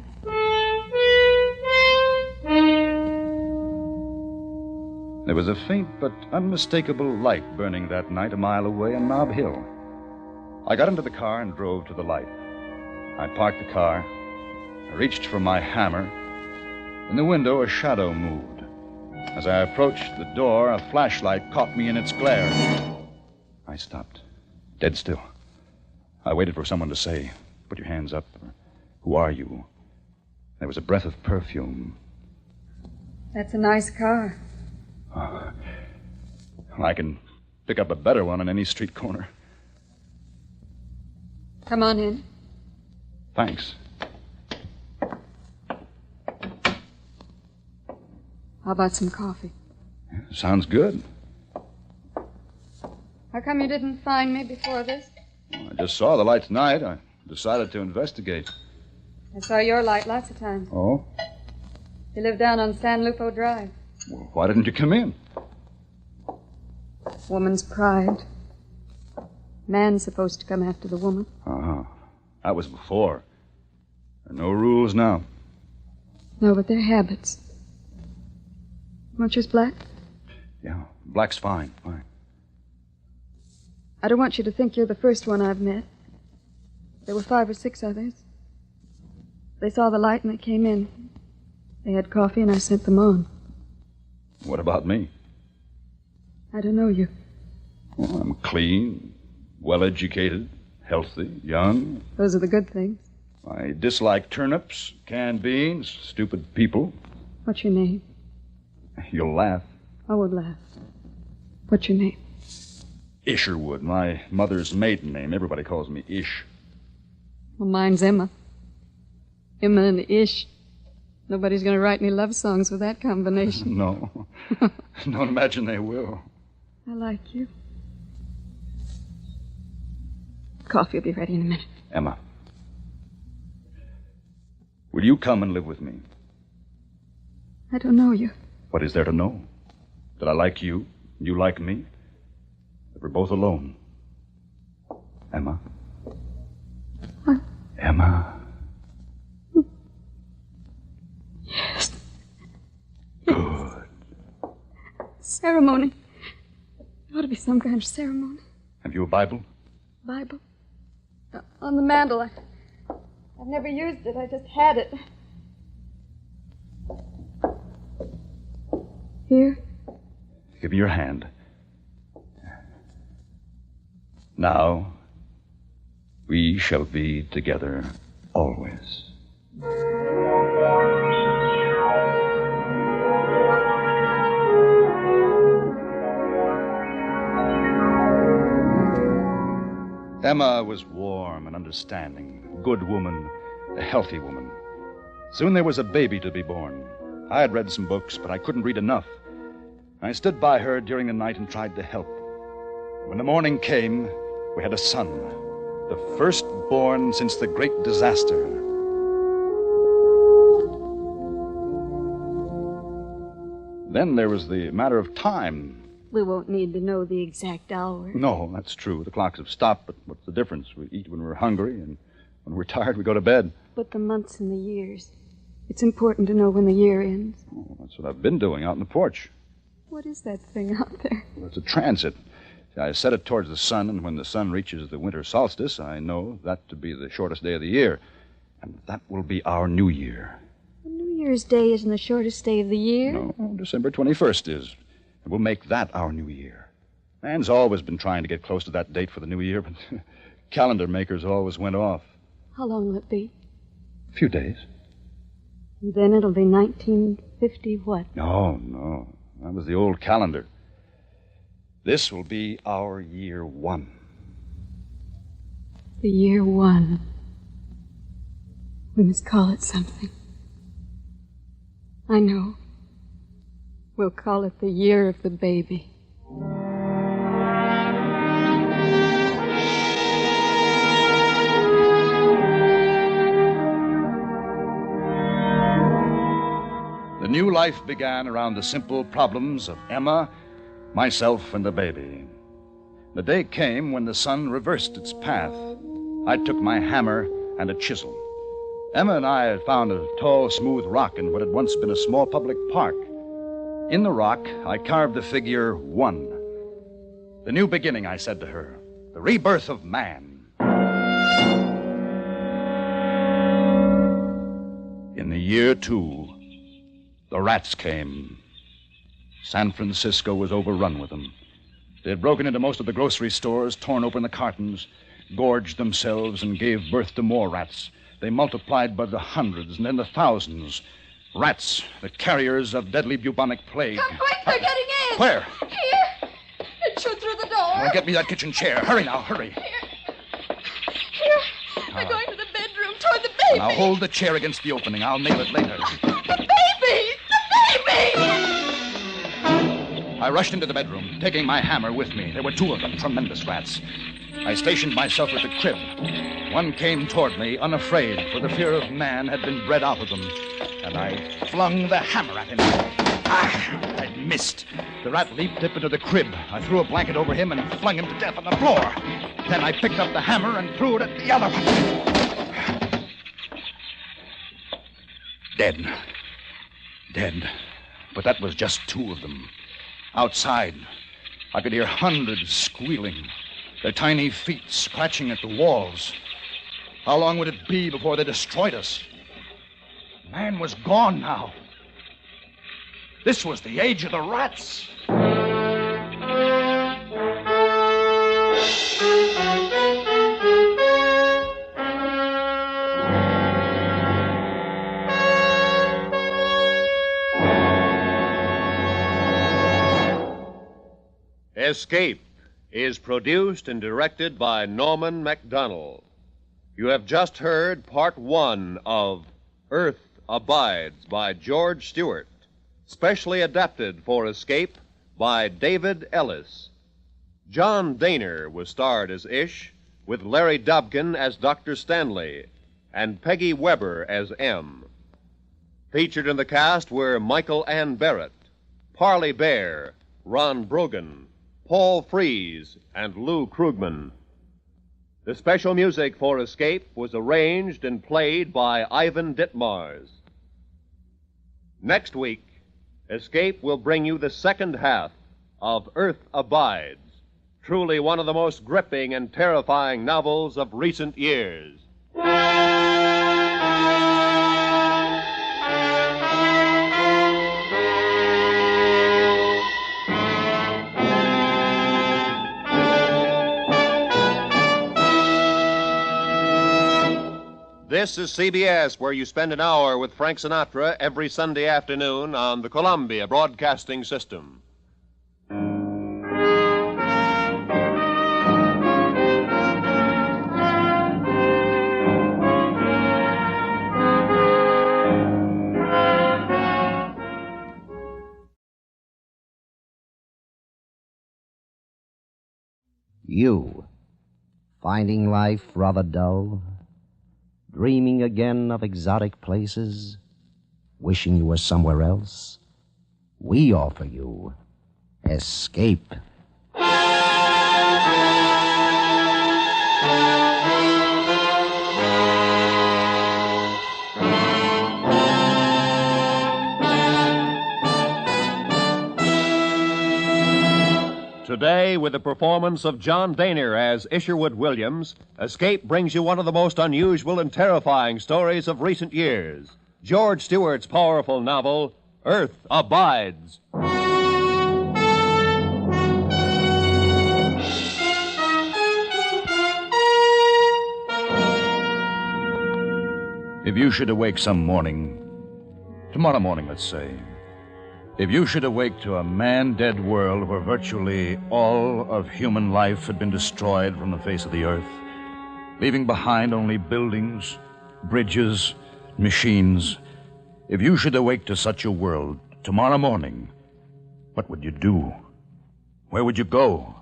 There was a faint but unmistakable light burning that night a mile away on Nob Hill. I got into the car and drove to the light. I parked the car. I reached for my hammer. In the window, a shadow moved. As I approached the door, a flashlight caught me in its glare. I stopped, dead still. I waited for someone to say, "Put your hands up," or, "Who are you?" There was a breath of perfume. That's a nice car. Oh, I can pick up a better one on any street corner. Come on in. Thanks. How about some coffee? Sounds good. How come you didn't find me before this? I just saw the light tonight. I decided to investigate. I saw your light lots of times. Oh? You live down on San Lupo Drive. Well, why didn't you come in? Woman's pride. Man's supposed to come after the woman. Uh-huh. That was before. There are no rules now. No, but they're habits. Want yours black? Yeah, black's fine. I don't want you to think you're the first one I've met. There were 5 or 6 others. They saw the light and they came in. They had coffee and I sent them on. What about me? I don't know you. Well, I'm clean, well-educated, healthy, young. Those are the good things. I dislike turnips, canned beans, stupid people. What's your name? You'll laugh. I would laugh. What's your name? Isherwood, my mother's maiden name. Everybody calls me Ish. Well, mine's Emma. Emma and Ish. Nobody's going to write any love songs with that combination. No. Don't imagine they will. I like you. Coffee will be ready in a minute. Emma, will you come and live with me? I don't know you. What is there to know? That I like you, you like me, that we're both alone. Emma? What? Emma? Yes. Good. Ceremony. There ought to be some kind of ceremony. Have you a Bible? Bible? On the mantel. I've never used it. I just had it. Here. Give me your hand. Now, we shall be together always. Emma was warm and understanding, a good woman, a healthy woman. Soon there was a baby to be born. I had read some books, but I couldn't read enough. I stood by her during the night and tried to help. When the morning came, we had a son, the first born since the great disaster. Then there was the matter of time. We won't need to know the exact hour. No, that's true. The clocks have stopped, but what's the difference? We eat when we're hungry, and when we're tired, we go to bed. But the months and the years. It's important to know when the year ends. Oh, that's what I've been doing out on the porch. What is that thing out there? Well, it's a transit. See, I set it towards the sun, and when the sun reaches the winter solstice, I know that to be the shortest day of the year. And that will be our New Year. New Year's Day isn't the shortest day of the year. No, December 21st is. And we'll make that our New Year. Anne's always been trying to get close to that date for the new year, but calendar makers always went off. How long will it be? A few days. And then it'll be 1950 what? No. That was the old calendar. This will be our year 1. The year 1. We must call it something. I know. We'll call it the year of the baby. The new life began around the simple problems of Emma, myself, and the baby. The day came when the sun reversed its path. I took my hammer and a chisel. Emma and I had found a tall, smooth rock in what had once been a small public park. In the rock, I carved the figure 1. The new beginning, I said to her. The rebirth of man. In the year 2, the rats came. San Francisco was overrun with them. They had broken into most of the grocery stores, torn open the cartons, gorged themselves, and gave birth to more rats. They multiplied by the hundreds and then the thousands. Rats, the carriers of deadly bubonic plague. Come quick, they're getting in. Where? Here. And shoot through the door. Now, get me that kitchen chair. Hurry now, hurry. Here. They're going to the bedroom toward the baby. Now, hold the chair against the opening. I'll nail it later. The baby! The baby! I rushed into the bedroom, taking my hammer with me. There were 2 of them, tremendous rats. I stationed myself at the crib. One came toward me, unafraid, for the fear of man had been bred out of them. And I flung the hammer at him. I missed. The rat leaped up into the crib. I threw a blanket over him and flung him to death on the floor. Then I picked up the hammer and threw it at the other one. Dead. But that was just 2 of them. Outside, I could hear hundreds squealing, their tiny feet scratching at the walls. How long would it be before they destroyed us? Man was gone now. This was the age of the rats. Escape is produced and directed by Norman MacDonald. You have just heard part 1 of Earth Abides by George Stewart, specially adapted for Escape by David Ellis. John Daner was starred as Ish, with Larry Dobkin as Dr. Stanley, and Peggy Weber as M. Featured in the cast were Michael Ann Barrett, Parley Bear, Ron Brogan, Paul Frees, and Lou Krugman. The special music for Escape was arranged and played by Ivan Ditmars. Next week, Escape will bring you the second half of Earth Abides, truly one of the most gripping and terrifying novels of recent years. This is CBS, where you spend an hour with Frank Sinatra every Sunday afternoon on the Columbia Broadcasting System. You, finding life rather dull? Dreaming again of exotic places? Wishing you were somewhere else? We offer you Escape. Today, with the performance of John Daner as Isherwood Williams, Escape brings you one of the most unusual and terrifying stories of recent years. George Stewart's powerful novel, Earth Abides. If you should awake some morning, tomorrow morning, let's say, if you should awake to a man-dead world where virtually all of human life had been destroyed from the face of the earth, leaving behind only buildings, bridges, machines, if you should awake to such a world tomorrow morning, what would you do? Where would you go?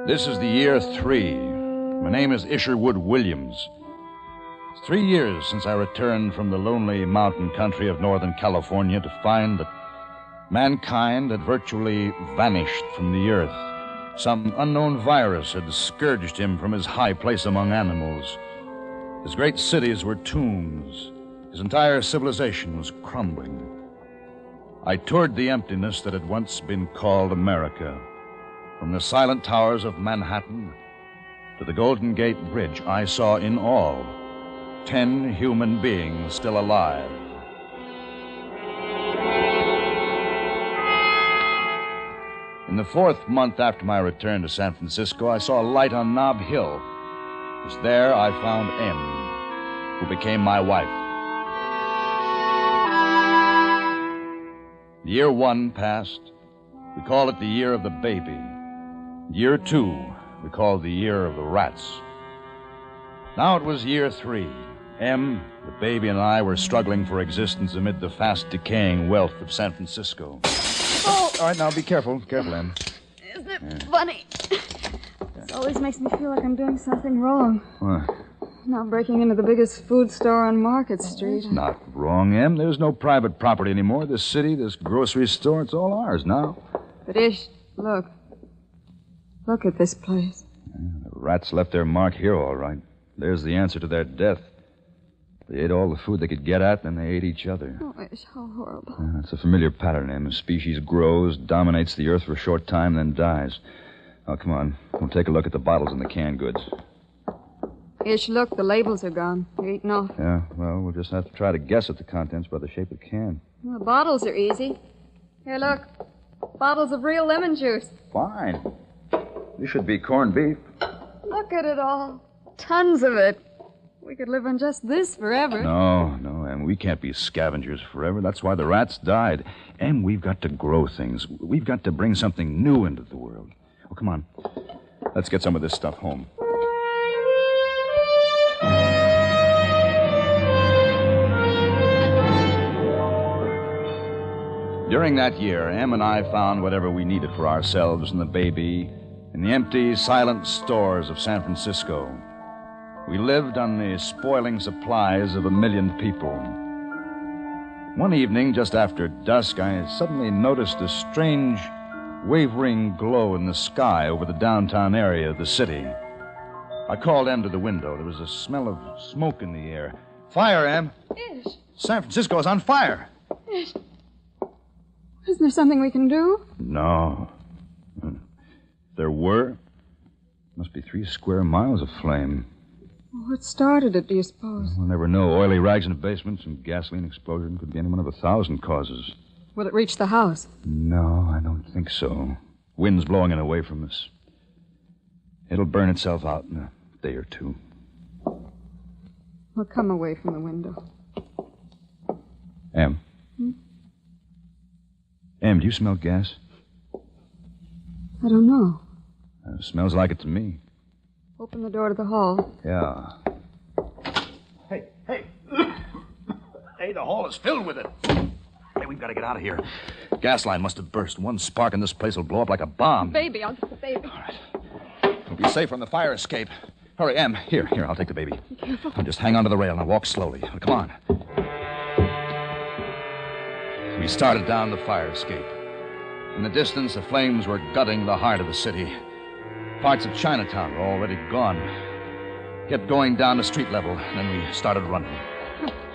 This is the year 3. My name is Isherwood Williams. It's 3 years since I returned from the lonely mountain country of Northern California to find that mankind had virtually vanished from the earth. Some unknown virus had scourged him from his high place among animals. His great cities were tombs. His entire civilization was crumbling. I toured the emptiness that had once been called America. From the silent towers of Manhattan to the Golden Gate Bridge, I saw in all 10 human beings still alive. In the 4th month after my return to San Francisco, I saw a light on Nob Hill. It was there I found M, who became my wife. Year 1 passed. We called it the year of the baby. Year 2, we called the year of the rats. Now it was year 3. M, the baby, and I were struggling for existence amid the fast decaying wealth of San Francisco. Oh! All right, now be careful. Careful, Em. Isn't it funny? It always makes me feel like I'm doing something wrong. What? Not breaking into the biggest food store on Market Street. It's not wrong, Em. There's no private property anymore. This city, this grocery store, it's all ours now. But Ish, look. Look at this place. The rats left their mark here, all right. There's the answer to their death. They ate all the food they could get at, and they ate each other. Oh, Ish, how horrible. It's a familiar pattern, Em. A species grows, dominates the earth for a short time, then dies. Oh, come on. We'll take a look at the bottles and the canned goods. Ish, look, the labels are gone. They're eaten off. Yeah, well, we'll just have to try to guess at the contents by the shape of the can. Well, the bottles are easy. Here, look. Bottles of real lemon juice. Fine. This should be corned beef. Look at it all. Tons of it. We could live on just this forever. No, Em, we can't be scavengers forever. That's why the rats died. Em, we've got to grow things. We've got to bring something new into the world. Oh, come on. Let's get some of this stuff home. During that year, Em and I found whatever we needed for ourselves and the baby in the empty, silent stores of San Francisco. We lived on the spoiling supplies of 1 million people. One evening, just after dusk, I suddenly noticed a strange, wavering glow in the sky over the downtown area of the city. I called Em to the window. There was a smell of smoke in the air. Fire, Em! Ish. San Francisco is on fire! Ish. Isn't there something we can do? No. If there were, must be 3 square miles of flame. What started it, do you suppose? We'll never know. Oily rags in the basement, some gasoline explosion. Could be any one of 1,000 causes. Will it reach the house? No, I don't think so. Wind's blowing it away from us. It'll burn itself out in a day or 2. We'll come away from the window. Em. Em, do you smell gas? I don't know. Smells like it to me. Open the door to the hall. Yeah. Hey. Hey, the hall is filled with it. Hey, we've got to get out of here. Gas line must have burst. One spark and this place will blow up like a bomb. Baby, I'll get the baby. All right. We'll be safe from the fire escape. Hurry, Em. Here, I'll take the baby. Be careful. Now just hang on to the rail and I'll walk slowly. Now, come on. We started down the fire escape. In the distance, the flames were gutting the heart of the city. Parts of Chinatown were already gone. Kept going down to street level, and then we started running.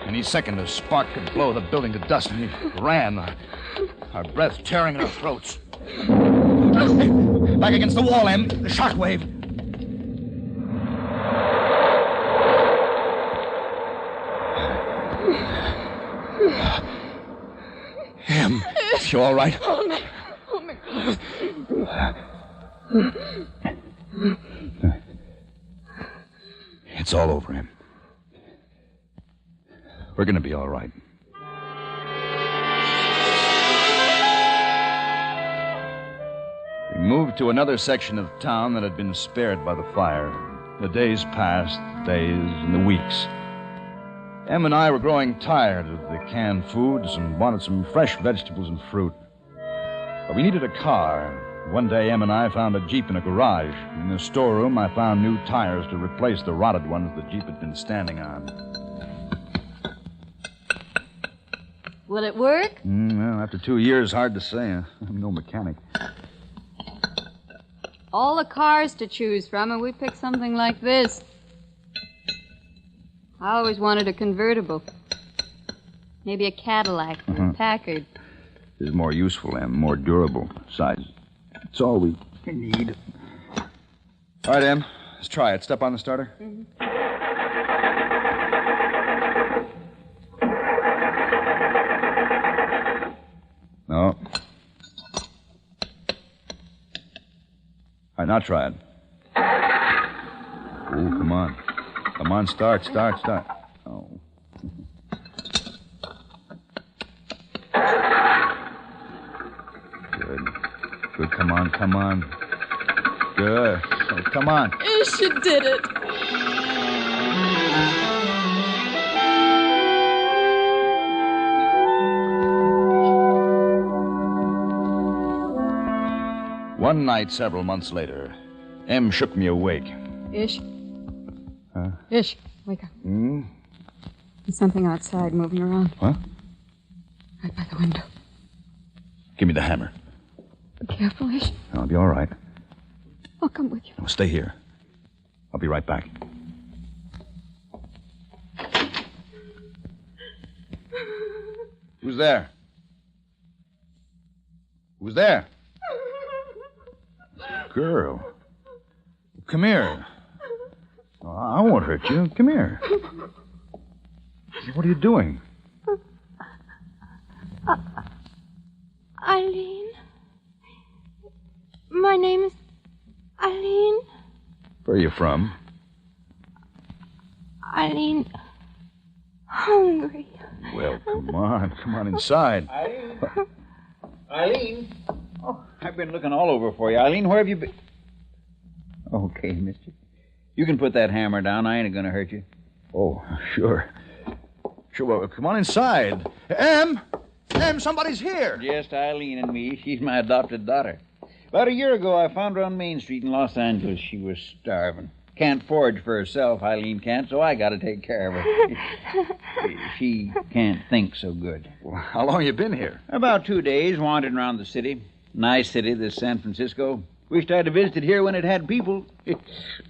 Any second, a spark could blow the building to dust, and we ran, our breath tearing in our throats. Back against the wall, Em. The shock wave. Em, you all right? Hold me. It's all over him. We're going to be all right. We moved to another section of town that had been spared by the fire. The days passed, days and the weeks. Em and I were growing tired of the canned foods and wanted some fresh vegetables and fruit. But we needed a car. One day, Em and I found a Jeep in a garage. In the storeroom, I found new tires to replace the rotted ones the Jeep had been standing on. Will it work? Well, after 2 years, hard to say. I'm no mechanic. All the cars to choose from, and we picked something like this. I always wanted a convertible. Maybe a Cadillac from Packard. This is more useful and more durable. Besides, it's all we need. All right, Em. Let's try it. Step on the starter. No. All right, now try it. Ooh, come on. Come on, start. Oh. Good, come on. Good. Oh, come on. Ish, you did it. One night, several months later, Em shook me awake. Ish. Huh? Ish, wake up. There's something outside moving around. What? Right by the window. Give me the hammer. Be careful, Ish. I'll be all right. I'll come with you. Now, stay here. I'll be right back. Who's there? Who's there? Girl. Come here. Oh, I won't hurt you. Come here. What are you doing? Eileen. My name is Eileen. Where are you from? Eileen. Hungry. Well, come on inside. Eileen? Oh, I've been looking all over for you. Eileen, where have you been? Okay, mister. You can put that hammer down. I ain't gonna hurt you. Oh, sure. Well, come on inside. Em, somebody's here. Just Eileen and me. She's my adopted daughter. About a year ago, I found her on Main Street in Los Angeles. She was starving. Can't forage for herself, Eileen can't, so I gotta take care of her. She can't think so good. Well, how long you been here? About 2 days, wandering around the city. Nice city, this San Francisco. Wished I'd have visited here when it had people.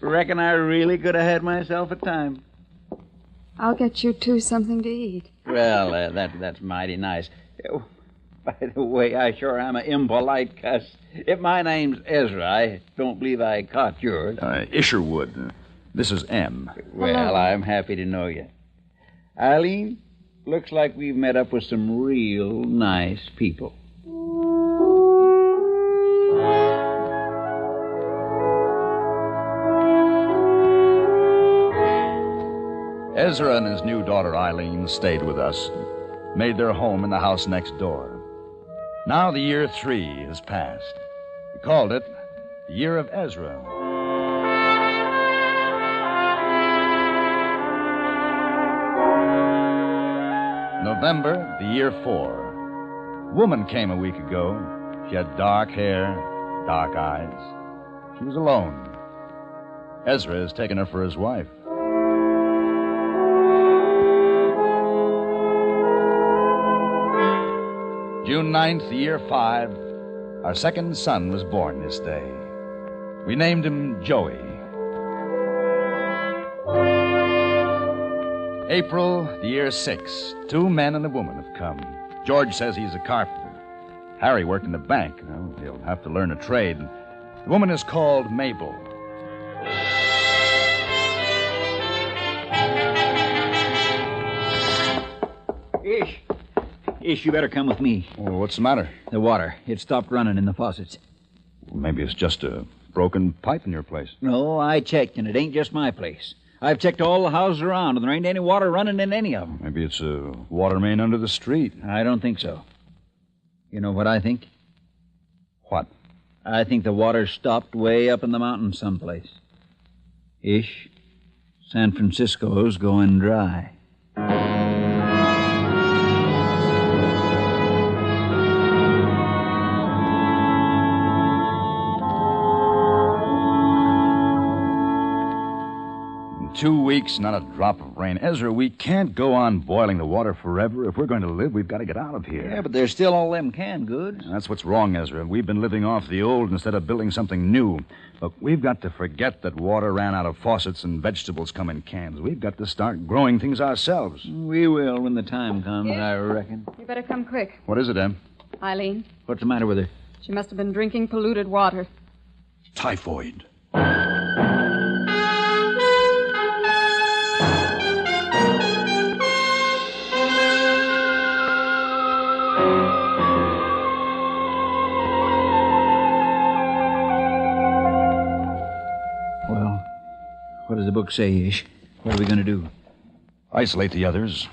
Reckon I really could have had myself a time. I'll get you two something to eat. Well, that's mighty nice. By the way, I sure am an impolite cuss. If my name's Ezra, I don't believe I caught yours. Isherwood. This is M. Well, I'm happy to know you. Eileen, looks like we've met up with some real nice people. Ezra and his new daughter Eileen stayed with us, made their home in the house next door. Now the year 3 has passed. We called it the Year of Ezra. November, the year 4. A woman came a week ago. She had dark hair, dark eyes. She was alone. Ezra has taken her for his wife. June 9th, the year 5, our second son was born this day. We named him Joey. April, the year 6, 2 men and a woman have come. George says he's a carpenter. Harry worked in the bank. Well, he'll have to learn a trade. The woman is called Mabel. Ish, you better come with me. Well, what's the matter? The water. It stopped running in the faucets. Well, maybe it's just a broken pipe in your place. No, I checked, and it ain't just my place. I've checked all the houses around, and there ain't any water running in any of them. Maybe it's a water main under the street. I don't think so. You know what I think? What? I think the water stopped way up in the mountains someplace. Ish. San Francisco's going dry. In 2 weeks, not a drop of rain. Ezra, we can't go on boiling the water forever. If we're going to live, we've got to get out of here. Yeah, but there's still all them canned goods. That's what's wrong, Ezra. We've been living off the old instead of building something new. Look, we've got to forget that water ran out of faucets and vegetables come in cans. We've got to start growing things ourselves. We will when the time comes, Yeah. I reckon. You better come quick. What is it, Em? Eileen, What's the matter with her? she must have been drinking polluted water. Typhoid. Well, what does the book say, Ish? What are we going to do? Isolate the others.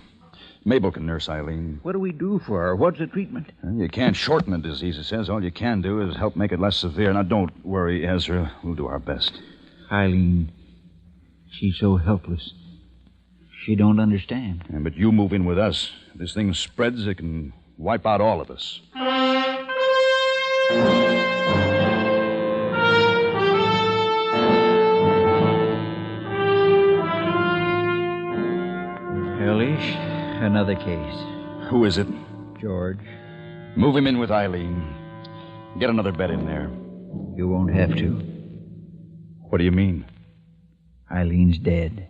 Mabel can nurse Eileen. What do we do for her? What's the treatment? Well, you can't shorten the disease, it says. All you can do is help make it less severe. Now, don't worry, Ezra. We'll do our best. Eileen, she's so helpless. She don't understand. Yeah, but you move in with us. If this thing spreads, it can wipe out all of us. Well, Ish, another case. Who is it? George. Move him in with Eileen. Get another bed in there. You won't have to. What do you mean? Eileen's dead.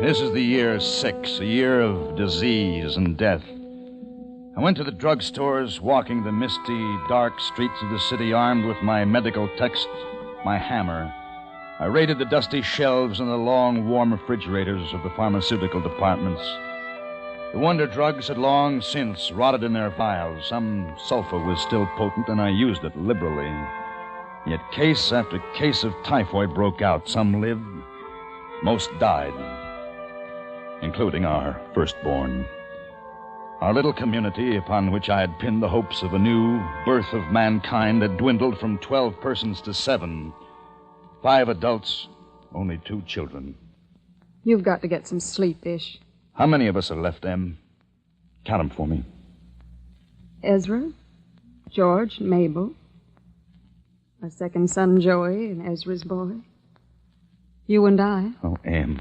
This is the year 6, a year of disease and death. I went to the drugstores, walking the misty, dark streets of the city armed with my medical text, my hammer. I raided the dusty shelves and the long, warm refrigerators of the pharmaceutical departments. The wonder drugs had long since rotted in their vials. Some sulfur was still potent, and I used it liberally. Yet case after case of typhoid broke out. Some lived, most died, including our firstborn. Our little community, upon which I had pinned the hopes of a new birth of mankind, had dwindled from 12 persons to 7. 5 adults, only 2 children. You've got to get some sleep, Ish. How many of us are left, Em? Count them for me. Ezra, George, Mabel. My second son, Joey, and Ezra's boy. You and I. Oh, Em.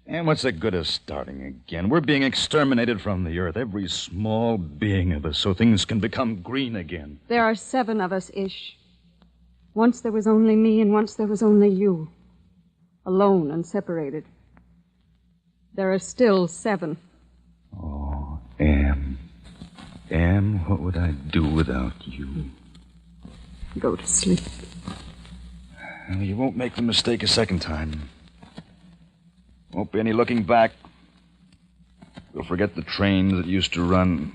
Em, what's the good of starting again? We're being exterminated from the earth, every small being of us, so things can become green again. There are 7 of us, Ish. Once there was only me, and once there was only you. Alone and separated. There are still 7. Oh, Em. Em, what would I do without you? Go to sleep. Well, you won't make the mistake a second time. Won't be any looking back. You'll forget the trains that used to run,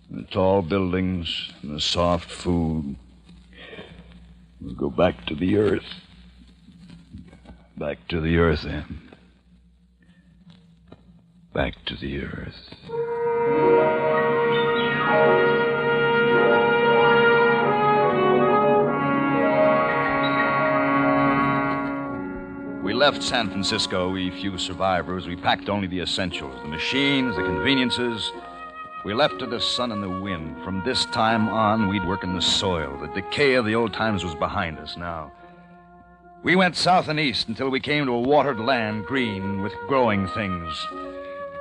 and the tall buildings, and the soft food. We'll go back to the earth. Back to the earth, Em. Back to the earth. We left San Francisco, we few survivors. We packed only the essentials, the machines, the conveniences. We left to the sun and the wind. From this time on, we'd work in the soil. The decay of the old times was behind us now. We went south and east until we came to a watered land, green with growing things.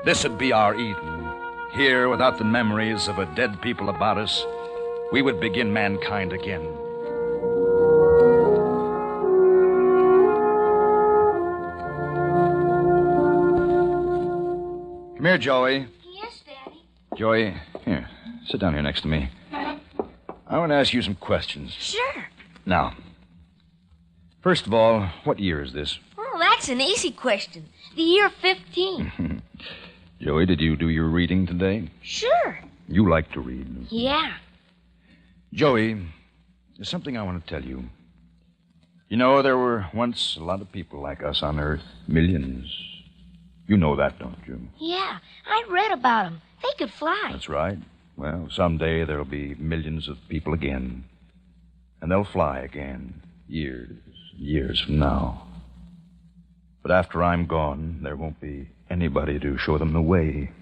This would be our Eden. Here, without the memories of a dead people about us, we would begin mankind again. Come here, Joey. Yes, Daddy. Joey, here, sit down here next to me. I want to ask you some questions. Sure. Now, first of all, what year is this? Oh, that's an easy question. The year 15. Joey, did you do your reading today? Sure. You like to read. Yeah. Joey, There's something I want to tell you. You know, there were once a lot of people like us on Earth. Millions. You know that, don't you? Yeah, I read about them. They could fly. That's right. Well, someday there'll be millions of people again. And they'll fly again. Years from now. But after I'm gone, there won't be anybody to show them the way.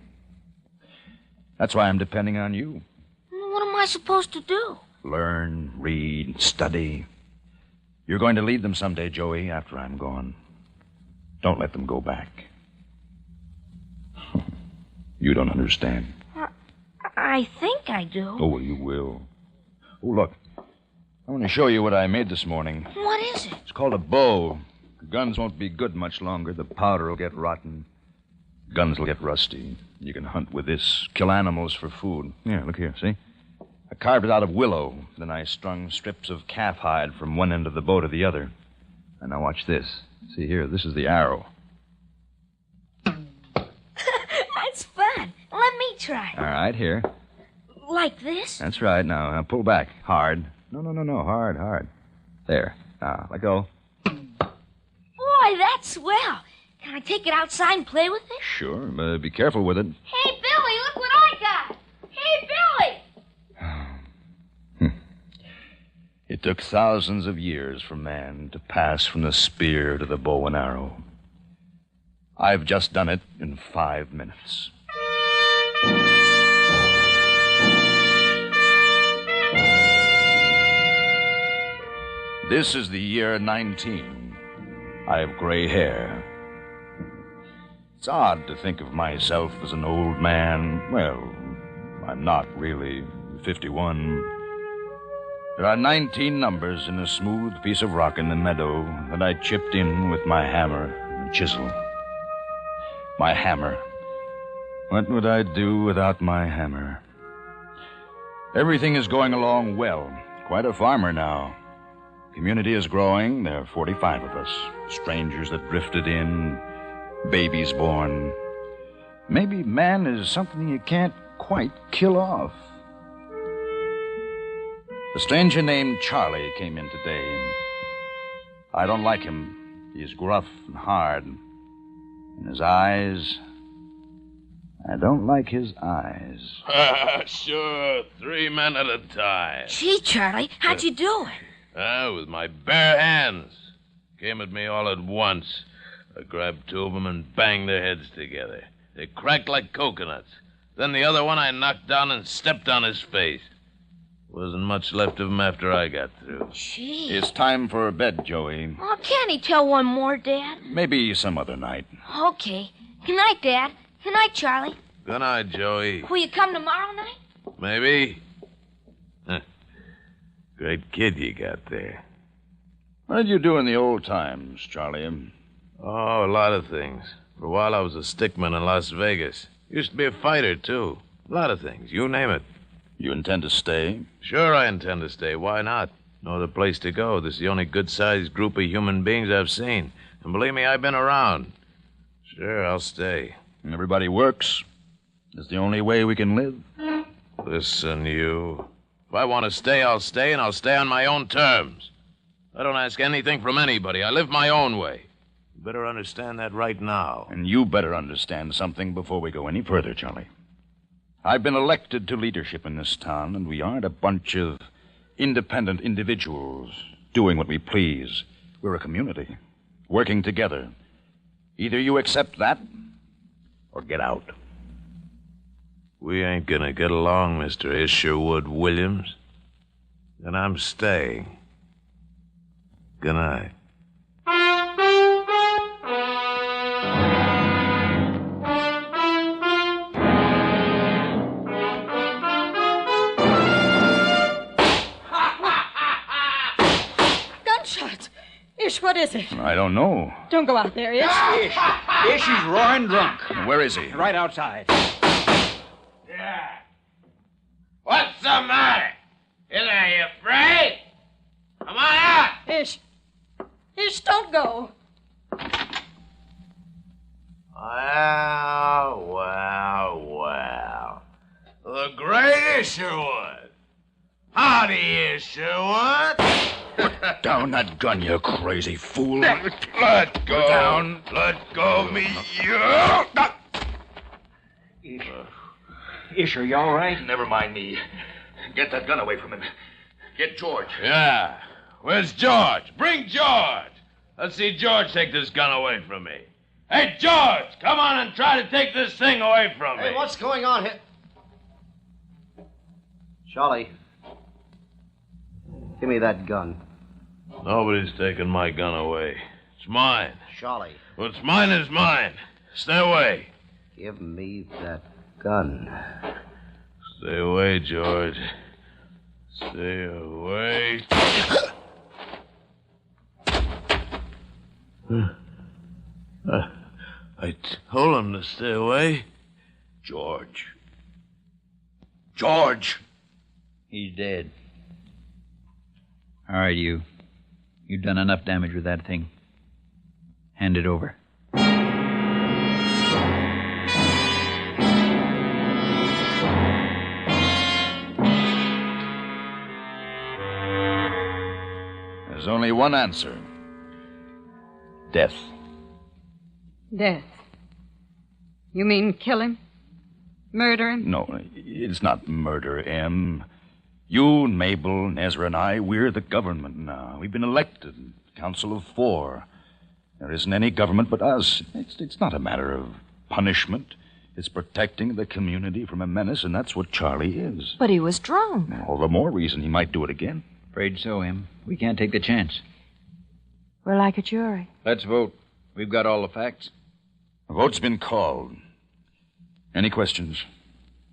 That's why I'm depending on you. What am I supposed to do? Learn, read, study. You're going to lead them someday, Joey, after I'm gone. Don't let them go back. You don't understand. I think I do. Oh, well, you will. Oh, look. I want to show you what I made this morning. What is it? It's called a bow. The guns won't be good much longer. The powder will get rotten. Guns will get rusty. You can hunt with this, kill animals for food. Yeah, look here, see? I carved it out of willow. Then I strung strips of calf hide from one end of the bow to the other. And now watch this. See here, this is the arrow. That's fun. Let me try. All right, here. Like this? That's right. Now pull back. Hard. No. Hard. There. Now, let go. Boy, that's swell. Can I take it outside and play with it? Sure, but be careful with it. Hey, Billy, look what I got. Hey, Billy! It took thousands of years for man to pass from the spear to the bow and arrow. I've just done it in 5 minutes. This is the year 19. I have gray hair. It's odd to think of myself as an old man. Well, I'm not really 51. There are 19 numbers in a smooth piece of rock in the meadow that I chipped in with my hammer and chisel. My hammer. What would I do without my hammer? Everything is going along well. Quite a farmer now. Community is growing. There are 45 of us. Strangers that drifted in. Babies born. Maybe man is something you can't quite kill off. A stranger named Charlie came in today. I don't like him. He's gruff and hard. And his eyes... I don't like his eyes. Sure, 3 men at a time. Gee, Charlie, how'd you do it? With my bare hands. Came at me all at once. I grabbed 2 of them and banged their heads together. They cracked like coconuts. Then the other one I knocked down and stepped on his face. Wasn't much left of him after I got through. Gee. It's time for bed, Joey. Oh, can't he tell one more, Dad? Maybe some other night. Okay. Good night, Dad. Good night, Charlie. Good night, Joey. Will you come tomorrow night? Maybe. Great kid you got there. What did you do in the old times, Charlie? Oh, a lot of things. For a while I was a stickman in Las Vegas. Used to be a fighter, too. A lot of things. You name it. You intend to stay? Sure I intend to stay. Why not? No other place to go. This is the only good-sized group of human beings I've seen. And believe me, I've been around. Sure, I'll stay. Everybody works. It's the only way we can live. Listen, you. If I want to stay, I'll stay, and I'll stay on my own terms. I don't ask anything from anybody. I live my own way. You better understand that right now. And you better understand something before we go any further, Charlie. I've been elected to leadership in this town, and we aren't a bunch of independent individuals doing what we please. We're a community, working together. Either you accept that, or get out. We ain't gonna get along, Mr. Isherwood Williams. And I'm staying. Good night. Gunshots! Ish, what is it? I don't know. Don't go out there, Ish. Ish, he's roaring drunk. Where is he? Right outside. Yeah. What's the matter? Are you afraid? Come on out. Ish, don't go. Well. The great Isherwood. Howdy, you Sherwood. Put down that gun, you crazy fool. Let go. Down. Let go of me, you. Ish, are you all right? Never mind me. Get that gun away from him. Get George. Yeah. Where's George? Bring George. Let's see George take this gun away from me. Hey, George, come on and try to take this thing away from me. Hey, what's going on here? Charlie, give me that gun. Nobody's taking my gun away. It's mine. Charlie. What's mine is mine. Stay away. Give me that gun. Stay away, George. Stay away. I told him to stay away. George. George! He's dead. All right, you. You've done enough damage with that thing. Hand it over. There's only one answer. Death. Death. You mean kill him? Murder him? No, it's not murder, Em. You and Mabel and Ezra and I, we're the government now. We've been elected. Council of 4. There isn't any government but us. It's not a matter of punishment. It's protecting the community from a menace, and that's what Charlie is. But he was drunk. All the more reason he might do it again. Afraid so, Em. We can't take the chance. We're like a jury. Let's vote. We've got all the facts. The vote's been called. Any questions?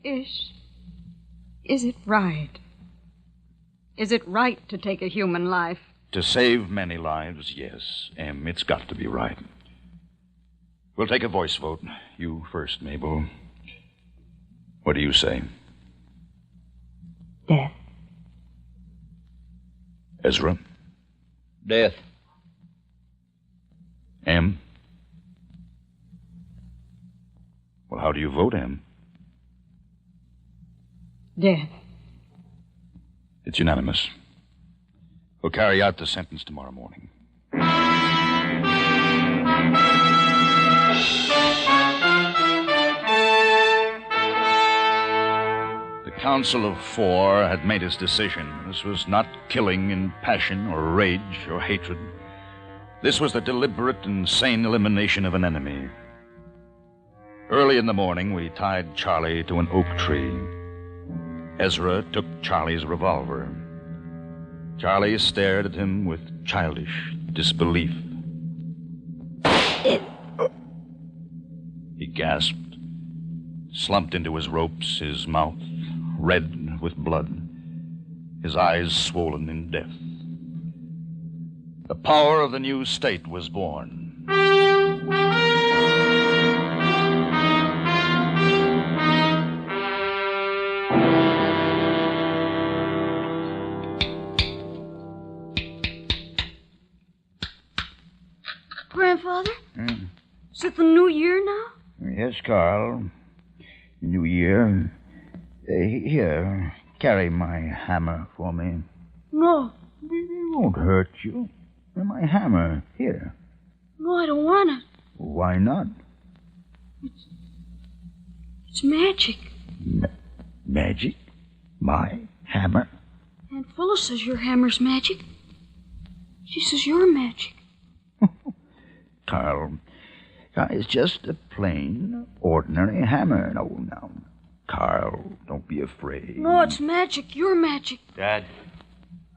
Is it right? Is it right to take a human life? To save many lives, yes, Em. It's got to be right. We'll take a voice vote. You first, Mabel. What do you say? Death. Ezra? Death. Em? Well, how do you vote, Em? Death. It's unanimous. We'll carry out the sentence tomorrow morning. The Council of 4 had made its decision. This was not killing in passion or rage or hatred. This was the deliberate and sane elimination of an enemy. Early in the morning, we tied Charlie to an oak tree. Ezra took Charlie's revolver. Charlie stared at him with childish disbelief. He gasped, slumped into his ropes, his mouth red with blood, his eyes swollen in death. The power of the new state was born. Grandfather? Is it the new year now? Yes, Carl. New Year. Here, carry my hammer for me. No. It won't hurt you. My hammer. Here. No, I don't want it. Why not? It's magic. Magic? My hammer? Aunt Phyllis says your hammer's magic. She says you're magic. Carl, it's just a plain, ordinary hammer. No. Carl, don't be afraid. No, it's magic. You're magic. Dad.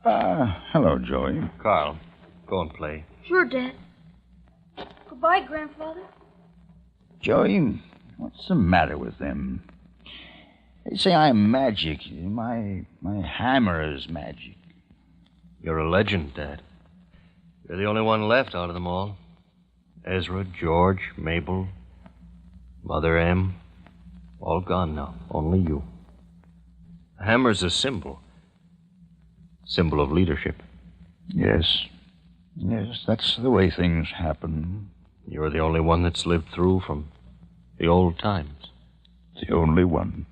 Hello, Joey. Carl, go and play. Sure, Dad. Goodbye, Grandfather. Joey, what's the matter with them? They say I'm magic. My hammer is magic. You're a legend, Dad. You're the only one left out of them all. Ezra, George, Mabel, Mother M. All gone now. Only you. The hammer's a symbol. Symbol of leadership. Yes, that's the way things happen. You're the only one that's lived through from the old times. The only one.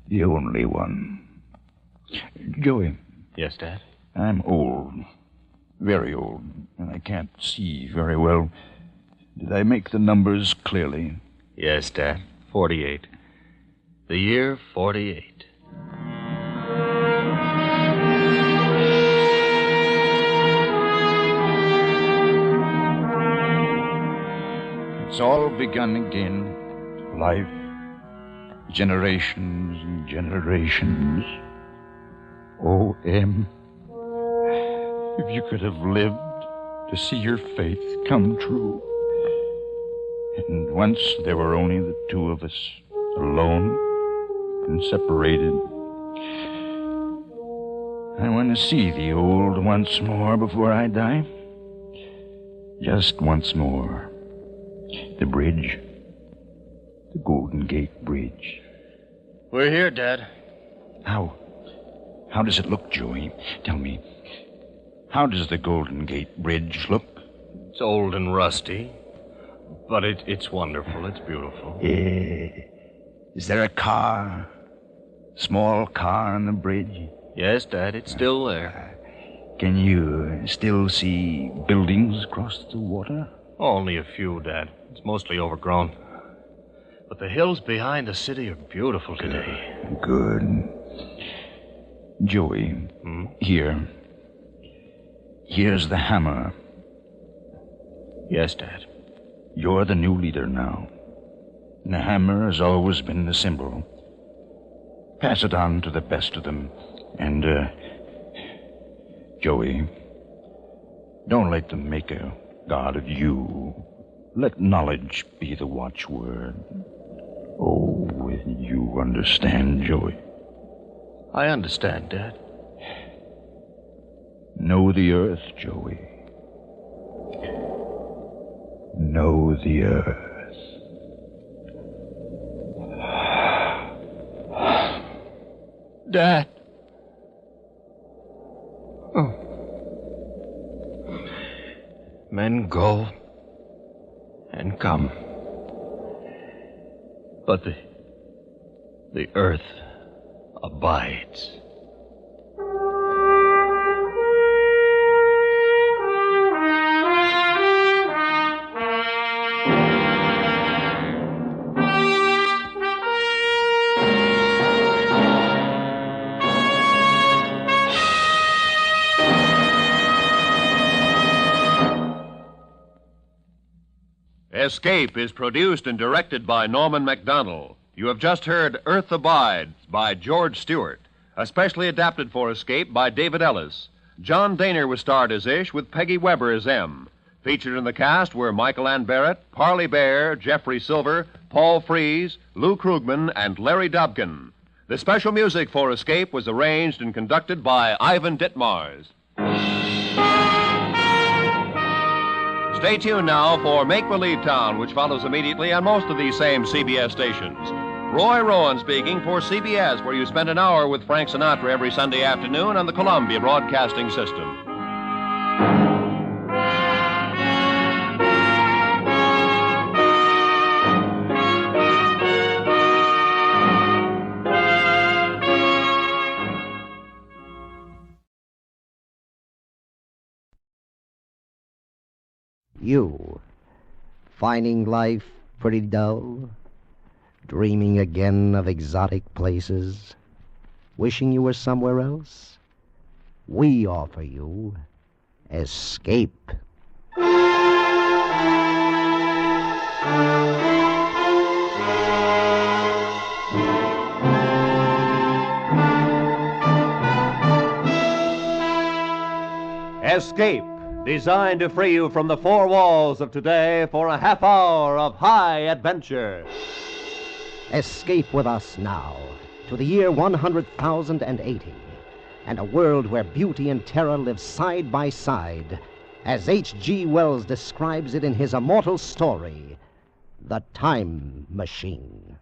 The only one. Joey. Yes, Dad? I'm old. Very old. And I can't see very well. Did I make the numbers clearly? Yes, Dad. 48. The year 48. It's all begun again. Life. Generations and generations. Oh, Em. If you could have lived to see your faith come true. And once there were only the two of us, alone and separated. I want to see the old once more before I die. Just once more. The bridge. The Golden Gate Bridge. We're here, Dad. How does it look, Joey? Tell me. How does the Golden Gate Bridge look? It's old and rusty, but it's wonderful. It's beautiful. Is there a car? Small car on the bridge? Yes, Dad, it's still there. Can you still see buildings across the water? Only a few, Dad. It's mostly overgrown. But the hills behind the city are beautiful today. Good. Joey, here. Here's the hammer. Yes, Dad. You're the new leader now. The hammer has always been the symbol. Pass it on to the best of them. And, Joey, don't let them make a god of you. Let knowledge be the watchword. Oh, you understand, Joey? I understand, Dad. Know the earth, Joey. Know the earth. Dad. Oh. Men go and come. But the earth abides. Escape is produced and directed by Norman MacDonald. You have just heard Earth Abides by George Stewart, especially adapted for Escape by David Ellis. John Daner was starred as Ish with Peggy Weber as M. Featured in the cast were Michael Ann Barrett, Parley Bear, Jeffrey Silver, Paul Frees, Lou Krugman, and Larry Dobkin. The special music for Escape was arranged and conducted by Ivan Ditmars. Stay tuned now for Make Believe Town, which follows immediately on most of these same CBS stations. Roy Rowan speaking for CBS, where you spend an hour with Frank Sinatra every Sunday afternoon on the Columbia Broadcasting System. You, finding life pretty dull? Dreaming again of exotic places? Wishing you were somewhere else? We offer you Escape. Escape, designed to free you from the four walls of today for a half hour of high adventure. Escape with us now to the year 100,080 and a world where beauty and terror live side by side, as H.G. Wells describes it in his immortal story, The Time Machine.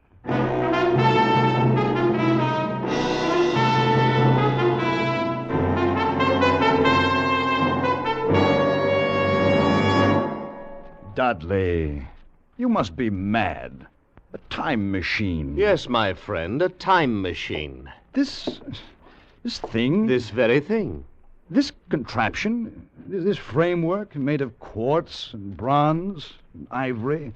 Dudley, you must be mad. A time machine. Yes, my friend, a time machine. This This thing? This very thing. This contraption? This framework made of quartz and bronze and ivory,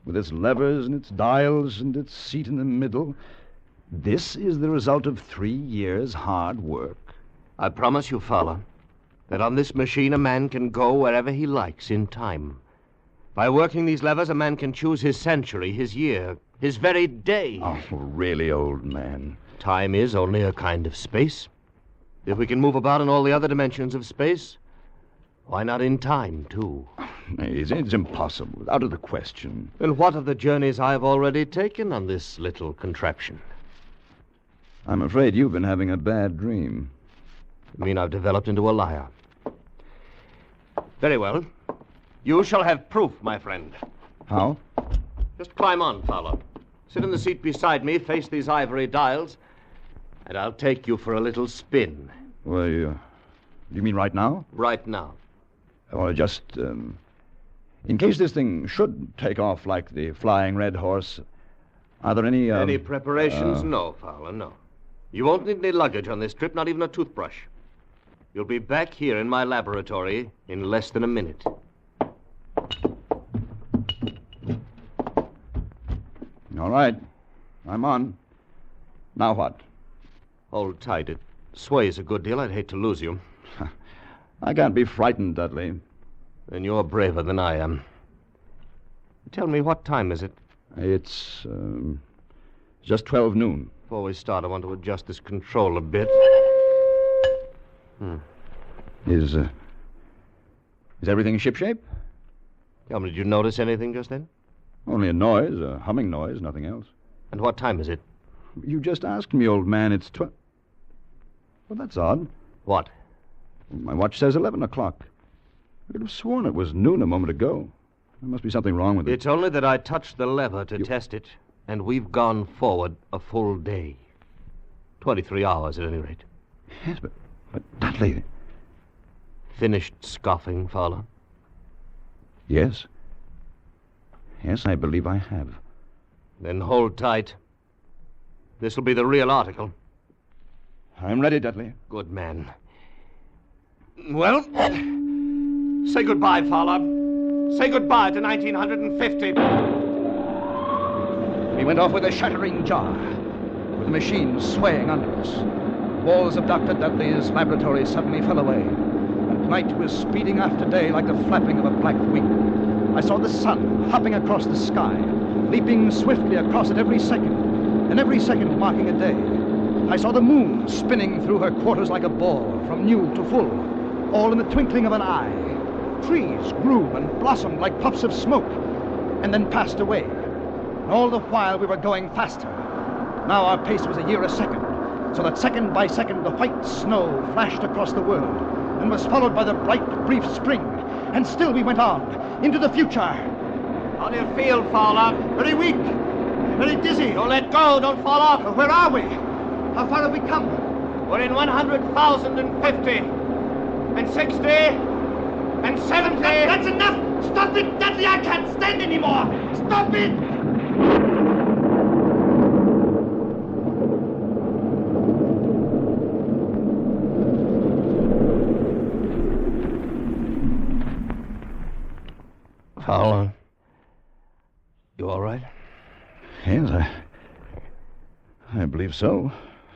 with its levers and its dials and its seat in the middle. This is the result of 3 years' hard work. I promise you, Fowler, that on this machine a man can go wherever he likes in time. By working these levers, a man can choose his century, his year, his very day. Oh, really, old man. Time is only a kind of space. If we can move about in all the other dimensions of space, why not in time, too? It's impossible. Out of the question. Then what of the journeys I've already taken on this little contraption? I'm afraid you've been having a bad dream. You mean I've developed into a liar? Very well. You shall have proof, my friend. How? Just climb on, Fowler. Sit in the seat beside me, face these ivory dials, and I'll take you for a little spin. Well, you mean right now? Right now. Or just, in case this thing should take off like the Flying Red Horse, are there any, Any preparations? No, Fowler, no. You won't need any luggage on this trip, not even a toothbrush. You'll be back here in my laboratory in less than a minute. All right. I'm on. Now what? Hold tight. It sways a good deal. I'd hate to lose you. I can't be frightened, Dudley. Then you're braver than I am. Tell me, what time is it? It's, just 12 noon. Before we start, I want to adjust this control a bit. Is everything shipshape? Tell me, did you notice anything just then? Only a noise, a humming noise, nothing else. And what time is it? You just asked me, old man. It's 12... Well, that's odd. What? My watch says 11 o'clock. I could have sworn it was noon a moment ago. There must be something wrong with it. It's only that I touched the lever to test it, and we've gone forward a full day. 23 hours, at any rate. Yes, but Dudley... Finished scoffing, Fowler? Yes. Yes, I believe I have. Then hold tight. This'll be the real article. I'm ready, Dudley. Good man. Well, say goodbye, Fowler. Say goodbye to 1950. We went off with a shattering jar, with the machine swaying under us. The walls of Dr. Dudley's laboratory suddenly fell away, and night was speeding after day like the flapping of a black wing. I saw the sun hopping across the sky, leaping swiftly across it every second, and every second marking a day. I saw the moon spinning through her quarters like a ball, from new to full, all in the twinkling of an eye. Trees grew and blossomed like puffs of smoke, and then passed away. And all the while we were going faster. Now our pace was a year a second, so that second by second the white snow flashed across the world, and was followed by the bright, brief spring. And still we went on, into the future. How do you feel, Fowler? Very weak, very dizzy. Don't let go, don't fall off. Where are we? How far have we come? We're in 100,050, and 60, and 70. That's enough! Stop it, Dudley! I can't stand anymore! Stop it! Fowler, you all right? Yes, I believe so.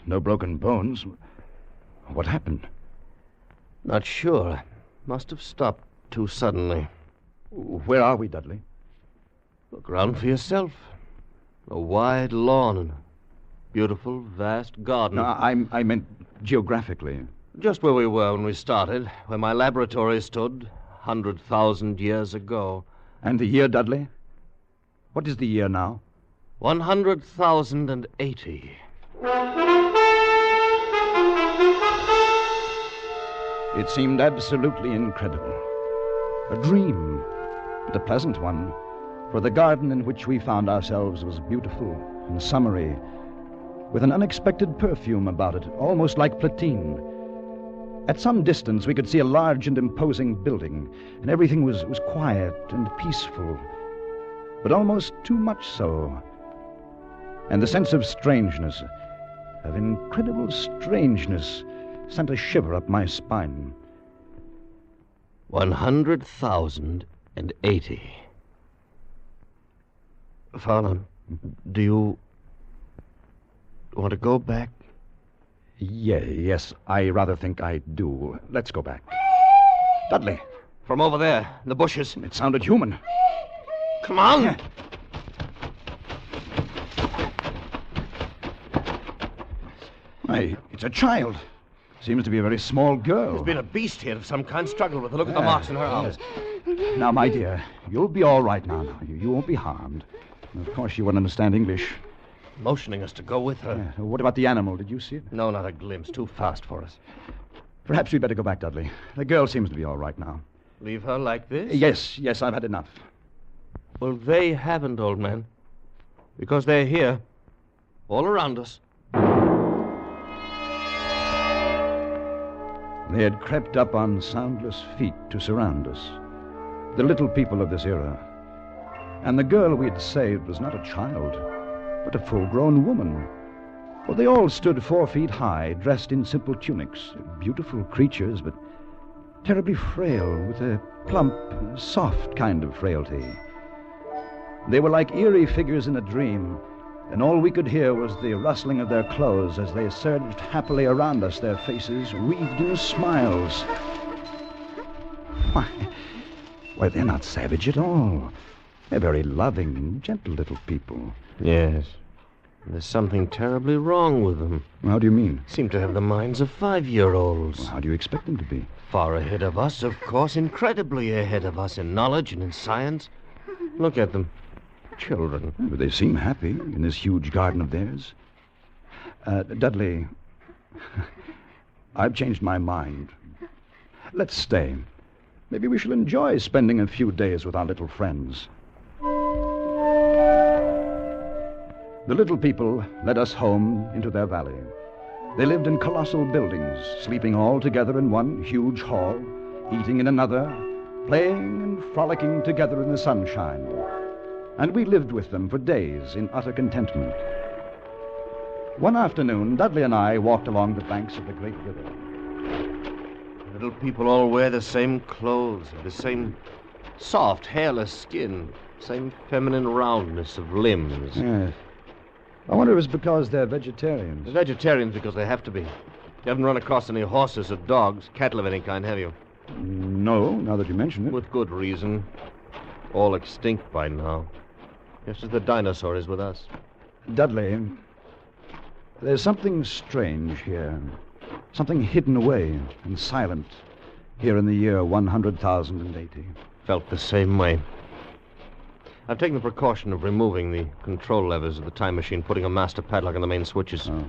No broken bones. What happened? Not sure. Must have stopped too suddenly. Where are we, Dudley? Look around for yourself. A wide lawn and a beautiful, vast garden. No, I meant geographically. Just where we were when we started, where my laboratory stood 100,000 years ago. And the year, Dudley? What is the year now? 100,080. It seemed absolutely incredible. A dream, but a pleasant one, for the garden in which we found ourselves was beautiful and summery, with an unexpected perfume about it, almost like platine. At some distance, we could see a large and imposing building, and everything was quiet and peaceful, but almost too much so. And the sense of strangeness, of incredible strangeness sent a shiver up my spine. 100,080. Fowler, do you want to go back? Yes, I rather think I do. Let's go back. Dudley. From over there, in the bushes. It sounded human. Come on! Why, it's a child. Seems to be a very small girl. There's been a beast here of some kind struggled with. Look at the marks in her arms. Now, my dear, you'll be all right now. You won't be harmed. Of course, you won't understand English. Motioning us to go with her. Yeah. What about the animal? Did you see it? No, not a glimpse. Too fast for us. Perhaps we'd better go back, Dudley. The girl seems to be all right now. Leave her like this? Yes, I've had enough. Well, they haven't, old man. Because they're here. All around us. They had crept up on soundless feet to surround us. The little people of this era. And the girl we had saved was not a child, but a full-grown woman. For they all stood 4 feet high, dressed in simple tunics. Beautiful creatures, but terribly frail, with a plump, soft kind of frailty. They were like eerie figures in a dream, and all we could hear was the rustling of their clothes as they surged happily around us, their faces wreathed in smiles. Why, they're not savage at all. They're very loving, gentle little people. Yes. There's something terribly wrong with them. How do you mean? Seem to have the minds of 5-year-olds. Well, how do you expect them to be? Far ahead of us, of course, incredibly ahead of us in knowledge and in science. Look at them. Children. But they seem happy in this huge garden of theirs. Dudley, I've changed my mind. Let's stay. Maybe we shall enjoy spending a few days with our little friends. The little people led us home into their valley. They lived in colossal buildings, sleeping all together in one huge hall, eating in another, playing and frolicking together in the sunshine. And we lived with them for days in utter contentment. One afternoon, Dudley and I walked along the banks of the great river. Little people all wear the same clothes, the same soft, hairless skin, same feminine roundness of limbs. Yes. I wonder if it's because they're vegetarians. They're vegetarians because they have to be. You haven't run across any horses or dogs, cattle of any kind, have you? No, now that you mention it. With good reason. All extinct by now. Just as the dinosaur is with us. Dudley, there's something strange here. Something hidden away and silent here in the year 100,080. Felt the same way. I've taken the precaution of removing the control levers of the time machine, putting a master padlock on the main switches. Oh.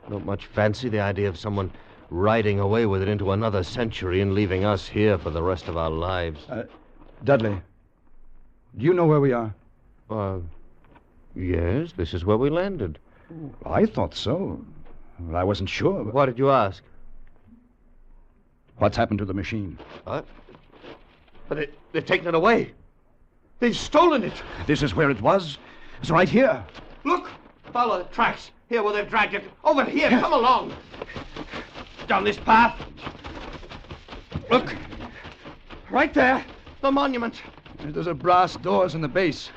Don't much fancy the idea of someone riding away with it into another century and leaving us here for the rest of our lives. Dudley, do you know where we are? Yes, this is where we landed. I thought so. Well, I wasn't sure. Why did you ask? What's happened to the machine? What? But they've taken it away. They've stolen it. This is where it was. It's right here. Look! Follow the tracks. Here where they've dragged it. Over here. Come along. Down this path. Look. Right there. The monument. There's a brass doors in the base.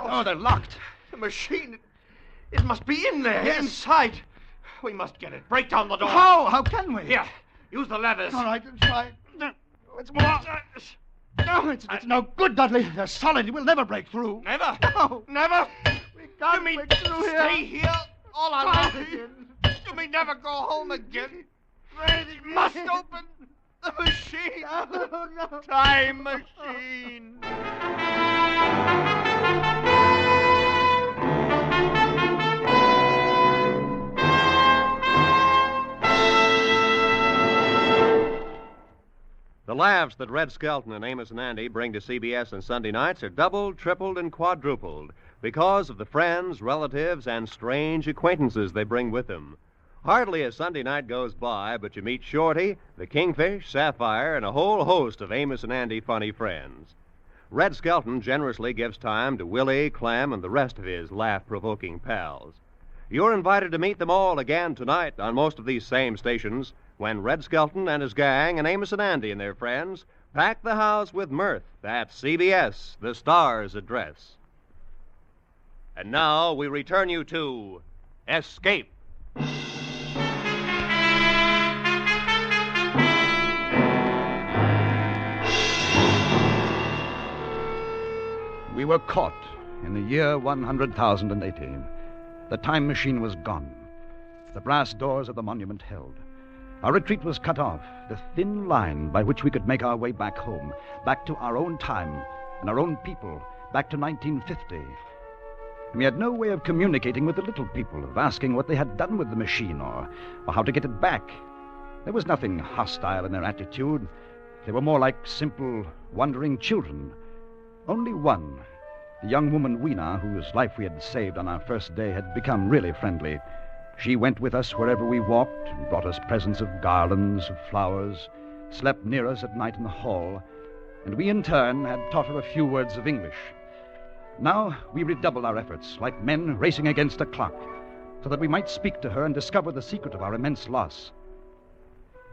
Oh, they're locked. The machine. It must be in there. Yes. Inside. We must get it. Break down the door. How? How can we? Here. Use the levers. All right, try. Let's move on. No, it's no good, Dudley. They're solid. We'll never break through. Never? No. Never? We can't break through here. Stay here all our lives. You may never go home again. It must open the machine. No. Time machine. The laughs that Red Skelton and Amos and Andy bring to CBS on Sunday nights are doubled, tripled, and quadrupled because of the friends, relatives, and strange acquaintances they bring with them. Hardly a Sunday night goes by but you meet Shorty, the Kingfish, Sapphire, and a whole host of Amos and Andy funny friends. Red Skelton generously gives time to Willie, Clem, and the rest of his laugh-provoking pals. You're invited to meet them all again tonight on most of these same stations when Red Skelton and his gang and Amos and Andy and their friends pack the house with mirth at CBS, the Star's address. And now we return you to Escape. We were caught in the year 100,080. The time machine was gone. The brass doors of the monument held. Our retreat was cut off, the thin line by which we could make our way back home, back to our own time and our own people, back to 1950. We had no way of communicating with the little people, of asking what they had done with the machine or how to get it back. There was nothing hostile in their attitude. They were more like simple, wondering children. Only one, the young woman Weena, whose life we had saved on our first day, had become really friendly. She went with us wherever we walked and brought us presents of garlands, of flowers, slept near us at night in the hall, and we in turn had taught her a few words of English. Now we redoubled our efforts, like men racing against a clock, so that we might speak to her and discover the secret of our immense loss.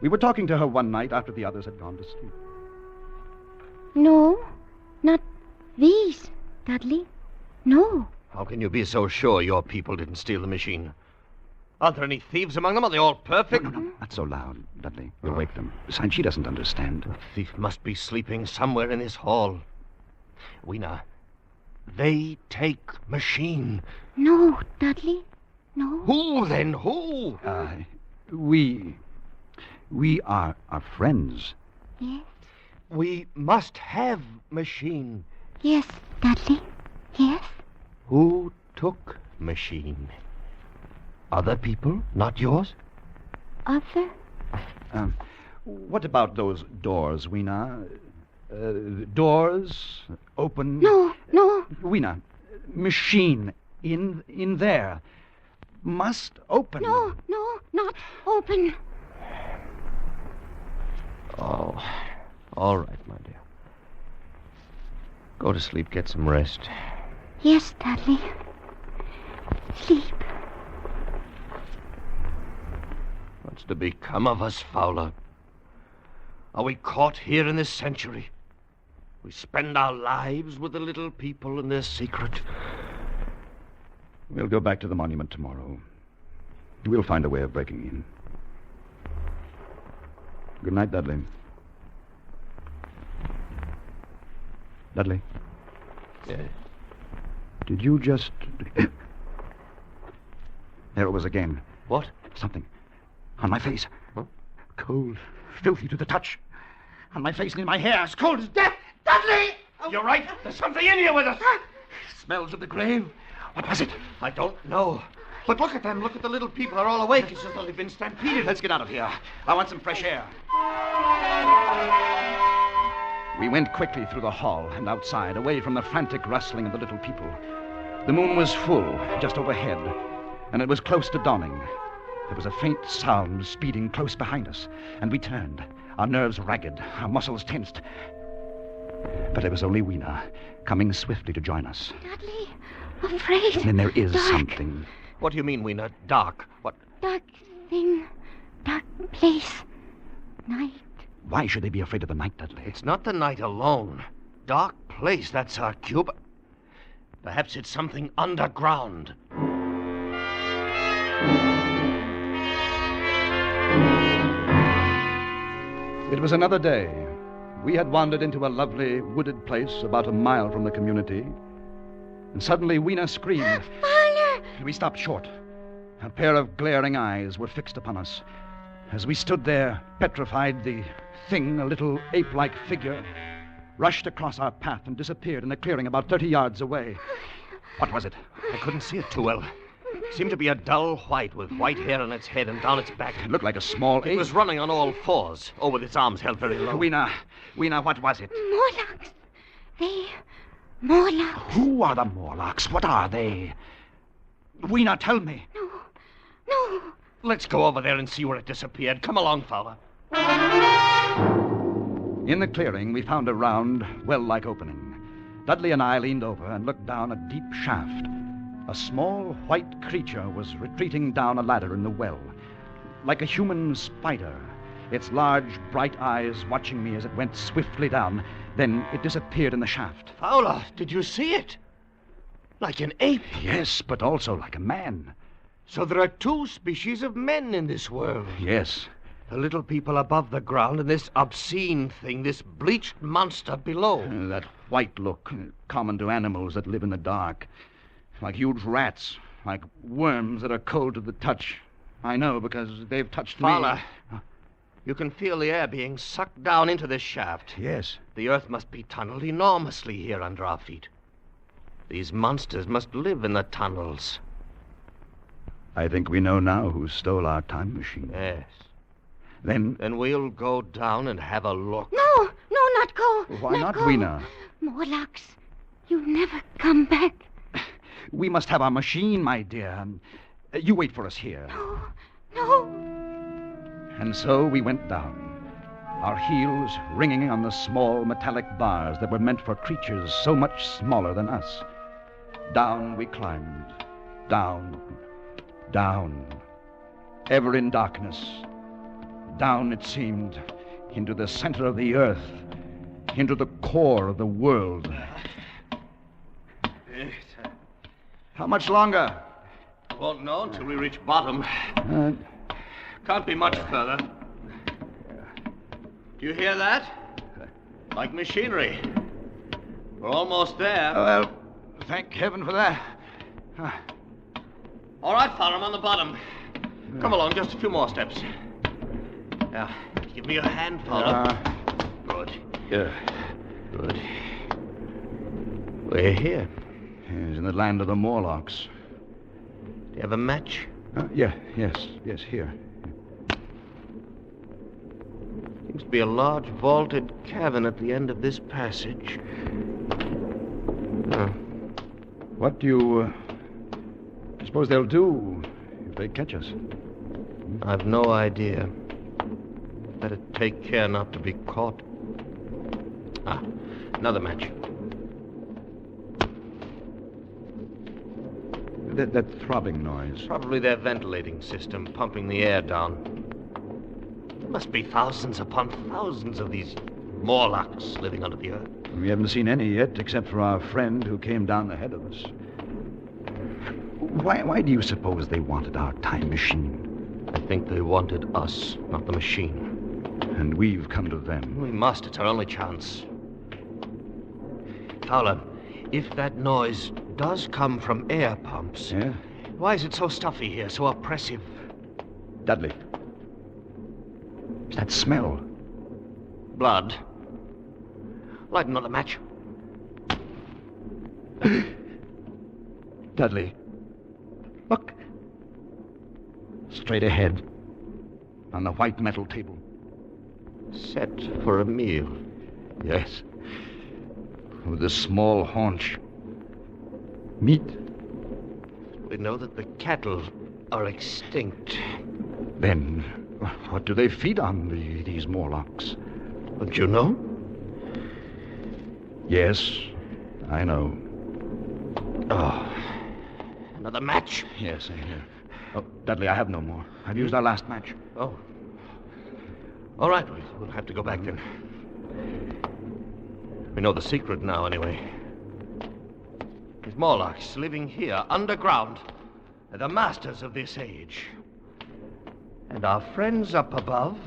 We were talking to her one night after the others had gone to sleep. No, not these, Dudley. No. How can you be so sure your people didn't steal the machine? Aren't there any thieves among them? Are they all perfect? No, not so loud, Dudley. You'll wake them. Besides, she doesn't understand. The thief must be sleeping somewhere in this hall. Weena, they take machine. No, Dudley. No. Who, then? Who? We are friends. Yes. We must have machine. Yes, Dudley. Yes. Who took machine? Other people, not yours? Other? What about those doors, Weena? Doors open. No. Weena, machine in there must open. No, not open. Oh, all right, my dear. Go to sleep, get some rest. Yes, Dudley. Sleep. What's to become of us, Fowler? Are we caught here in this century? We spend our lives with the little people and their secret. We'll go back to the monument tomorrow. We'll find a way of breaking in. Good night, Dudley. Dudley? Yes? Did you just... There it was again. What? Something. On my face. Huh? Cold. Filthy to the touch. On my face and in my hair. As cold as death. Dudley! You're right. There's something in here with us. Smells of the grave. What was it? I don't know. But look at them. Look at the little people. They're all awake. It's as though they've been stampeded. Let's get out of here. I want some fresh air. We went quickly through the hall and outside, away from the frantic rustling of the little people. The moon was full, just overhead, and it was close to dawning. There was a faint sound speeding close behind us, and we turned, our nerves ragged, our muscles tensed. But it was only Weena, coming swiftly to join us. Dudley, afraid. And then there is Dark. something. What do you mean, Weena? Dark? What? Dark thing. Dark place. Night. Why should they be afraid of the night, Dudley? It's not the night alone. Dark place, that's our cue. But perhaps it's something underground. It was another day. We had wandered into a lovely wooded place about a mile from the community. And suddenly Weena screamed. Fowler! We stopped short. A pair of glaring eyes were fixed upon us. As we stood there, petrified, the thing, a little ape-like figure, rushed across our path and disappeared in a clearing about 30 yards away. What was it? I couldn't see it too well. It seemed to be a dull white with white hair on its head and down its back. It looked like a small ape. It was running on all fours, with its arms held very low. Weena, what was it? Morlocks. Morlocks. Who are the Morlocks? What are they? Weena, tell me. No. Let's go over there and see where it disappeared. Come along, Fowler. In the clearing, we found a round, well-like opening. Dudley and I leaned over and looked down a deep shaft. A small white creature was retreating down a ladder in the well, like a human spider, its large, bright eyes watching me as it went swiftly down. Then it disappeared in the shaft. Fowler, did you see it? Like an ape. Yes, but also like a man. So there are two species of men in this world. Yes. The little people above the ground and this obscene thing, this bleached monster below. That white look, common to animals that live in the dark. Like huge rats, like worms that are cold to the touch. I know because they've touched Fowler, me. you can feel the air being sucked down into this shaft. Yes. The earth must be tunneled enormously here under our feet. These monsters must live in the tunnels. I think we know now who stole our time machine. Yes. Then we'll go down and have a look. No, not go. Why not, go. Weena? Morlocks, you never come back. We must have our machine, my dear. You wait for us here. No. And so we went down, our heels ringing on the small metallic bars that were meant for creatures so much smaller than us. Down we climbed, down, ever in darkness. Down, it seemed, into the center of the earth, into the core of the world. How much longer? Won't know until we reach bottom. Can't be much further. Do you hear that? Like machinery. We're almost there. Well, thank heaven for that. All right, Fowler, I'm on the bottom. Come along, just a few more steps. Now, give me your hand, Fowler. Good. Yeah. Good. We're here. Yes, in the land of the Morlocks. Do you have a match? Yes, here. Seems to be a large vaulted cavern at the end of this passage. What do you suppose they'll do if they catch us? I've no idea. Better take care not to be caught. Another match. That throbbing noise. Probably their ventilating system pumping the air down. There must be thousands upon thousands of these Morlocks living under the earth. We haven't seen any yet, except for our friend who came down ahead of us. Why do you suppose they wanted our time machine? I think they wanted us, not the machine. And we've come to them. We must. It's our only chance. Fowler, if that noise does come from air pumps... Yeah? Why is it so stuffy here, so oppressive? Dudley. That smell. Blood. Light another match. Dudley. Look. Straight ahead. On the white metal table. Set for a meal. Yes. With a small haunch. Meat. We know that the cattle are extinct. Then, what do they feed on, these Morlocks? Don't you know? Yes, I know. Another match? Yes, here. Oh, Dudley, I have no more. I've used our last match. Oh. All right, we'll have to go back then. We know the secret now, anyway. These Morlocks living here, underground, are the masters of this age. And our friends up above,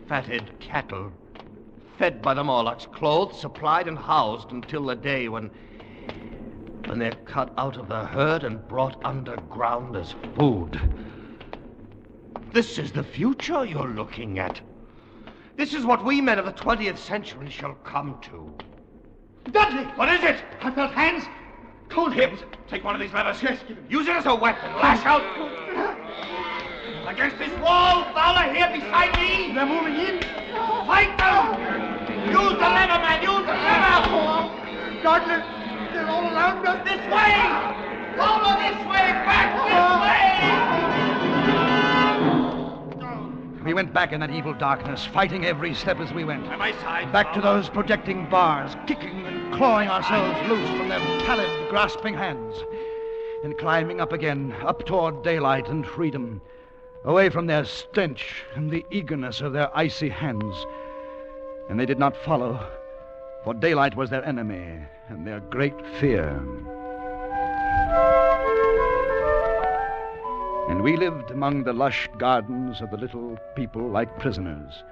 fatted cattle, fed by the Morlocks, clothed, supplied, and housed until the day when they're cut out of the herd and brought underground as food. This is the future you're looking at. This is what we men of the 20th century shall come to. Dudley! What is it? I felt hands. Cold hands. Take one of these levers. Yes. Use it as a weapon. Lash out. Against this wall, Fowler, here beside me. They're moving in. Fight them. Use the lever, man. Use the lever. Dudley, they're all around us. This way. Fowler, this way. Back this way. We went back in that evil darkness, fighting every step as we went. By my side. Back to those projecting bars, kicking and clawing ourselves loose from their pallid, grasping hands, and climbing up again, up toward daylight and freedom, away from their stench and the eagerness of their icy hands. And they did not follow, for daylight was their enemy and their great fear. And we lived among the lush gardens of the little people like prisoners,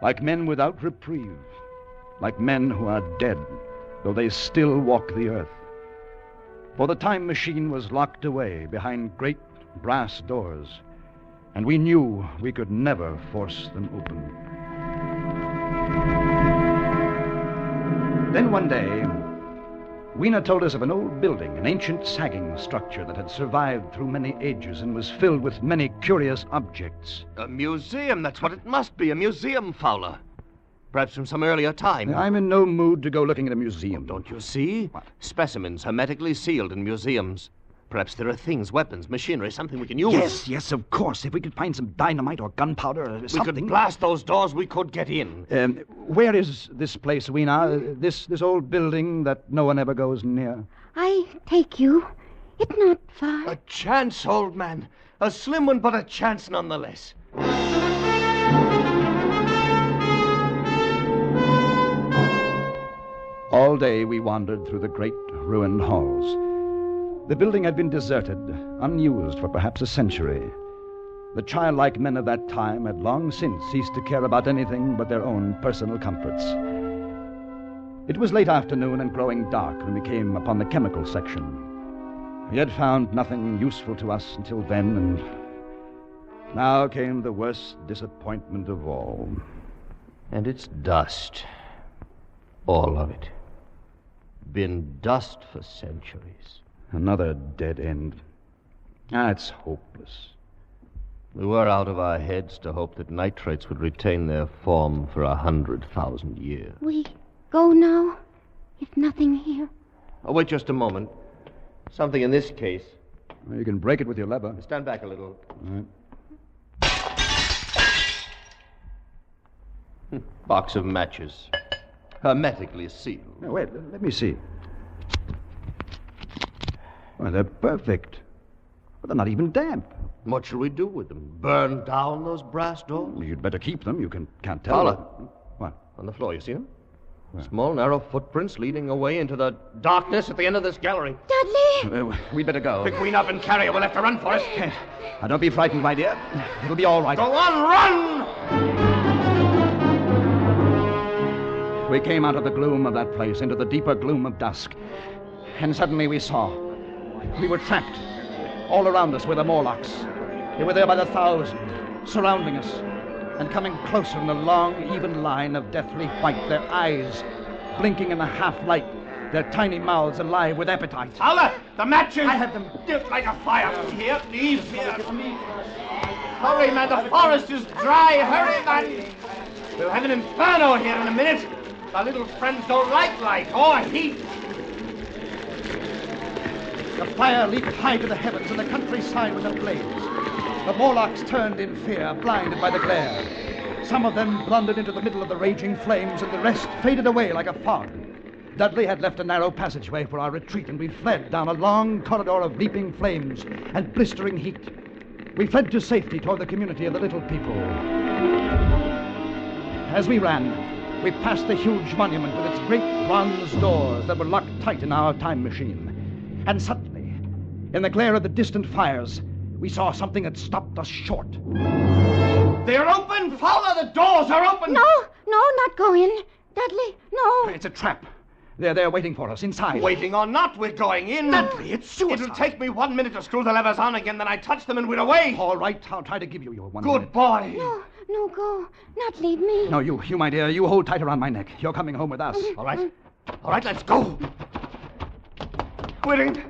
like men without reprieve, like men who are dead, though they still walk the earth. For the time machine was locked away behind great brass doors, and we knew we could never force them open. Then one day, Weena told us of an old building, an ancient sagging structure that had survived through many ages and was filled with many curious objects. A museum, that's what it must be, a museum, Fowler. Perhaps from some earlier time. I'm in no mood to go looking at a museum. Don't you see? What? Specimens hermetically sealed in museums. Perhaps there are things, weapons, machinery, something we can use. Yes, of course. If we could find some dynamite or gunpowder or something. We could blast those doors, we could get in. Where is this place, Weena? This old building that no one ever goes near? I take you. It's not far. A chance, old man. A slim one, but a chance nonetheless. All day we wandered through the great ruined halls. The building had been deserted, unused for perhaps a century. The childlike men of that time had long since ceased to care about anything but their own personal comforts. It was late afternoon and growing dark when we came upon the chemical section. We had found nothing useful to us until then, and now came the worst disappointment of all. And it's dust. All of it. Been dust for centuries. Another dead end. It's hopeless. We were out of our heads to hope that nitrates would retain their form for 100,000 years. We go now? If nothing here? Oh, wait just a moment. Something in this case. Well, you can break it with your lever. Stand back a little. All right. Box of matches. Hermetically sealed. No, wait, let me see. Well, they're perfect. But they're not even damp. What shall we do with them? Burn down those brass doors? You'd better keep them. You can't tell. Fowler. What? On the floor, you see them? Where? Small, narrow footprints leading away into the darkness at the end of this gallery. Dudley! We'd better go. Pick Queen up and carry her. We'll have to run for us. Now, don't be frightened, my dear. It'll be all right. Go on, run! We came out of the gloom of that place into the deeper gloom of dusk. And suddenly we saw. We were trapped. All around us were the Morlocks. They were there by the thousand, surrounding us, and coming closer in a long, even line of deathly white, their eyes blinking in the half-light, their tiny mouths alive with appetite. Fowler, the matches! I have them. Just like a fire. Here, please. Hurry, man, the forest is dry. Hurry, man. We'll have an inferno here in a minute. Our little friends don't like light or heat. The fire leaped high to the heavens, and the countryside was ablaze. The Morlocks turned in fear, blinded by the glare. Some of them blundered into the middle of the raging flames, and the rest faded away like a fog. Dudley had left a narrow passageway for our retreat, and we fled down a long corridor of leaping flames and blistering heat. We fled to safety toward the community of the little people. As we ran, we passed the huge monument with its great bronze doors that were locked tight in our time machine. And suddenly, in the glare of the distant fires, we saw something that stopped us short. They're open! Fowler, the doors are open! No, not go in. Dudley, no. It's a trap. They're there waiting for us inside. Waiting or not, we're going in. Dudley, it's suicide. It'll take me 1 minute to screw the levers on again, then I touch them and we're away. All right, I'll try to give you your 1 Good minute. boy. No, go. Not leave me. No, you, my dear, you hold tight around my neck. You're coming home with us. All right, let's go. We're in.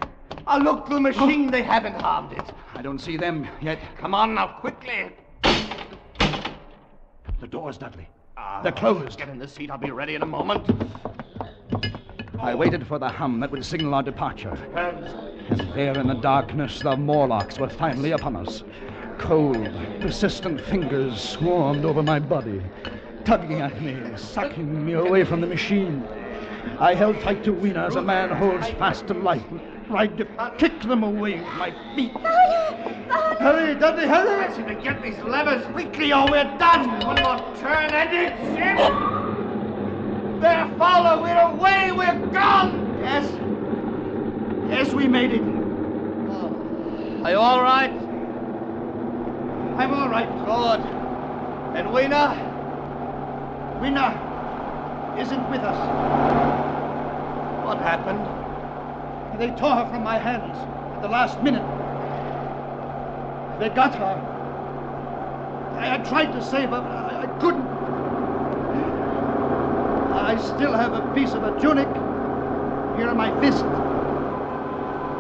Oh, look, the machine, they haven't harmed it. I don't see them yet. Come on now, quickly. The doors, Dudley. They're closed. Get in the seat, I'll be ready in a moment. I waited for the hum that would signal our departure. And there in the darkness, the Morlocks were finally upon us. Cold, persistent fingers swarmed over my body, tugging at me, sucking me away from the machine. I held tight to Weena as a man holds fast to life and tried to kick them away with my feet. Hurry, Dudley, hurry! Listen, to get these levers quickly or we're done. One more turn and it's in. There, follow, we're away, we're gone. Yes. Yes, we made it. Are you all right? I'm all right. Good. And Weena? Weena isn't with us. What happened? They tore her from my hands at the last minute. They got her. I tried to save her, but I couldn't. I still have a piece of her tunic here in my fist.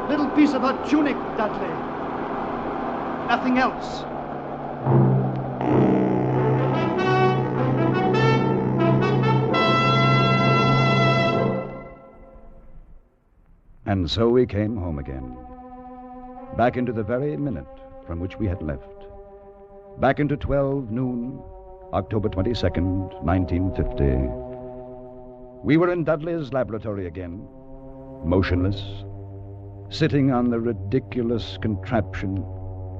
Little piece of her tunic, Dudley. Nothing else. And so we came home again. Back into the very minute from which we had left. Back into 12 noon, October 22nd, 1950. We were in Dudley's laboratory again, motionless, sitting on the ridiculous contraption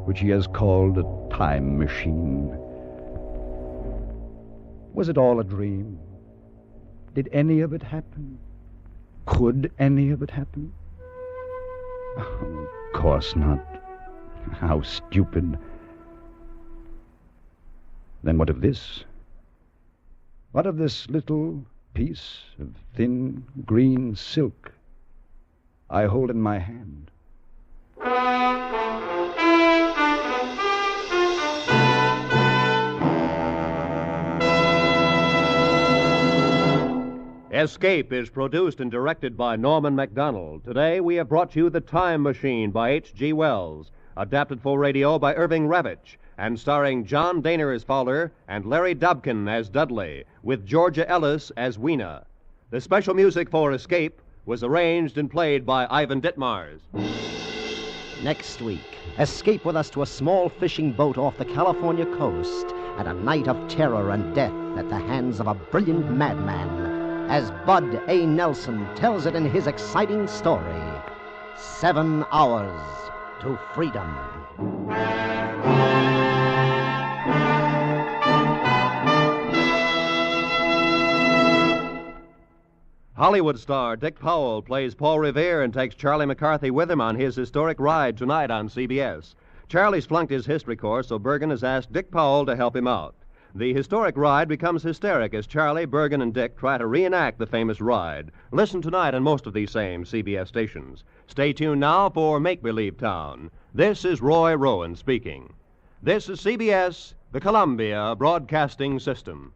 which he has called a time machine. Was it all a dream? Did any of it happen? Could any of it happen? Oh, of course not. How stupid. Then what of this? What of this little piece of thin green silk I hold in my hand? Escape is produced and directed by Norman MacDonald. Today we have brought you The Time Machine by H.G. Wells, adapted for radio by Irving Ravitch, and starring John Daner as Fowler and Larry Dobkin as Dudley, with Georgia Ellis as Weena. The special music for Escape was arranged and played by Ivan Ditmars. Next week, escape with us to a small fishing boat off the California coast and a night of terror and death at the hands of a brilliant madman, as Bud A. Nelson tells it in his exciting story, 7 Hours to Freedom. Hollywood star Dick Powell plays Paul Revere and takes Charlie McCarthy with him on his historic ride tonight on CBS. Charlie's flunked his history course, so Bergen has asked Dick Powell to help him out. The historic ride becomes hysteric as Charlie, Bergen, and Dick try to reenact the famous ride. Listen tonight on most of these same CBS stations. Stay tuned now for Make-Believe Town. This is Roy Rowan speaking. This is CBS, the Columbia Broadcasting System.